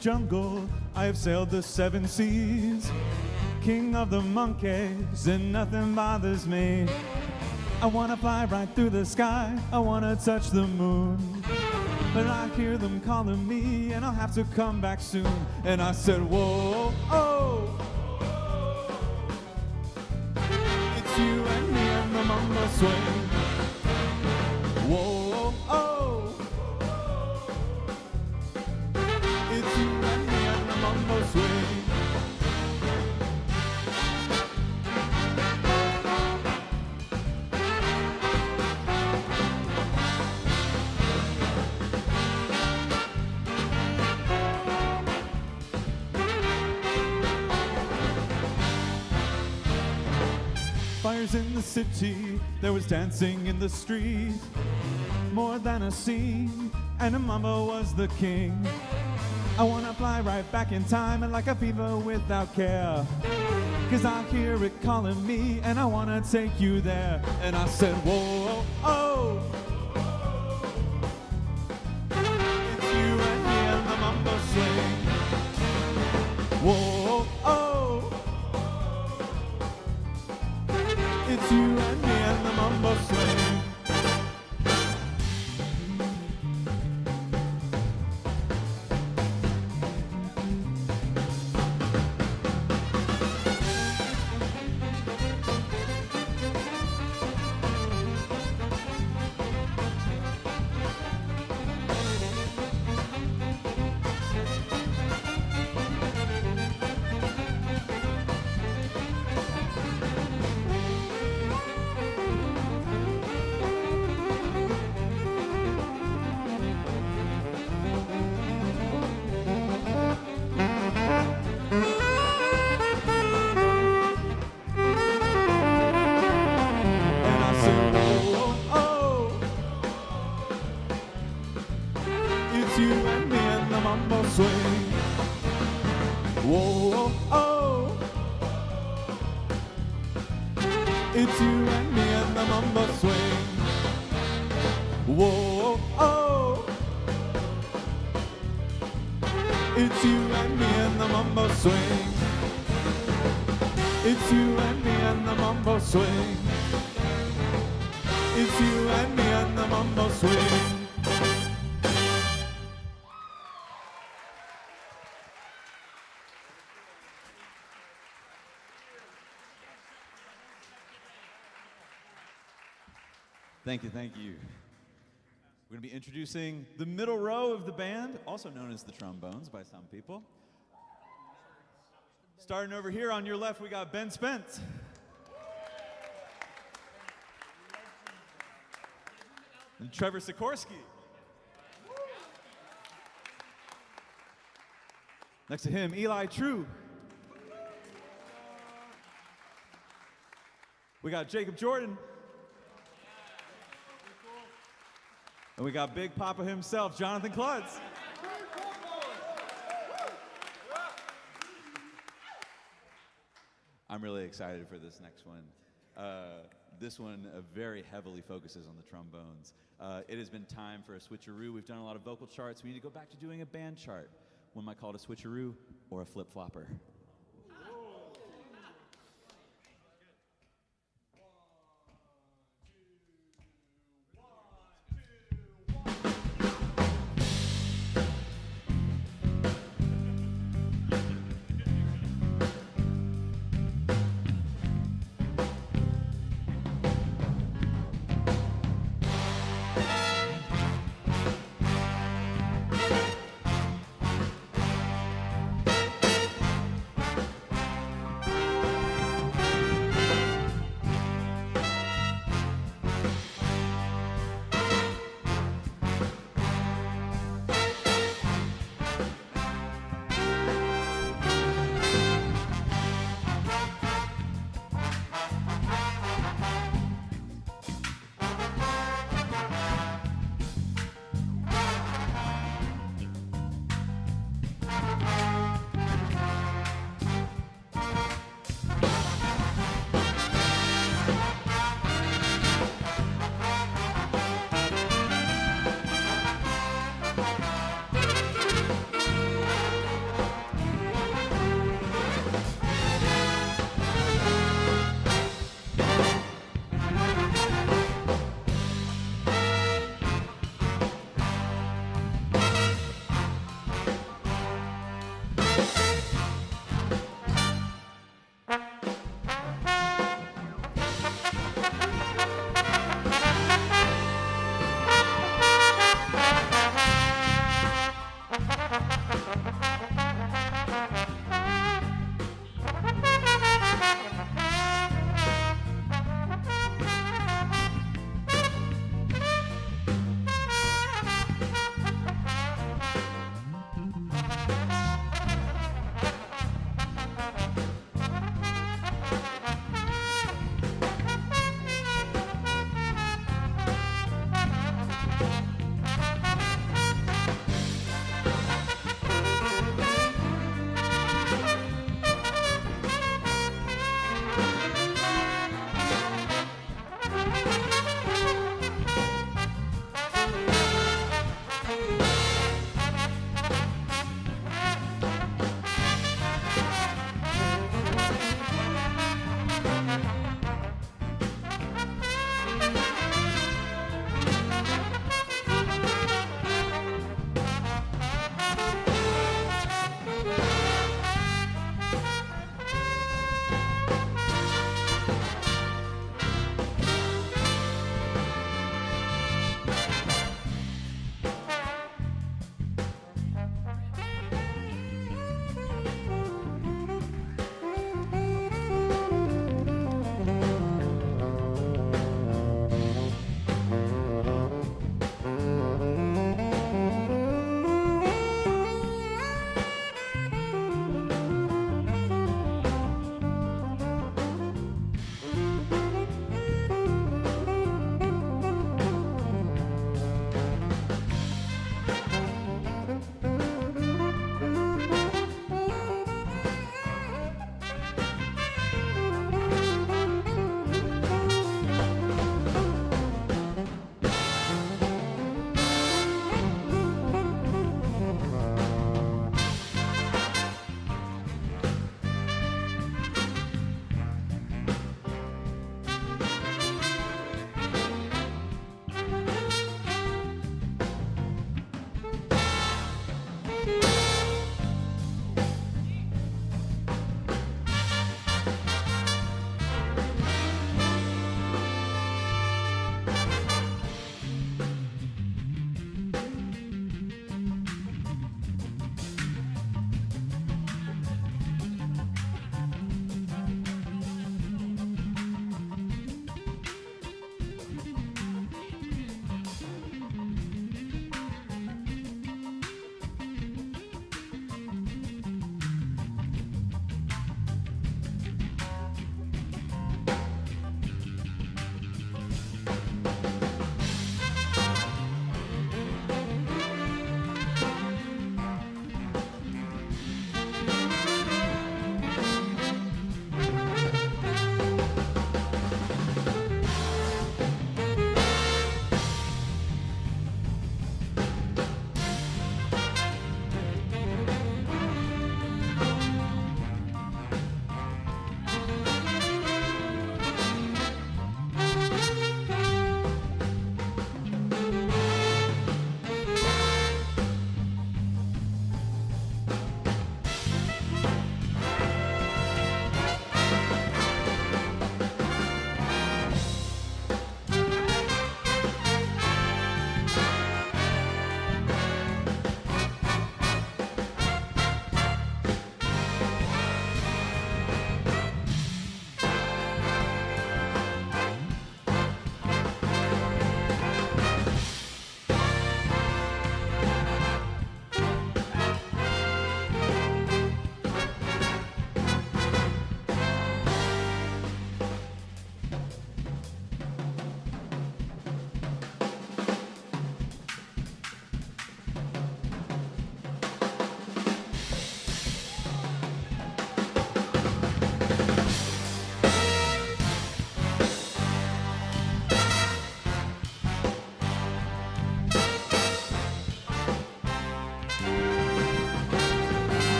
Speaker 14: jungle, I have sailed the 7 seas. King of the monkeys, and nothing bothers me. I wanna fly right through the sky, I wanna touch the moon. But I hear them calling me, and I'll have to come back soon. And I said, whoa, oh. It's you and me and the mambo swing. Whoa, oh. It's you and me and the mambo swing. Fires in the city, there was dancing in the street. More than a scene, and a mambo was the king. I wanna fly right back in time and like a fever without care. Cause I hear it calling me and I wanna take you there. And I said, whoa, oh. It's you and me and the mambo swing. Whoa, oh. It's you and me and the mambo swing. Whoa, oh. It's you and me and the mambo swing. Whoa, oh. It's you and me and the mambo swing. It's you and me and the mambo swing. It's you and me and the mambo swing.
Speaker 16: Thank you, thank you. We're going to be introducing the middle row of the band, also known as the trombones by some people. Starting over here on your left, we got Ben Spence. And Trevor Sikorsky. Next to him, Eli True. We got Jacob Jordan. And we got Big Papa himself, Jonathan Klutz. I'm really excited for this next one. This one very heavily focuses on the trombones. It has been time for a switcheroo. We've done a lot of vocal charts. We need to go back to doing a band chart. One might call it a switcheroo or a flip-flopper.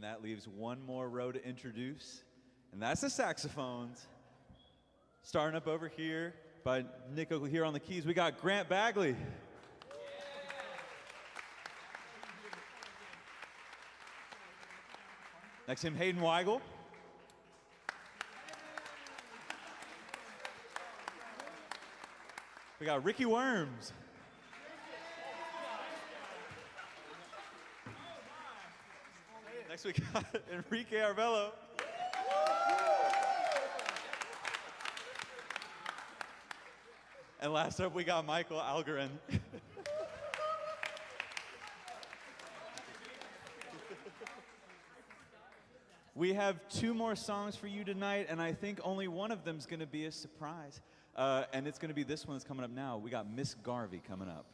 Speaker 16: that leaves one more row to introduce, and that's the saxophones. Starting up over here by Nico here on the keys, we got Grant Bagley. Next to him, Hayden Weigel. We got Ricky Worms. Next we got Enrique Arbello. And last up we got Michael Algarin. We have 2 more songs for you tonight, and I think only one of them is going to be a surprise. And it's going to be this one that's coming up now. We got Miss Garvey coming up.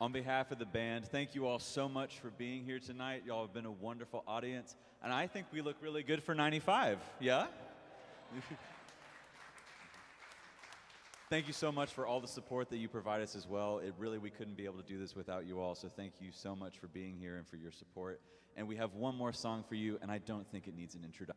Speaker 16: On behalf of the band, thank you all so much for being here tonight. Y'all have been a wonderful audience, and I think we look really good for 95, yeah? Thank you so much for all the support that you provide us as well. We couldn't be able to do this without you all, so thank you so much for being here and for your support. And we have one more song for you, and I don't think it needs an introduction.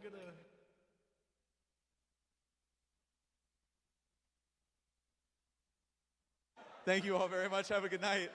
Speaker 5: gonna.
Speaker 18: Thank you all very much. Have a good night.